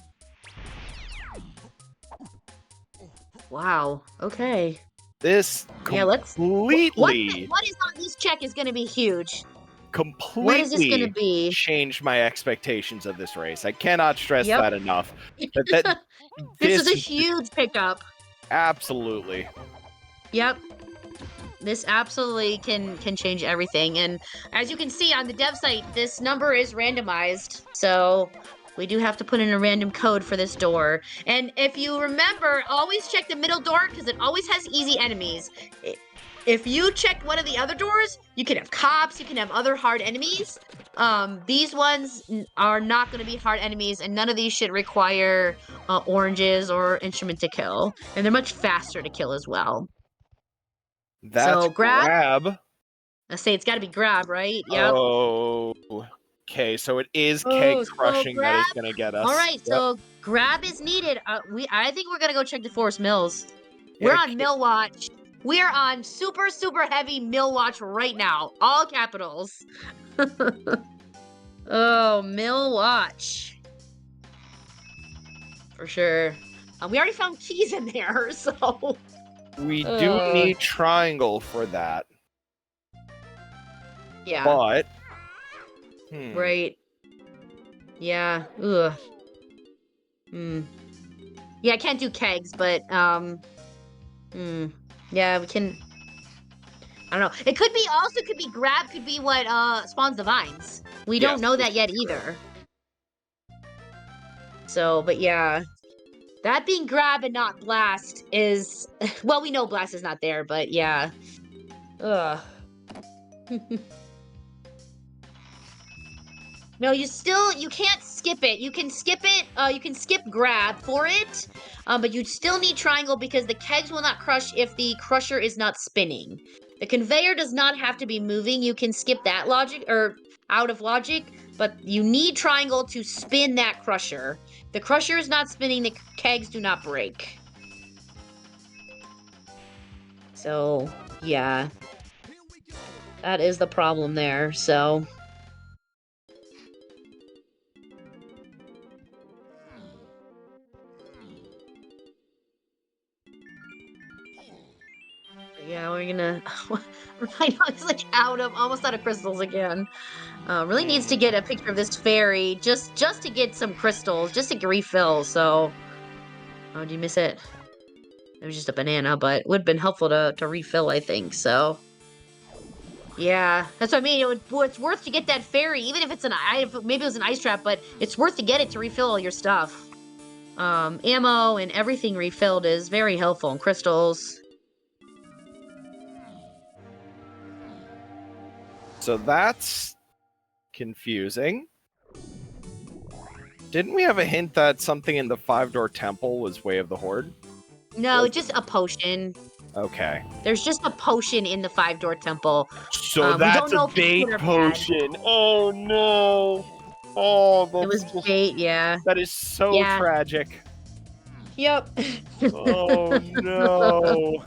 Wow, okay. This completely what is on this check is going to be huge. completely What is this going to be? changed my expectations of this race. I cannot stress Yep. that enough. This is a huge pickup. Absolutely. Yep. This absolutely can change everything. And as you can see on the dev site, this number is randomized. So we do have to put in a random code for this door. And if you remember, always check the middle door because it always has easy enemies. If you checked one of the other doors, you can have cops, you can have other hard enemies. These ones are not going to be hard enemies, and none of these should require oranges or instrument to kill. And they're much faster to kill as well. That's so grab. I say it's got to be grab, right? Yep. Oh, okay. So it is keg crushing that is going to get us. All right. Yep. So grab is needed. I think we're gonna go check the Forest Mills. We're on Mill Watch. We are on super heavy Mill Watch right now. All capitals. Oh, Mill Watch. For sure. We already found keys in there, so. We do need triangle for that. Yeah. But. Right. Yeah. Ugh. Yeah, I can't do kegs, but yeah, we can. I don't know. It could be grab could be what spawns the vines. We don't know that yet either. So, but yeah. That being grab and not blast is well, we know blast is not there, but yeah. Ugh. No, you can't skip it. You can skip it, you can skip grab for it, but you still need triangle because the kegs will not crush if the crusher is not spinning. The conveyor does not have to be moving. You can skip that logic, or out of logic, but you need triangle to spin that crusher. The crusher is not spinning, the kegs do not break. So, yeah. That is the problem there, so. Yeah, we're gonna. Right now, he's like almost out of crystals again. Really needs to get a picture of this fairy just to get some crystals, just to refill. So, oh, did you miss it? It was just a banana, but it would have been helpful to refill, I think. So, Yeah, that's what I mean. It's worth to get that fairy, even if it's maybe it was an ice trap, but it's worth to get it to refill all your stuff. Ammo and everything refilled is very helpful, and crystals. So that's confusing. Didn't we have a hint that something in the 5-door temple was Way of the Horde? No, just a potion. Okay. There's just a potion in the 5-door temple. So We that's don't know a if it's bait good or bad. potion. Oh no. Oh, It was that's bait, yeah. that is so Yeah. tragic. Yep. Oh no.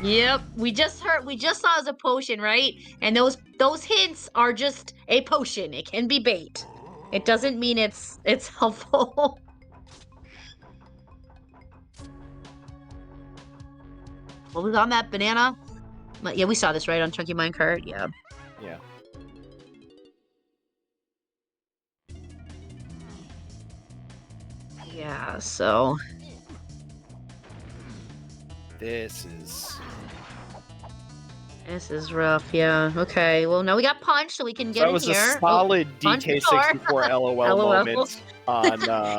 Yep. We just saw it as a potion, right? And those hints are just a potion. It can be bait. It doesn't mean it's helpful. What was on that banana? Yeah, we saw this right on Chunky Minecart. Yeah. Yeah. Yeah, so This is rough, yeah. Okay, well now we got Punch, so we can get that in was here. a solid Punch the DK64 LOL LOL. moment on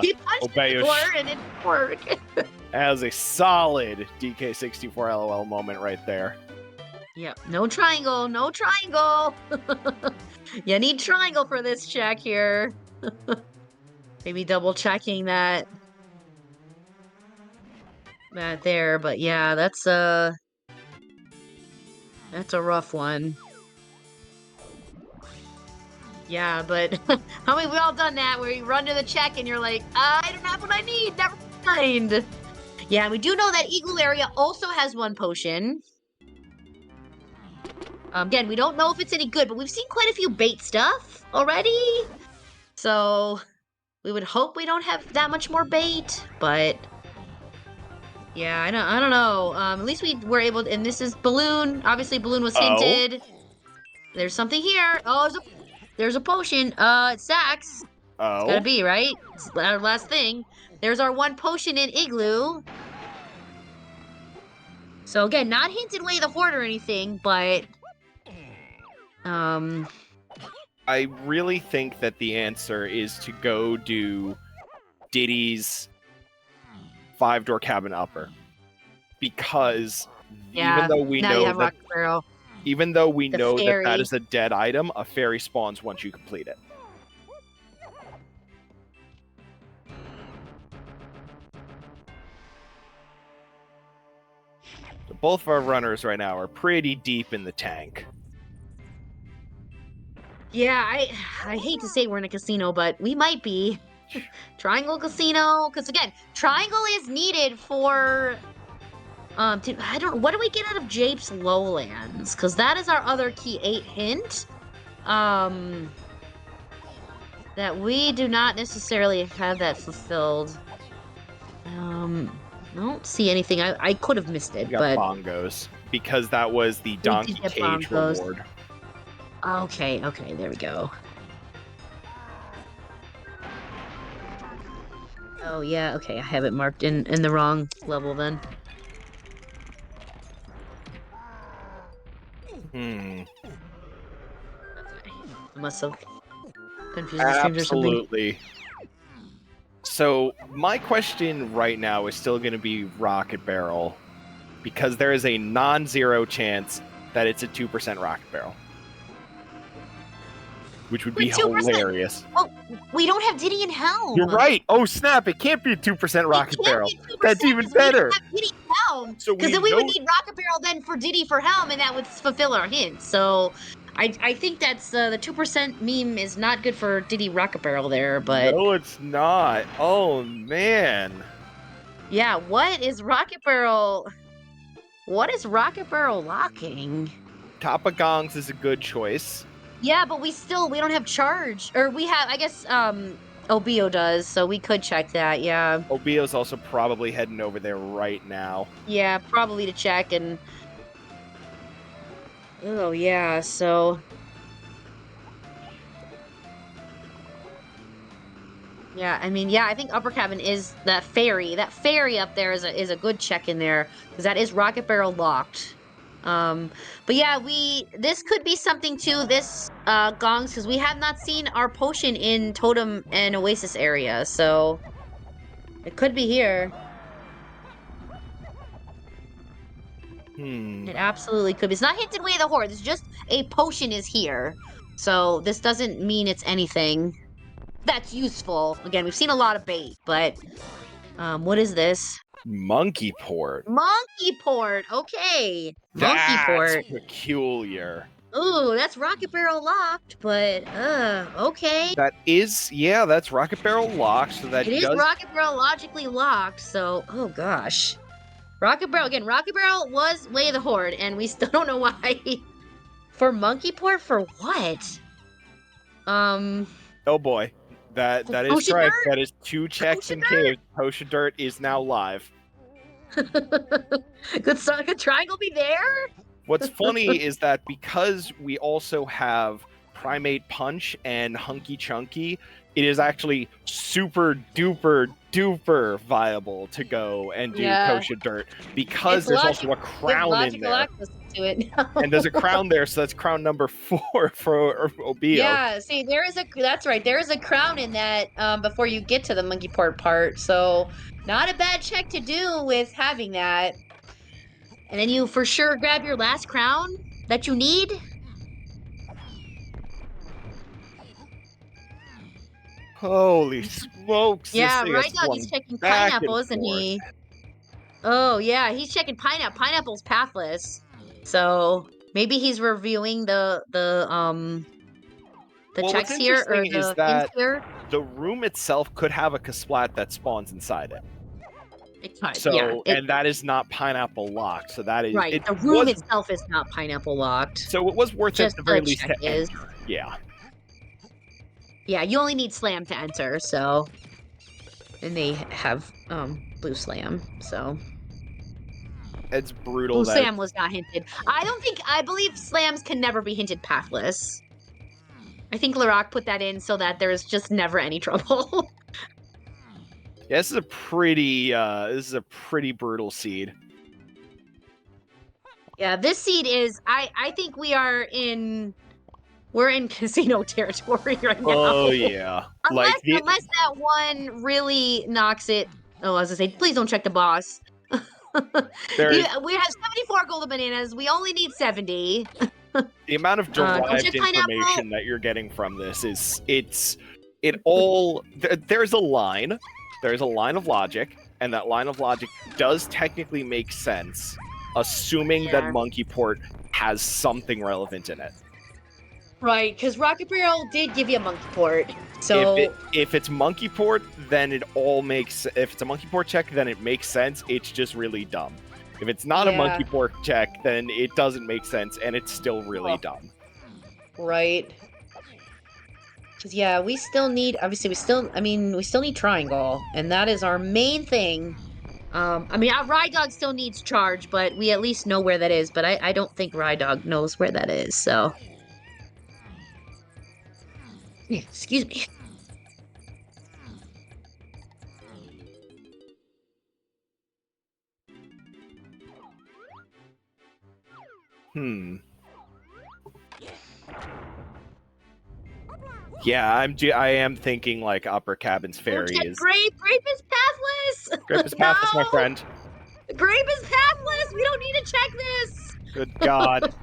He punched the Obiyo. door and it didn't work. As a solid DK64 LOL moment right there. Yep, no triangle, no triangle. You need triangle for this check here. Maybe double checking that there, but yeah, that's a rough one. Yeah, but how many we all done that where you run to the check and you're like, I don't have what I need, never mind. Yeah, we do know that Igloo area also has one potion. Again, we don't know if it's any good, but we've seen quite a few bait stuff already. So we would hope we don't have that much more bait, but yeah, I don't know. At least we were able to, and this is Balloon. Obviously, Balloon was hinted. There's something here. Oh, there's a potion. It's Sax. Oh. It's gotta be, right? It's our last thing. There's our one potion in Igloo. So again, not hinted Way of the Horde or anything, but I really think that the answer is to go do Diddy's 5-door cabin upper. Because yeah, even though we now you know have that Rock Barrel. even though we The know that that fairy. is a dead item, a fairy spawns once you complete it. So both of our runners right now are pretty deep in the tank. Yeah, I hate to say we're in a casino, but we might be. Triangle Casino, because again, Triangle is needed for I don't know, what do we get out of Jape's Lowlands? Because that is our other key 8 hint. That we do not necessarily have that fulfilled. I don't see anything. I could have missed it, We got but bongos because that was the Donkey get Cage bongos. reward. Okay, there we go. Oh yeah, okay, I have it marked in the wrong level then. Hmm. I must have confused the streams or something. Absolutely. So my question right now is still going to be Rocket Barrel, because there is a non-zero chance that it's a 2% Rocket Barrel, which would be 2%? hilarious. Oh, we don't have Diddy and Helm. You're right. Oh snap! It can't be a 2% Rocket Barrel. That's even better. Diddy and Helm, So because then we would need Rocket Barrel then for Diddy for Helm, and that would fulfill our hint. So I think that's the 2% meme is not good for Diddy Rocket Barrel there, but No, it's not. Oh man. yeah, what is Rocket Barrel? What is Rocket Barrel locking? Kappa Gongs is a good choice. Yeah, but we don't have charge, or we have. I guess Obiyo does, so we could check that. Yeah. Obiyo's also probably heading over there right now. Yeah, probably to check and. Oh yeah, so. Yeah, I mean, yeah, I think Upper Cabin is that ferry. That ferry up there is a good check in there because that is Rocket Barrel locked. But yeah, this could be something too, this gongs, because we have not seen our potion in Totem and Oasis area, so it could be here. It absolutely could be. It's not hinted way of the horde. It's just a potion is here. So this doesn't mean it's anything that's useful. Again, we've seen a lot of bait, but what is this? Monkey port. Monkey port. Okay. Monkey That's port. peculiar. Ooh, that's rocket barrel locked, but okay. That is, yeah, that's rocket barrel locked. So that It is does. rocket barrel logically locked. So, oh gosh. Rocket barrel again. Rocket barrel was way of the horde, and we still don't know why. For monkey port, for what? Oh boy, that is Potion correct. dirt? That is 2 checks Potion in caves. Potion dirt is now live. Could triangle be there? What's funny is that because we also have Primate Punch and Hunky Chunky, it is actually super duper duper viable to go and do Kosha Dirt because there's also a crown in there. To it. And there's a crown there, so that's crown number 4 for Obiyo. Yeah, see, that's right. There is a crown in that before you get to the monkey port part, so not a bad check to do with having that. And then you for sure grab your last crown that you need. Holy smokes! Yeah, this right now he's checking pineapple, isn't he? Oh yeah, he's checking pineapple. Pineapple's pathless, so maybe he's reviewing the checks here or the hints here. The room itself could have a Kasplat that spawns inside it. So, and that is not pineapple locked. So that is right. The room itself is not pineapple locked. So it was worth it at the very least to enter. Yeah. Yeah, you only need slam to enter. So, and they have blue slam. So it's brutal. Blue slam was not hinted. I believe slams can never be hinted pathless. I think Larock put that in so that there's just never any trouble. Yeah, this is a pretty brutal seed. Yeah, this seed is I think we're in casino territory right now. Oh yeah. Unless that one really knocks it. Oh, I was gonna say, please don't check the boss. We have 74 golden bananas. We only need 70. The amount of derived information that you're getting from this there's a line. There's a line of logic, and that line of logic does technically make sense, assuming that Monkey Port has something relevant in it. Right, because Rocket Barrel did give you a Monkey Port. So if it's Monkey Port, then it all makes. If it's a Monkey Port check, then it makes sense. It's just really dumb. If it's not a Monkey Port check, then it doesn't make sense, and it's still really dumb. Right. Because we still need. Obviously, we still need triangle, and that is our main thing. Our Ride Dog still needs charge, but we at least know where that is. But I don't think Ride Dog knows where that is. So. Excuse me. Yeah, I am thinking like Upper Cabin's Fairy is. Grape is pathless. Grape is pathless, my friend. Grape is pathless. We don't need to check this. Good God.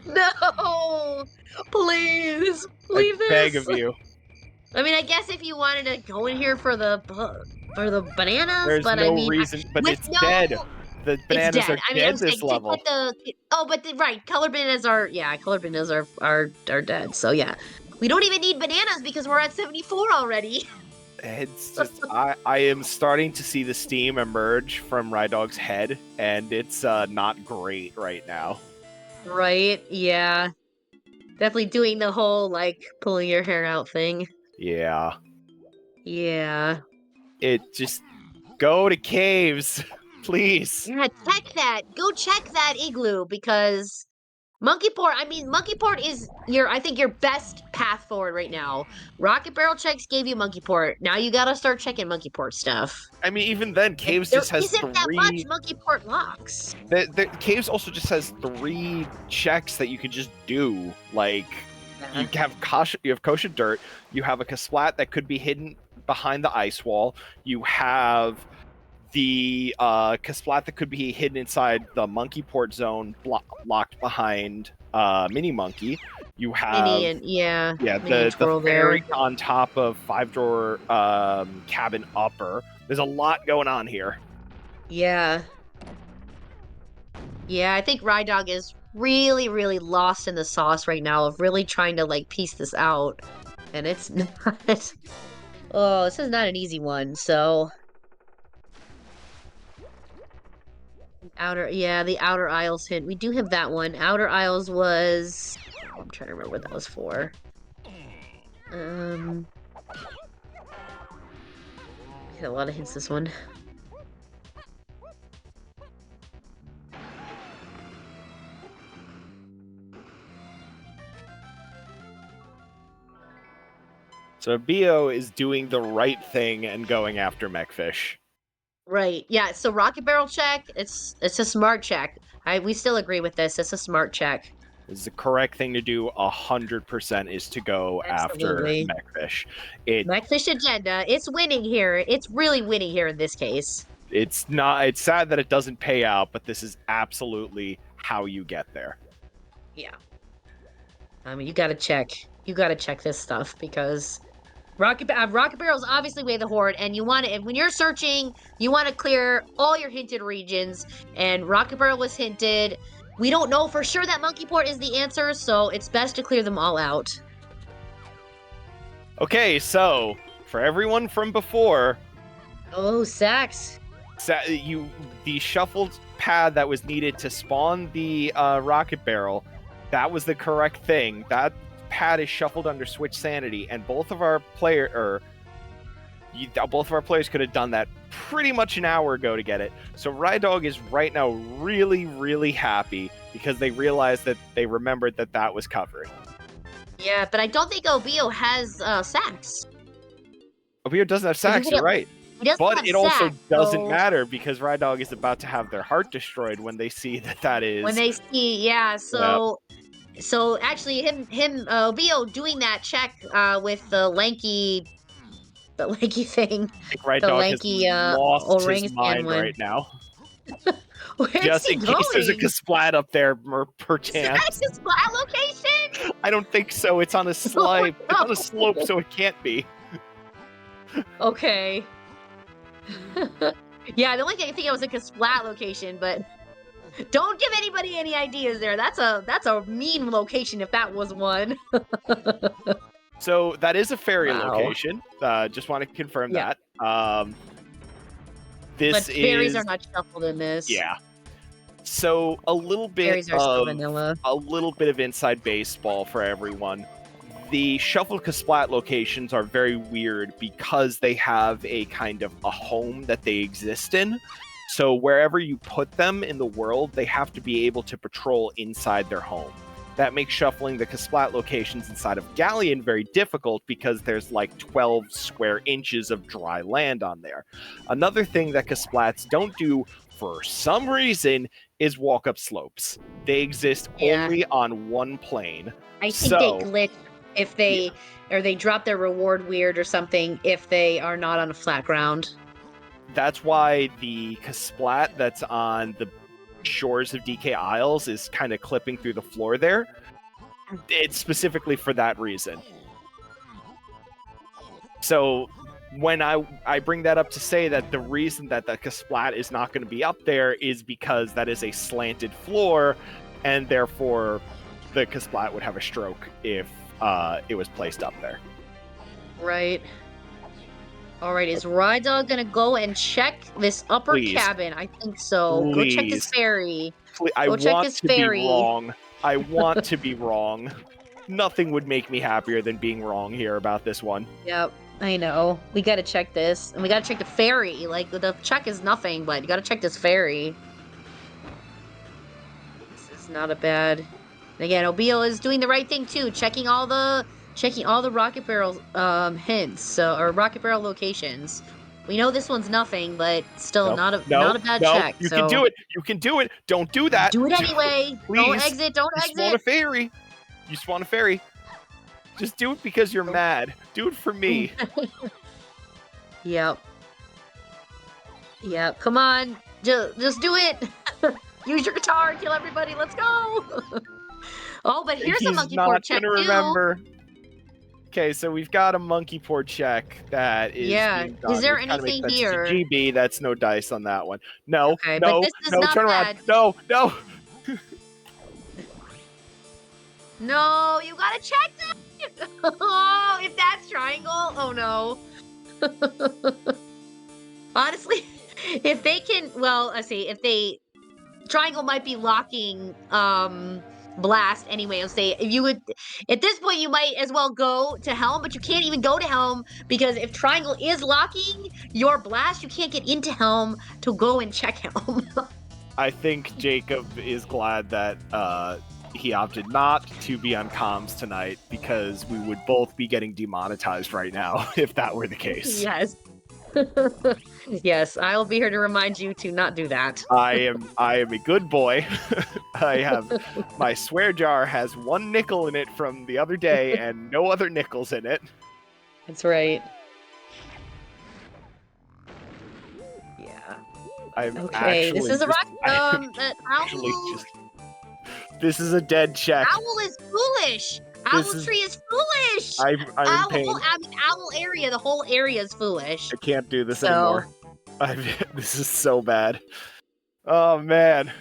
No, please leave this. I beg of you. I guess if you wanted to go in here for the bananas, there's no reason, but it's dead. The bananas are dead this level. Colored bananas are dead. So yeah, we don't even need bananas because we're at 74 already. It's just I am starting to see the steam emerge from Ride Dog's head, and it's not great right now. Right? Yeah. Definitely doing the whole pulling your hair out thing. Yeah. Yeah. It just go to caves, please. Yeah, check that. Go check that igloo because Monkey Port, I mean, Monkey Port is I think your best path forward right now. Rocket Barrel checks gave you Monkey Port. Now you gotta start checking Monkey Port stuff. I mean, even then, And Caves there just has isn't that much 3. Monkey Port locks. The Caves also just has 3 checks that you can just do. Like, you have Kosha Dirt, you have a Kasplat that could be hidden behind the ice wall, you have the Kasplat that could be hidden inside the Monkey Port zone, locked behind Mini Monkey. You have Mini and the fairy on top of 5-drawer cabin upper. There's a lot going on here. Yeah. Yeah, I think Ride Dog is really, really lost in the sauce right now of really trying to like piece this out. And it's not. Oh, this is not an easy one, so the Outer Isles hint. We do have that one. Outer Isles was I'm trying to remember what that was for. Had a lot of hints this one. So Obiyo is doing the right thing and going after Mechfish. Right. Yeah. So Rocket Barrel check. It's a smart check. We still agree with this. It's a smart check. Is the correct thing to do 100% is to go Absolutely. after Mechfish. Mechfish agenda. It's winning here. It's really winning here in this case. It's sad that it doesn't pay out, but this is absolutely how you get there. Yeah. I mean, you gotta check. You gotta check this stuff because Rocket Barrel's obviously way the horde, and you want to. When you're searching, you want to clear all your hinted regions. And Rocket Barrel was hinted. We don't know for sure that Monkey Port is the answer, so it's best to clear them all out. Okay, so for everyone from before, oh, Sax. The shuffled pad that was needed to spawn the Rocket Barrel, that was the correct thing. That pad is shuffled under Switch Sanity, and both of our players could have done that pretty much an hour ago to get it. So Ride Dog is right now really, really happy because they realized that they remembered that was covered. Yeah, but I don't think Obiyo has Sax. Obiyo doesn't have Sax, you're right. But it also doesn't matter because Ride Dog is about to have their heart destroyed when they see that is... When they see, yeah, so... Yep. So actually, Obiyo doing that check with the lanky thing, Ride Dog lanky has lost his mind right now. Just in case there's a Kasplat up there, perchance. Is that a Kasplat location? I don't think so. It's on a slope. Oh, no. It's on a slope, so it can't be. Okay. Yeah, the only thing I think it was a Kasplat location, but. Don't give anybody any ideas there. That's a mean location if that was one. So that is a fairy location. Just want to confirm that. But fairies are not shuffled in this. Yeah. So a little bit of inside baseball for everyone. The shuffled Kasplat locations are very weird because they have a kind of a home that they exist in. So wherever you put them in the world, they have to be able to patrol inside their home. That makes shuffling the Kasplat locations inside of Galleon very difficult because there's like 12 square inches of dry land on there. Another thing that Kasplats don't do for some reason is walk up slopes. They exist only on one plane. I think they glitch if they or they drop their reward weird or something if they are not on a flat ground. That's why the Kasplat that's on the shores of DK Isles is kind of clipping through the floor there. It's specifically for that reason. So when I bring that up to say that the reason that the Kasplat is not going to be up there is because that is a slanted floor, and therefore the Kasplat would have a stroke if it was placed up there. Right. All right, is Ride Dog gonna go and check this upper cabin? I think so. Go check this ferry. I want to be wrong. I want to be wrong. Nothing would make me happier than being wrong here about this one. Yep, I know. We gotta check this, and we gotta check the ferry. Like the check is nothing, but you gotta check this ferry. This is not a bad. Again, Obiyo is doing the right thing too, checking all the rocket barrel hints, or rocket barrel locations. We know this one's nothing, but still No, not no, a bad no. check. You can So do it. You can do it. Don't do that. do it anyway. Don't Please. exit. Don't You spawn a exit. fairy. You spawn a fairy. Just do it because you're mad. Do it for me. Yep. Yep. Come on. Just do it. Use your guitar. Kill everybody. Let's go. Oh, but here's a He's monkey not port check gonna too. remember. Okay, so we've got a monkey port check that is being done, Is there which kinda makes anything sense. It's here? a GB, that's no dice on that one. No, Okay, but no, this is no, not turn bad. around. No, no. No, you gotta check that. Oh, if that's triangle, oh no. Honestly, if they can, well, let's see, if they triangle might be locking blast anyway. I'll say if you would at this point you might as well go to helm, but you can't even go to helm because if triangle is locking your blast, you can't get into helm to go and check helm. I think Jacob is glad that he opted not to be on comms tonight because we would both be getting demonetized right now if that were the case. Yes. Yes, I'll be here to remind you to not do that. I am a good boy. I have my swear jar has 1 nickel in it from the other day and no other nickels in it. That's right. Yeah. I'm Okay, this is a rock. actually just. This is a dead check. Owl is foolish. Owl tree is foolish. I'm in pain. Owl area. The whole area is foolish. I can't do this anymore. This is so bad. Oh man.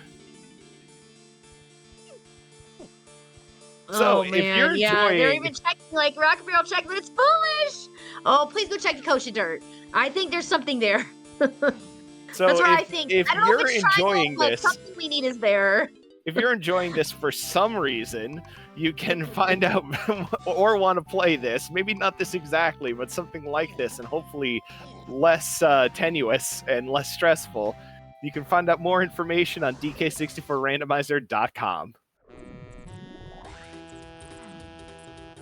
So if you're enjoying, they're even checking like rocket barrel check, but it's foolish. Oh, please go check the kosher dirt. I think there's something there. So that's what I think. If I don't you're know if it's enjoying triangle, this, but something we need is there. If you're enjoying this for some reason, you can find out or want to play this. Maybe not this exactly, but something like this, and hopefully less tenuous and less stressful. You can find out more information on DK64Randomizer.com.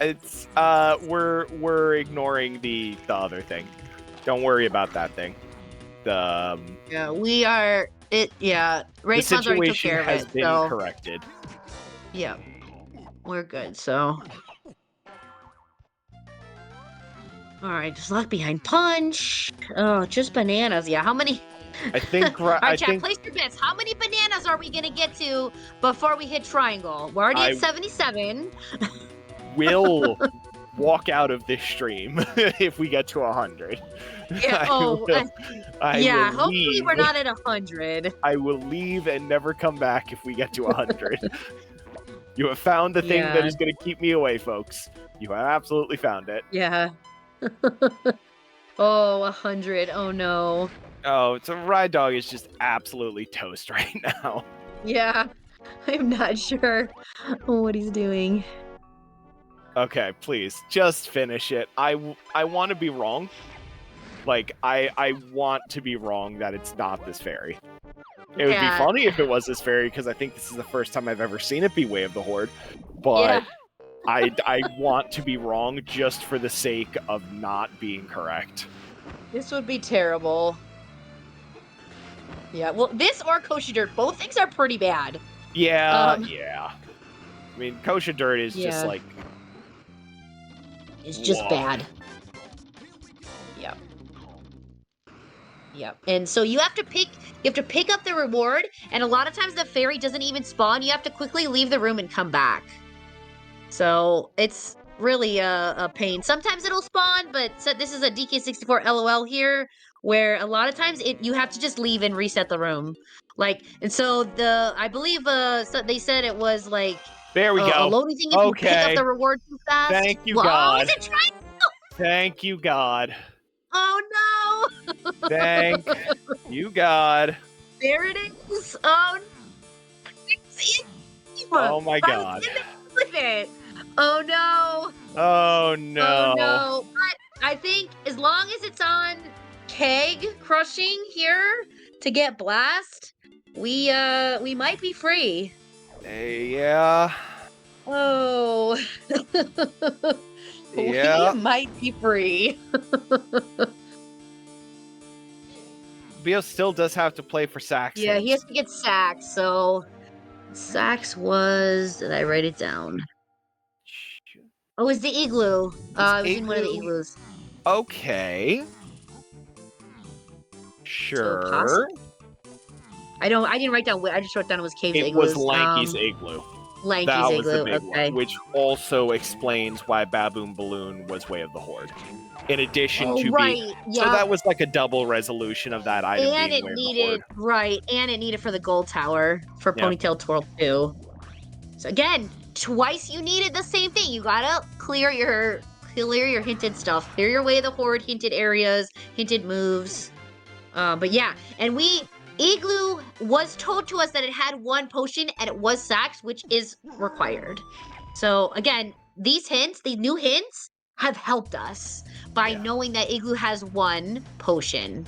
It's we're ignoring the other thing. Don't worry about that thing. Yeah, we are. The situation has been corrected. Yeah, we're good. So, all right, just lock behind punch. Oh, just bananas. Yeah, how many? I think. All right, chat, place your bets. How many bananas are we gonna get to before we hit triangle? We're already at 77. We'll walk out of this stream if we get to 100. Yeah. Hopefully we're not at 100. I will leave and never come back if we get to 100. You have found the thing that is going to keep me away, folks. You have absolutely found it. Yeah. Oh, 100. Oh no. Oh, so Ride Dog is just absolutely toast right now. Yeah. I'm not sure what he's doing. Okay, please, just finish it. I want to be wrong. Like, I want to be wrong that it's not this fairy. It would be funny if it was this fairy, because I think this is the first time I've ever seen it be Way of the Horde. But I want to be wrong just for the sake of not being correct. This would be terrible. Yeah, well, this or Kosher Dirt, both things are pretty bad. Yeah, I mean, Kosher Dirt is just like... It's just bad. Yep. Yep. And so you have to pick up the reward, and a lot of times the fairy doesn't even spawn. You have to quickly leave the room and come back. So it's really a pain. Sometimes it'll spawn, but this is a DK64 LOL here, where a lot of times you have to just leave and reset the room. And so I believe so they said it was like there we go. A loading thing if you pick up the reward too fast. Thank you, God. Is it triangle? Thank you, God. Oh no! Thank you, God. There it is. Oh, oh my God. With it. Oh no. Oh no. Oh no. But I think as long as it's on keg crushing here to get blast, we might be free. Yeah. Oh. Yeah. We might be free. Obiyo still does have to play for Sax Yeah, he has hints. to get Sax, so Sax was, did I write it down? Oh, it was the igloo. It was in one of the Igloo. igloos. Okay. So Sure. possible. I didn't write down. I just wrote down it was caves, It was igloos. Lanky's igloo. Lanky's That was the igloo. big Okay. one, which also explains why Baboon Balloon was Way of the Horde. In addition Oh, to right. so Yeah. that was like a double resolution of that item And being it Way of the needed, Horde. right. And it needed for the gold tower for Yep. Ponytail Twirl 2. So again, twice you needed the same thing. You gotta clear your hinted stuff. Clear your Way of the Horde hinted areas, hinted moves. But yeah, and Igloo was told to us that it had one potion and it was Sax, which is required. So again, these new hints, have helped us by knowing that Igloo has one potion.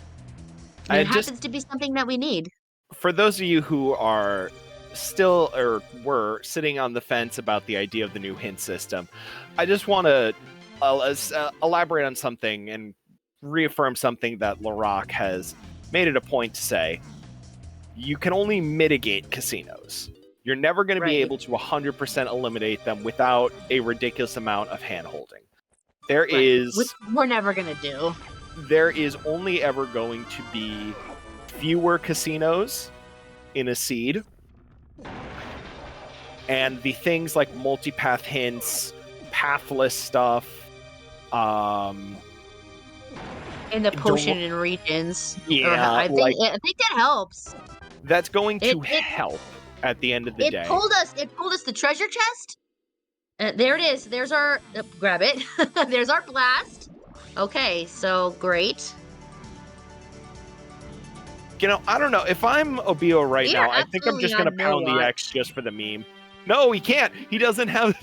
And it happens to be something that we need. For those of you who are still or were sitting on the fence about the idea of the new hint system, I just want to elaborate on something and reaffirm something that Larock has made it a point to say. You can only mitigate casinos. You're never going to be able to 100% eliminate them without a ridiculous amount of hand-holding. Which we're never going to do. There is only ever going to be fewer casinos in a seed. And the things like multipath hints, pathless stuff, in the potion and regions. Yeah, I think that helps. That's going to help at the end of the day. It pulled us the treasure chest. There it is. There's our grab it. There's our blast. Okay, so great. You know, I don't know. If I'm Obiyo right now, I think I'm just gonna pound the X just for the meme. No, he can't. He doesn't have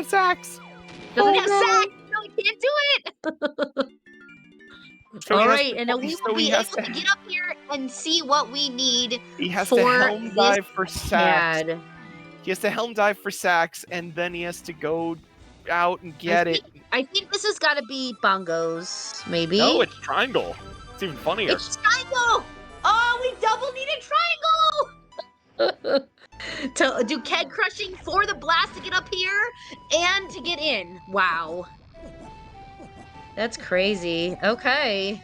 Sax. Doesn't have Sax. No, he can't do it. So all right, and then we will be able to get up here and see what we need. He has to helm dive for Sax. He has to helm dive for Sax, and then he has to go out and get it. I think this has got to be bongos, maybe. No, it's triangle. It's even funnier. It's triangle. Oh, we double needed triangle. To do keg crushing for the blast to get up here and to get in. Wow. That's crazy. Okay.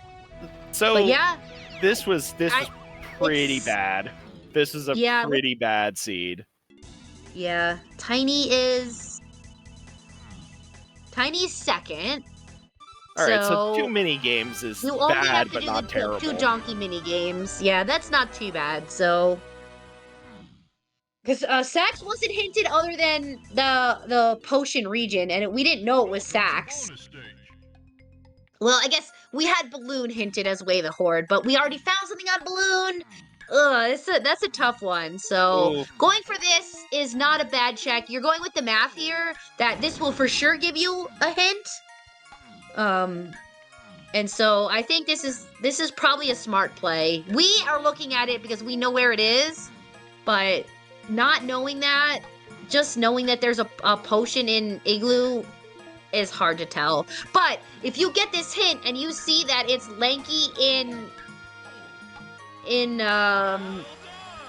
So but yeah, this was pretty bad. This is a pretty bad seed. Yeah. Tiny's second. All right, so 2 mini games is bad, but not terrible. 2 donkey mini games. Yeah, that's not too bad. So, because Sax wasn't hinted other than the potion region, and we didn't know it was Sax. Well, I guess we had Balloon hinted as Way the Horde, but we already found something on Balloon. That's a tough one. So going for this is not a bad check. You're going with the math here that this will for sure give you a hint. And so I think this is probably a smart play. We are looking at it because we know where it is, but not knowing that, just knowing that there's a potion in Igloo is hard to tell. But if you get this hint and you see that it's Lanky in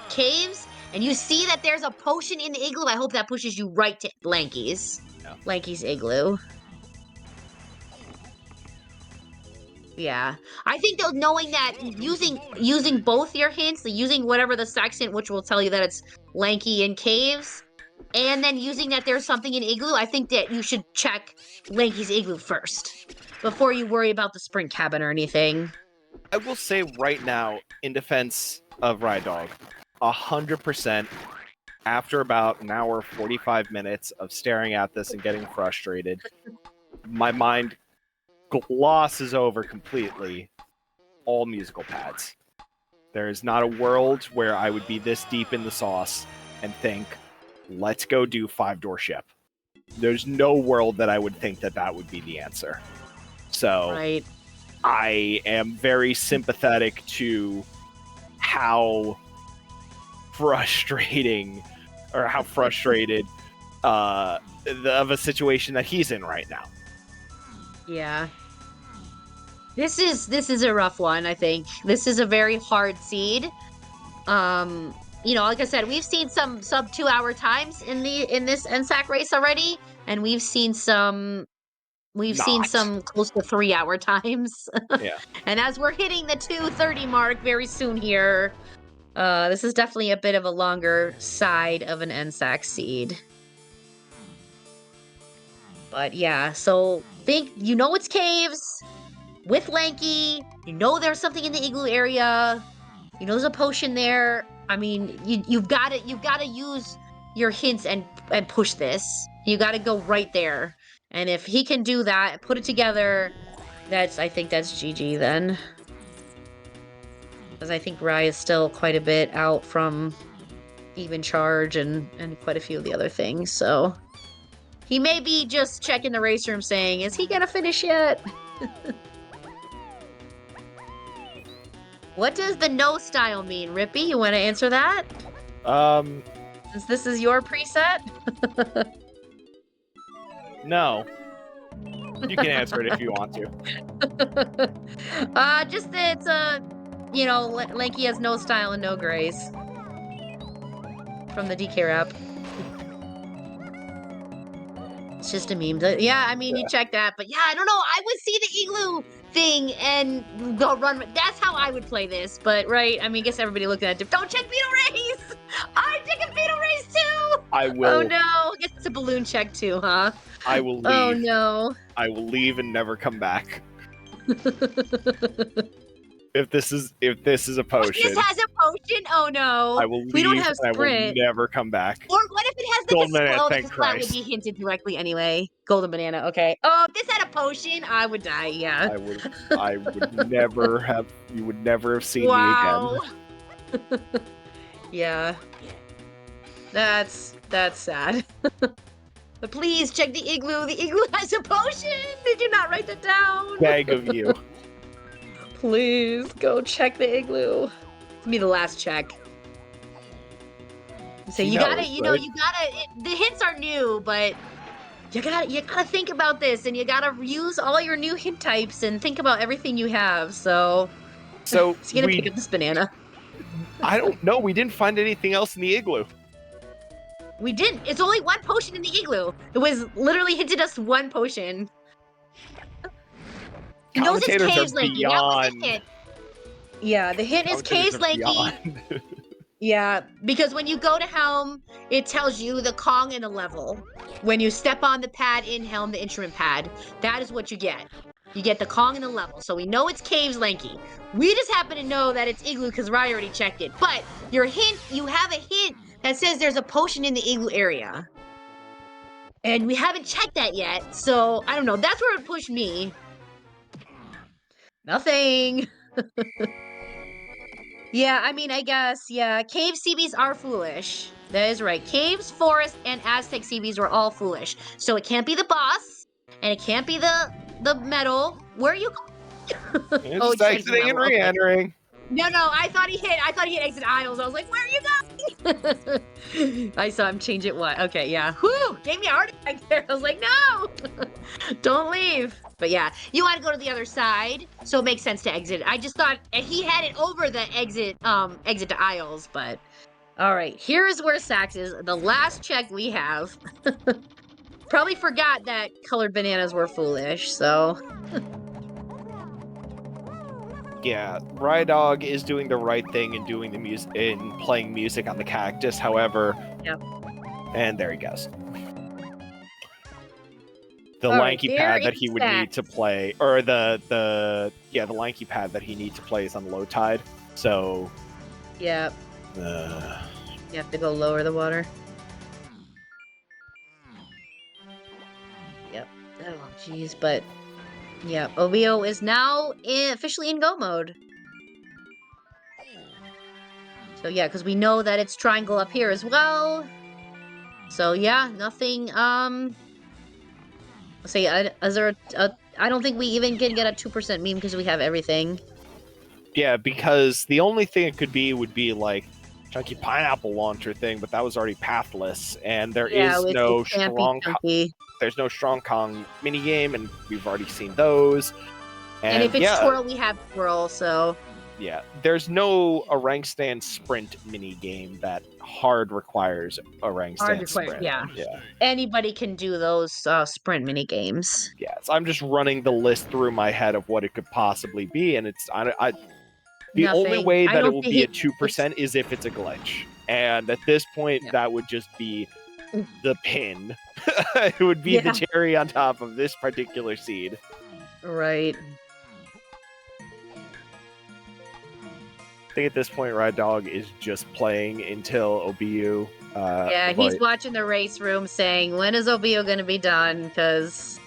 caves, and you see that there's a potion in the igloo, I hope that pushes you right to Lanky's. Yeah. Lanky's igloo. Yeah. I think though, knowing that using both your hints, using whatever the Sax hint, which will tell you that it's Lanky in caves, and then using that there's something in igloo, I think that you should check Lanky's igloo first before you worry about the spring cabin or anything. I will say right now, in defense of Ride Dog, 100%, after about an hour, 45 minutes of staring at this and getting frustrated, my mind glosses over completely all musical pads. There is not a world where I would be this deep in the sauce and think, let's go do 5-door ship. There's no world that I would think that would be the answer. So right. I am very sympathetic to how frustrated of a situation that he's in right now. Yeah. This is a rough one, I think. This is a very hard seed. You know, like I said, we've seen some sub 2 hour times in this NSAK race already, and we've seen some close to 3 hour times. Yeah. And as we're hitting the 2:30 mark very soon here, this is definitely a bit of a longer side of an NSAK seed. But yeah, so you know it's caves with Lanky. You know there's something in the igloo area. You know there's a potion there. I mean, you've got to use your hints and push this. You got to go right there. And if he can do that and put it together, I think that's GG then. Because I think Rai is still quite a bit out from even charge and quite a few of the other things. So he may be just checking the race room saying, is he gonna finish yet? What does the no style mean, Rippy? You want to answer that? Since this is your preset? No. You can answer it if you want to. Just that it's you know, Lanky has no style and no grace. From the DK rap. It's just a meme. Yeah, I mean, you check that, but yeah, I don't know. I would see the igloo thing and go run. That's how I would play this, but right? I mean, I guess everybody looked at it. Don't check Beetle Race! I'm checking Beetle Race too! I will. Oh no, I guess it's a balloon check too, huh? I will leave. Oh no. I will leave and never come back. If this is a potion. This has a potion? Oh no. I will leave. We don't have sprint. I will never come back. Or what if it has like Golden banana, thank Christ. That would be hinted directly anyway. Golden banana, okay. Oh, if this had a potion, I would die, yeah. I would never have, you would never have seen wow. me again. Yeah. That's sad. But please check the igloo. The igloo has a potion. Did you not write that down? Bag of you. Please go check the igloo. It's me the last check. So you gotta, the hints are new, but you gotta think about this, and you gotta use all your new hint types and think about everything you have. So he's gonna pick up this banana. I don't know. We didn't find anything else in the igloo. We didn't. It's only one potion in the igloo. It was literally hinted us one potion. He knows it's Caves Lanky. That was the hint. Yeah, the hint is Caves Lanky. Yeah, because when you go to Helm, it tells you the Kong and the level. When you step on the pad in Helm, the instrument pad, that is what you get. You get the Kong and the level. So we know it's Caves Lanky. We just happen to know that it's Igloo because Rai already checked it. But your hint, you have a hint that says there's a potion in the Igloo area. And we haven't checked that yet, so I don't know. That's where it pushed me. Nothing. Yeah, I mean, I guess, yeah. Cave CBs are foolish. That is right. Caves, Forest, and Aztec CBs were all foolish. So it can't be the boss, and it can't be the metal. Where are you? It's exiting and re-entering. No, I thought he hit exit aisles. I was like, where are you going? I saw him change it. What? Okay, yeah. Whew! Gave me a heart attack there. I was like, no! Don't leave. But yeah, you want to go to the other side, so it makes sense to exit. I just thought he had it over the exit to aisles, but all right. Here's where Sax is. The last check we have. Probably forgot that colored bananas were foolish, so. Yeah, Rydog is doing the right thing and doing the music in playing music on the cactus. However, yep. And there he goes. The lanky pad that he would need to play, or the lanky pad that he needs to play is on low tide. So, yeah, you have to go lower the water. Yep. Oh, jeez, but. Yeah, Obiyo is now officially in go mode. So yeah, because we know that it's triangle up here as well. So yeah, nothing, let's see, is there I don't think we even can get a 2% meme because we have everything. Yeah, because the only thing it could be would be like chunky pineapple launcher thing, but that was already pathless, and there Yeah, is it no can't be strong. chunky. There's no strong Kong minigame, and we've already seen those. And if it's yeah, twirl, we have twirl, so yeah, there's no rank stand sprint minigame that hard requires a rank stand sprint. yeah. Anybody can do those sprint mini games. Yeah, so I'm just running the list through my head of what it could possibly be, and it's the only Nothing. way I that it don't will think be a it- 2% is if it's a glitch. And at this point, Yeah. that would just be the pin. It would be the cherry on top of this particular seed. Right. I think at this point, Ride Dog is just playing until Obiyo. Yeah, he's watching the race room saying, when is Obiyo going to be done? Because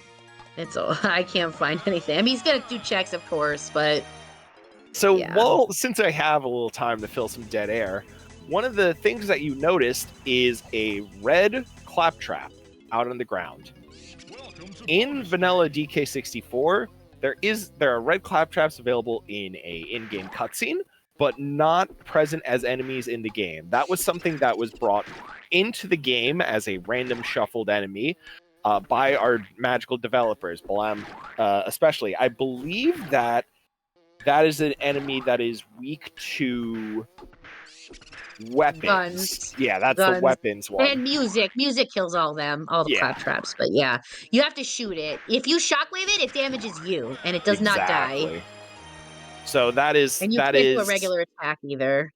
I can't find anything. I mean, he's going to do checks, of course, but... So, yeah. well, since I have a little time to fill some dead air, one of the things that you noticed is a red claptrap out on the ground. In vanilla DK64, there are red claptraps available in a in-game cutscene, but not present as enemies in the game. That was something that was brought into the game as a random shuffled enemy by our magical developers, Blam especially. I believe that is an enemy that is weak to weapons. Guns. Yeah, that's Guns. the weapons one. And music. Music kills all them, all the claptraps. But yeah, you have to shoot it. If you shockwave it, it damages you, and it does not die. So that is... And you can't do a regular attack either.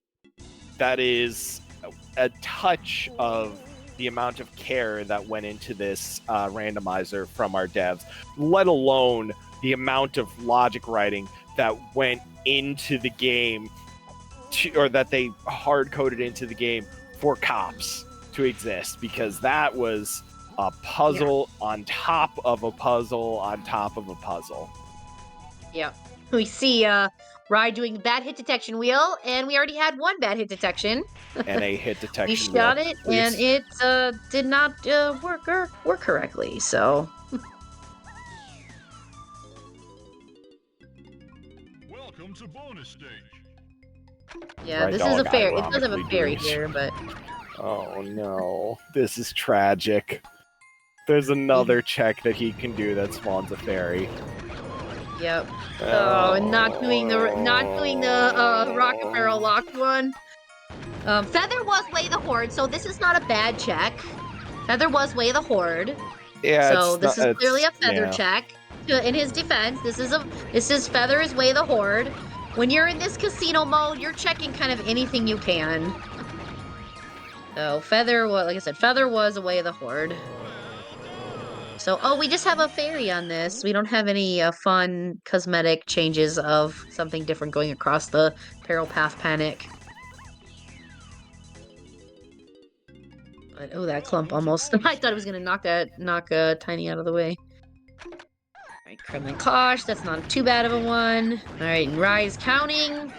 That is a touch of the amount of care that went into this randomizer from our devs, let alone the amount of logic writing that went into the game, or that they hard-coded into the game for cops to exist, because that was a puzzle on top of a puzzle on top of a puzzle. Yep. We see Rye doing bad hit detection wheel, and we already had one bad hit detection. And a hit detection we shot it, and it did not work correctly, so... Welcome to bonus stage. Yeah, this is a fairy. It does have a fairy here, but... Oh no, this is tragic. There's another check that he can do that spawns a fairy. Yep. Oh, and not doing the rocket barrel locked one. Feather was Way the Horde, so this is not a bad check. Feather was Way the Horde. Yeah. So this is clearly a Feather check. In his defense, this is Feather is Way the Horde. When you're in this casino mode, you're checking kind of anything you can. So Feather was, like I said, Feather was a Way the Horde. So, we just have a fairy on this. We don't have any fun cosmetic changes of something different going across the peril path panic. But, that clump almost... I thought it was going to knock Tiny out of the way. Alright, Kremlin Kosh, that's not too bad of a one. Alright, and Rise counting.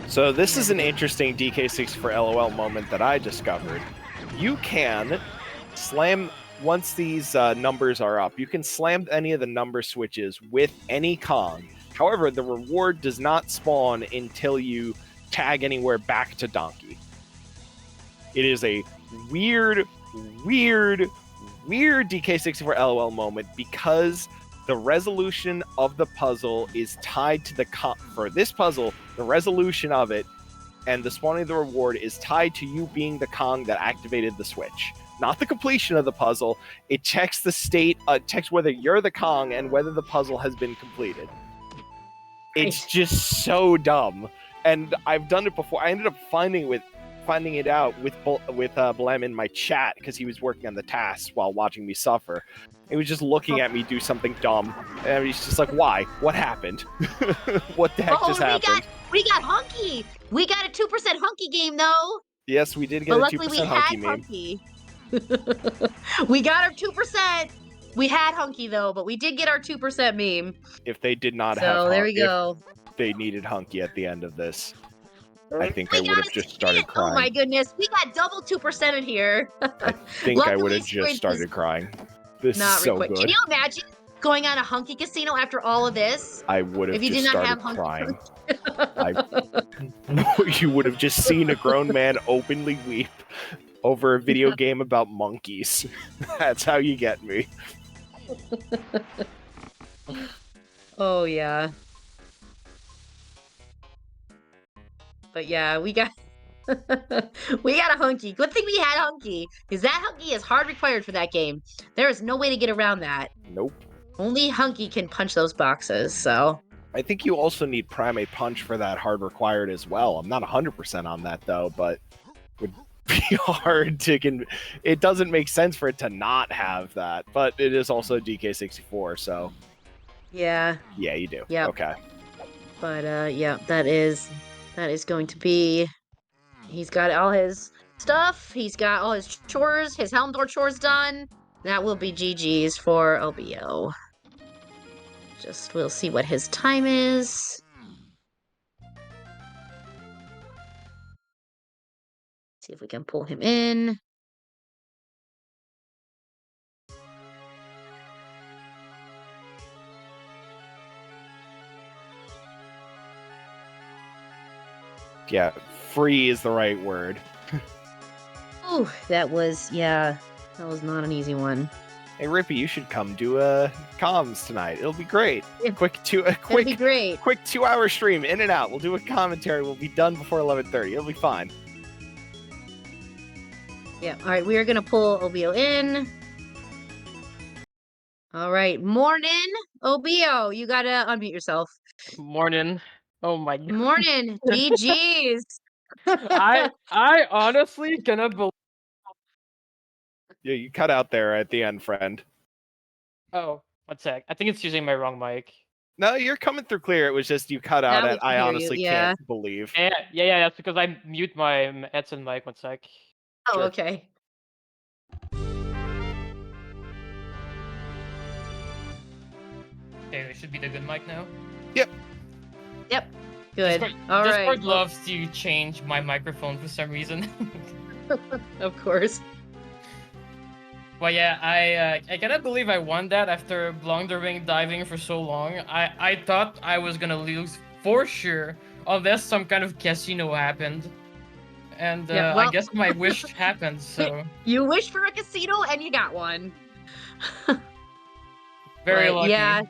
So this is an interesting DK64 LOL moment that I discovered. You can slam, once these numbers are up, you can slam any of the number switches with any Kong. However, the reward does not spawn until you tag anywhere back to Donkey. It is a weird DK64 LOL moment, because the resolution of the puzzle is tied to the for this puzzle, the resolution of it and the spawning of the reward is tied to you being the Kong that activated the switch. Not the completion of the puzzle. It checks the state, checks whether you're the Kong and whether the puzzle has been completed. It's just so dumb. And I've done it before. I ended up finding it out with Blem in my chat, because he was working on the tasks while watching me suffer. He was just looking at me do something dumb, and he's just like, "Why? What happened? What the heck just happened?" We got Hunky. We got a 2% Hunky game though. Yes, we did get a 2% Hunky meme. We got our 2%. We had Hunky though, but we did get our 2% meme. If they did not have, there we go. If they needed Hunky at the end of this, I think I would have just started crying. Oh my goodness, we got double 2% in here. I think I would have just started crying. This is so good. Can you imagine? going on a hunky casino after all of this? I would have If you just did not started have crying. hunky. You would have just seen a grown man openly weep over a video game about monkeys. That's how you get me. Oh yeah. But yeah, we got we got a hunky. Good thing we had hunky, because that hunky is hard required for that game. There is no way to get around that. Nope. Only hunky can punch those boxes, so I think you also need Primate Punch for that hard required as well. I'm not 100% on that though, but it would be hard to it doesn't make sense for it to not have that, but it is also DK64, so yeah. yeah, you do. Yep. Okay. But yeah, that is going to be. He's got all his stuff. He's got all his chores, his helm door chores done. That will be GG's for Obiyo. Just we'll see what his time is. See if we can pull him in. Yeah, free is the right word. Oh, that was not an easy one. Hey Rippy, you should come do comms tonight. It'll be great. Yeah. It'll be great. Quick 2-hour stream, in and out. We'll do a commentary. We'll be done before 11:30. It'll be fine. Yeah. All right, we are gonna pull Obiyo in. All right, morning, Obiyo. You gotta unmute yourself. Morning. Oh my god. Morning, GG's. I honestly cannot believe. Yeah, you cut out there at the end, friend. Oh, one sec. I think it's using my wrong mic. No, you're coming through clear. It was just you cut out Now we at can I hear you, honestly yeah. can't believe. Yeah. That's because I mute my headset mic. One sec. Oh, Sure. okay. Okay, it should be the good mic now. Yep. Good. All right. Discord loves to change my microphone for some reason. Of course. Well, yeah, I cannot believe I won that after blundering diving for so long. I thought I was gonna lose for sure, unless some kind of casino happened. And Yeah, well- I guess my wish happened, so You wished for a casino and you got one. very But, lucky. Yeah.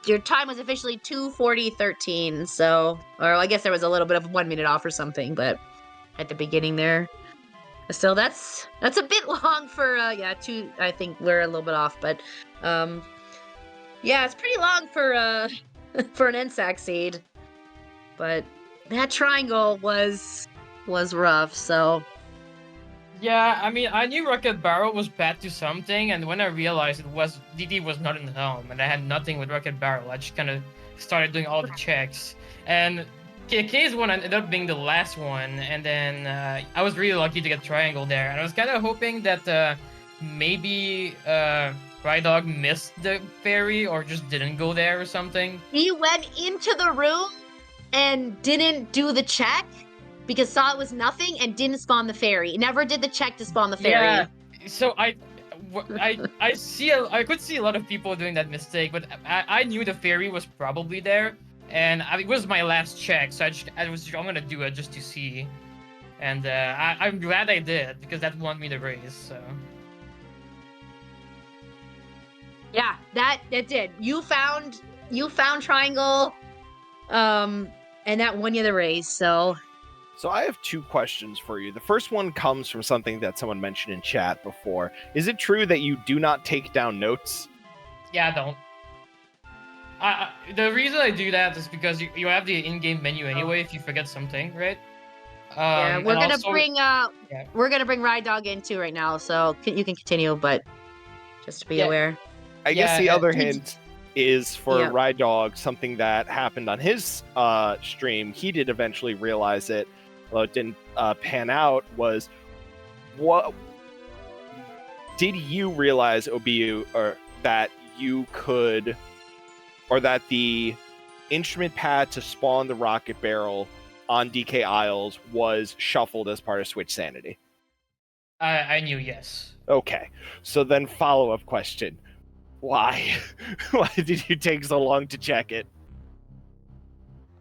Your time was officially 2:40:13. So, or I guess there was a little bit of 1 minute off or something, but at the beginning there. So that's a bit long for two. I think we're a little bit off, but yeah, it's pretty long for for an NSAK seed. But that triangle was rough. So Yeah, I mean, I knew Rocket Barrel was bad to something, and when I realized DD was not in the helm, and I had nothing with Rocket Barrel, I just kind of started doing all the checks. And K's one ended up being the last one, and then I was really lucky to get Triangle there. And I was kind of hoping that maybe Rydog missed the ferry or just didn't go there or something. he went into the room and didn't do the check because saw it was nothing and didn't spawn the ferry. Never did the check to spawn the ferry. Yeah, so I could see a lot of people doing that mistake, but I knew the ferry was probably there, and it was my last check, so I'm gonna do it just to see, and I'm glad I did because that won me the race. So Yeah, that did. You found Triangle, and that won you the race. So I have 2 questions for you. The first one comes from something that someone mentioned in chat before. Is it true that you do not take down notes? yeah, I don't. The reason I do that is because you have the in-game menu anyway if you forget something, right? yeah, we're and gonna also- bring we're gonna bring Rydog in too right now. So you can continue, but just to be Yeah. aware. I guess Yeah, the other it's- hint is for Yeah. Rydog, something that happened on his stream. He did eventually realize it, although it didn't pan out, was what did you realize, Obiyo, or that you could, or that the instrument pad to spawn the rocket barrel on DK Isles was shuffled as part of Switch Sanity? I knew, yes. Okay, so then follow-up question. Why? Why did you take so long to check it?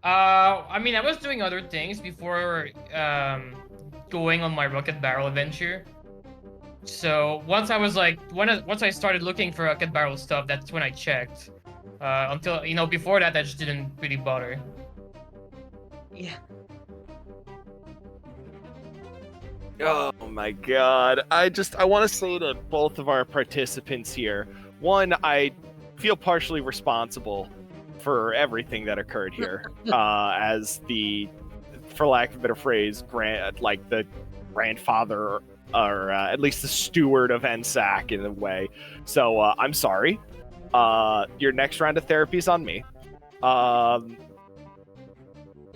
I mean, I was doing other things before going on my Rocket Barrel adventure. So once I was like, once I started looking for Rocket Barrel stuff, that's when I checked. Until before that, I just didn't really bother. Yeah. Oh my god. I want to say to both of our participants here, one, I feel partially responsible for everything that occurred here, as the, for lack of a better phrase, the grandfather, or at least the steward of NSAK in a way. So I'm sorry. Your next round of therapy is on me.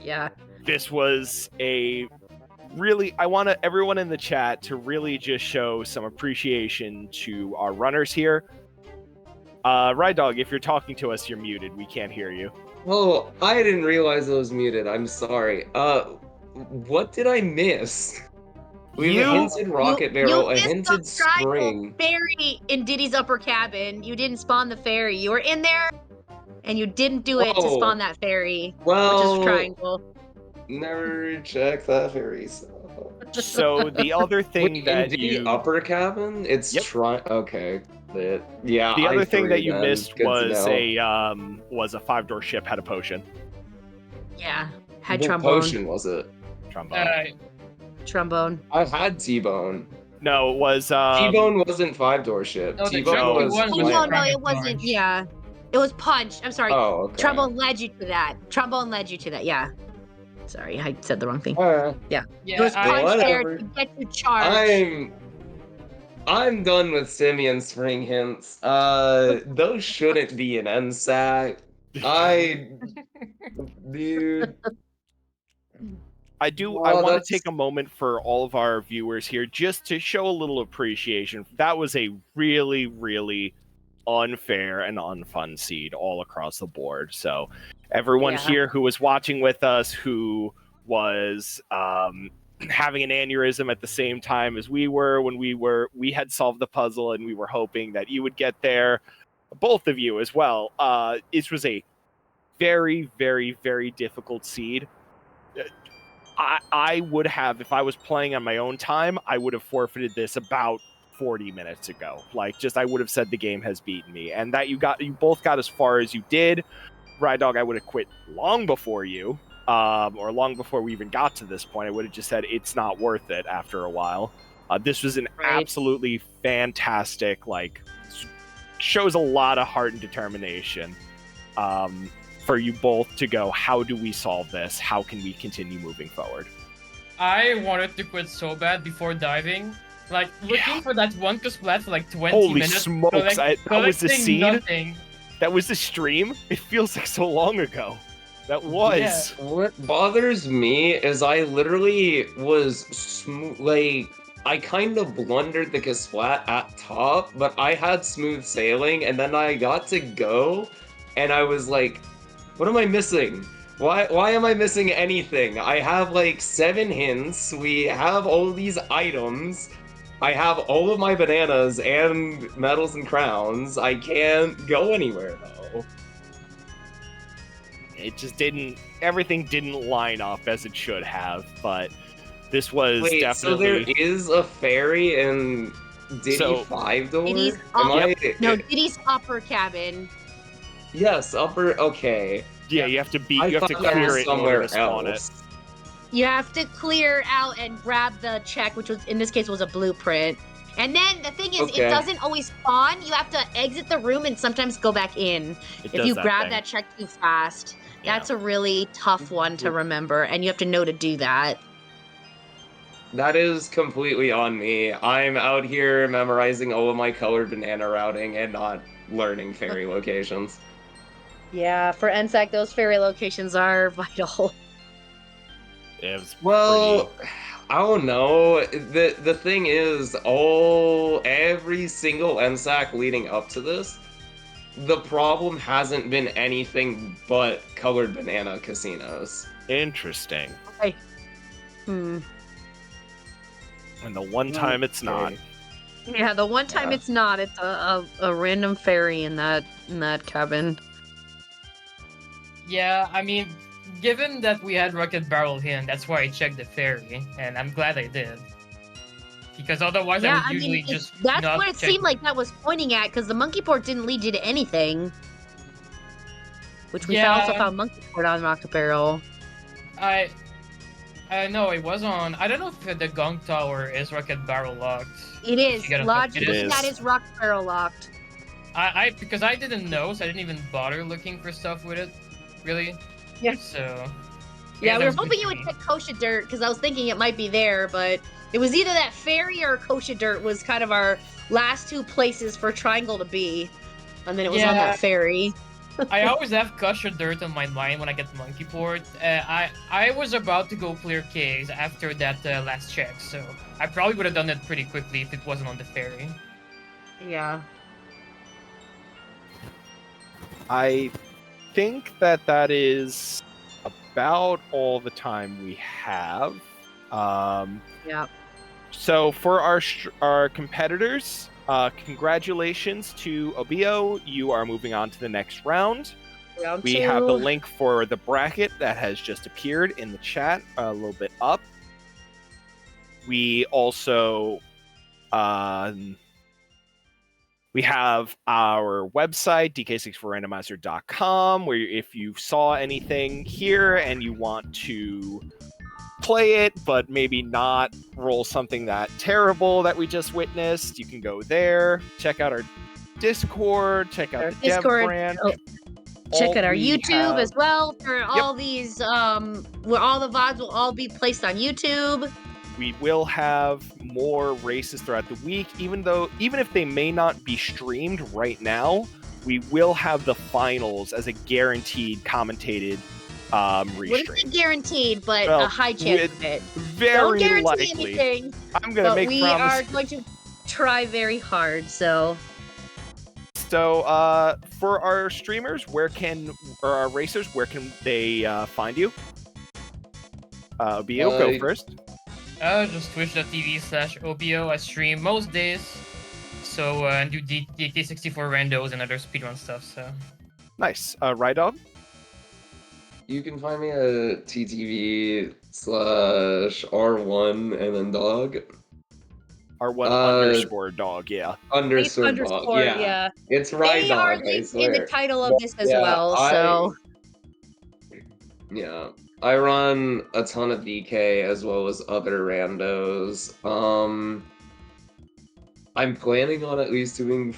Yeah. This was a really, I want everyone in the chat to really just show some appreciation to our runners here. Ride Dog, if you're talking to us, you're muted. We can't hear you. Oh, I didn't realize I was muted. I'm sorry. What did I miss? We have a hinted rocket barrel, a hinted spring. Fairy in Diddy's upper cabin. You didn't spawn the fairy. You were in there, and you didn't do it to spawn that fairy, which is a triangle. Never checked that fairy. So the other thing that you upper cabin, it's okay. Yeah. The other thing that you missed was a 5-door ship had a potion. Yeah, had what trombone. Potion was it? Trombone. Trombone. I had T-Bone. No, it was T-Bone wasn't 5-door ship. No, T-Bone was. No, it wasn't. Yeah, it was Punch. I'm sorry. Oh, okay. Trombone led you to that. Trombone led you to that. Yeah. Sorry, I said the wrong thing. Yeah. It was Punch there to get you charged. I'm done with Simeon Spring hints. Those shouldn't be an NSAK. Dude. I want to take a moment for all of our viewers here just to show a little appreciation. That was a really, really unfair and unfun seed all across the board. So everyone here who was watching with us, who was having an aneurysm at the same time as we were when we had solved the puzzle and we were hoping that you would get there, both of you as well. This was a very, very, very difficult seed. I would have, if I was playing on my own time, I would have forfeited this about 40 minutes ago. I would have said the game has beaten me, and that you both got as far as you did. Ride Dog, I would have quit long before you, or long before we even got to this point. I would have just said it's not worth it after a while. This was an absolutely fantastic, shows a lot of heart and determination. For you both to go, how do we solve this? How can we continue moving forward? I wanted to quit so bad before diving. Looking for that one splat for 20 Holy minutes. Smokes, that was the seed? Nothing. That was the stream? It feels like so long ago. That was. Yeah. What bothers me is I literally was I kind of blundered the splat at top, but I had smooth sailing, and then I got to go, and I was like, what am I missing? Why am I missing anything? I have 7 hints. We have all these items. I have all of my bananas and medals and crowns. I can't go anywhere though. It just everything didn't line up as it should have, but this was definitely... So there is a fairy in Diddy 5-door? Diddy's upper cabin. Yes, okay. Yeah, you have to clear it somewhere else. You have to clear out and grab the check, which was in this case was a blueprint. And then the thing is, it doesn't always spawn. You have to exit the room and sometimes go back in if you grab that check too fast. Yeah. That's a really tough one to remember, and you have to know to do that. That is completely on me. I'm out here memorizing all of my colored banana routing and not learning fairy locations. Yeah, for NSAK, those fairy locations are vital. Well, I don't know. The thing is, every single NSAK leading up to this, the problem hasn't been anything but colored banana casinos. Interesting. Okay. And the one time it's not. Yeah, the one time Yeah. it's not, it's a random fairy in that cabin. Yeah, I mean, given that we had Rocket Barrel here, that's why I checked the ferry, and I'm glad I did. Because otherwise, I Yeah, would I usually mean, just that's not what it check seemed like that was pointing at, because the monkey port didn't lead you to anything. Which we also Yeah. found monkey port on Rocket Barrel. I no, it was on. I don't know if the Gong Tower is Rocket Barrel locked. It If is. you get a- Logically, It that is. is Rocket Barrel locked. because I didn't know, so I didn't even bother looking for stuff with it, really. Yeah. So. I Yeah, guess we were that's good hoping for you would me. check Kosha Dirt, because I was thinking it might be there, but it was either that ferry or Kosha Dirt was kind of our last two places for Triangle to be. And then it was on Yeah. that ferry. I always have Kusha Dirt on my mind when I get Monkey Port. I was about to go clear caves after that last check, so I probably would have done it pretty quickly if it wasn't on the ferry. Yeah. I think that is about all the time we have. Yeah. So for our competitors, congratulations to Obiyo. You are moving on to the next round. Round We two. have the link for the bracket that has just appeared in the chat a little bit up. We also we have our website, DK64randomizer.com, where if you saw anything here and you want to play it, but maybe not roll something that terrible that we just witnessed, you can go there. Check out our Discord, check out Our the Dev Discord. brand. Oh, check All out our we YouTube have- as well for all these, where all the VODs will all be placed on YouTube. We will have more races throughout the week, even if they may not be streamed right now, we will have the finals as a guaranteed commentated Wouldn't restream. be guaranteed, but Well, a high chance with- of it. Don't Very guarantee likely. anything, I'm gonna but make we promises. are going to try very hard, so. So, for our streamers, or our racers, where can they find you? Obiyo, go first. Just twitch.tv/Obiyo. I stream most days. So, and do DK64 randos and other speedrun stuff, so. Nice. Rydog? You can find me at TTV/R1 and then dog. R1 underscore dog, yeah. Underscore dog. Yeah. It's right They are dog, I linked in the swear. title of this as Yeah, well, so. Yeah. I run a ton of DK as well as other randos. I'm planning on at least doing not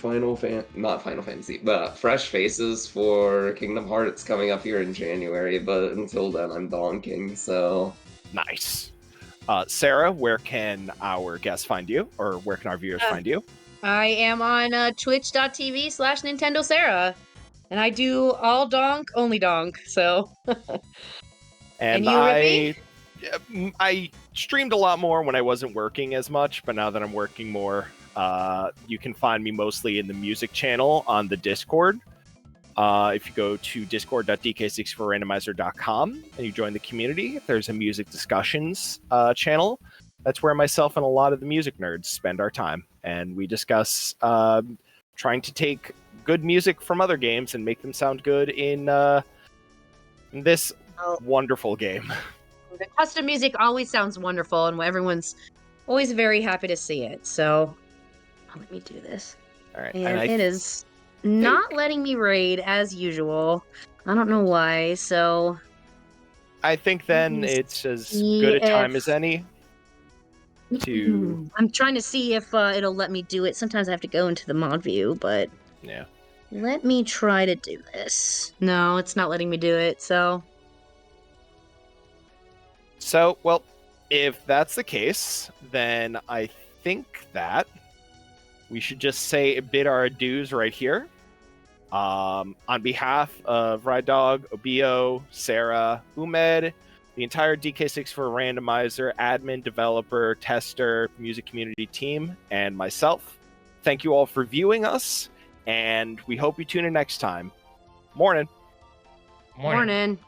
Final Fantasy, but Fresh Faces for Kingdom Hearts coming up here in January, but until then I'm donking, so... Nice. Sarah, where can our guests find you? Or where can our viewers find you? I am on twitch.tv/Nintendo Sarah. And I do all donk, only donk, so. And you, Rippy? I streamed a lot more when I wasn't working as much, but now that I'm working more, you can find me mostly in the music channel on the Discord. If you go to discord.dk64randomizer.com and you join the community, there's a music discussions channel. That's where myself and a lot of the music nerds spend our time. And we discuss trying to take good music from other games and make them sound good in this wonderful game. The custom music always sounds wonderful, and everyone's always very happy to see it. So, let me do this. All right, And it is not letting me raid as usual. I don't know why. So, I think then it's as good a time as any to. I'm trying to see if it'll let me do it. Sometimes I have to go into the mod view, but Yeah. let me try to do this. No, it's not letting me do it. So, well, if that's the case, then I think that we should just bid our adieus right here. On behalf of Rydog, Obiyo, Sarah, Umed, the entire DK64 randomizer, admin, developer, tester, music community team, and myself, thank you all for viewing us, and we hope you tune in next time. Morning. morning.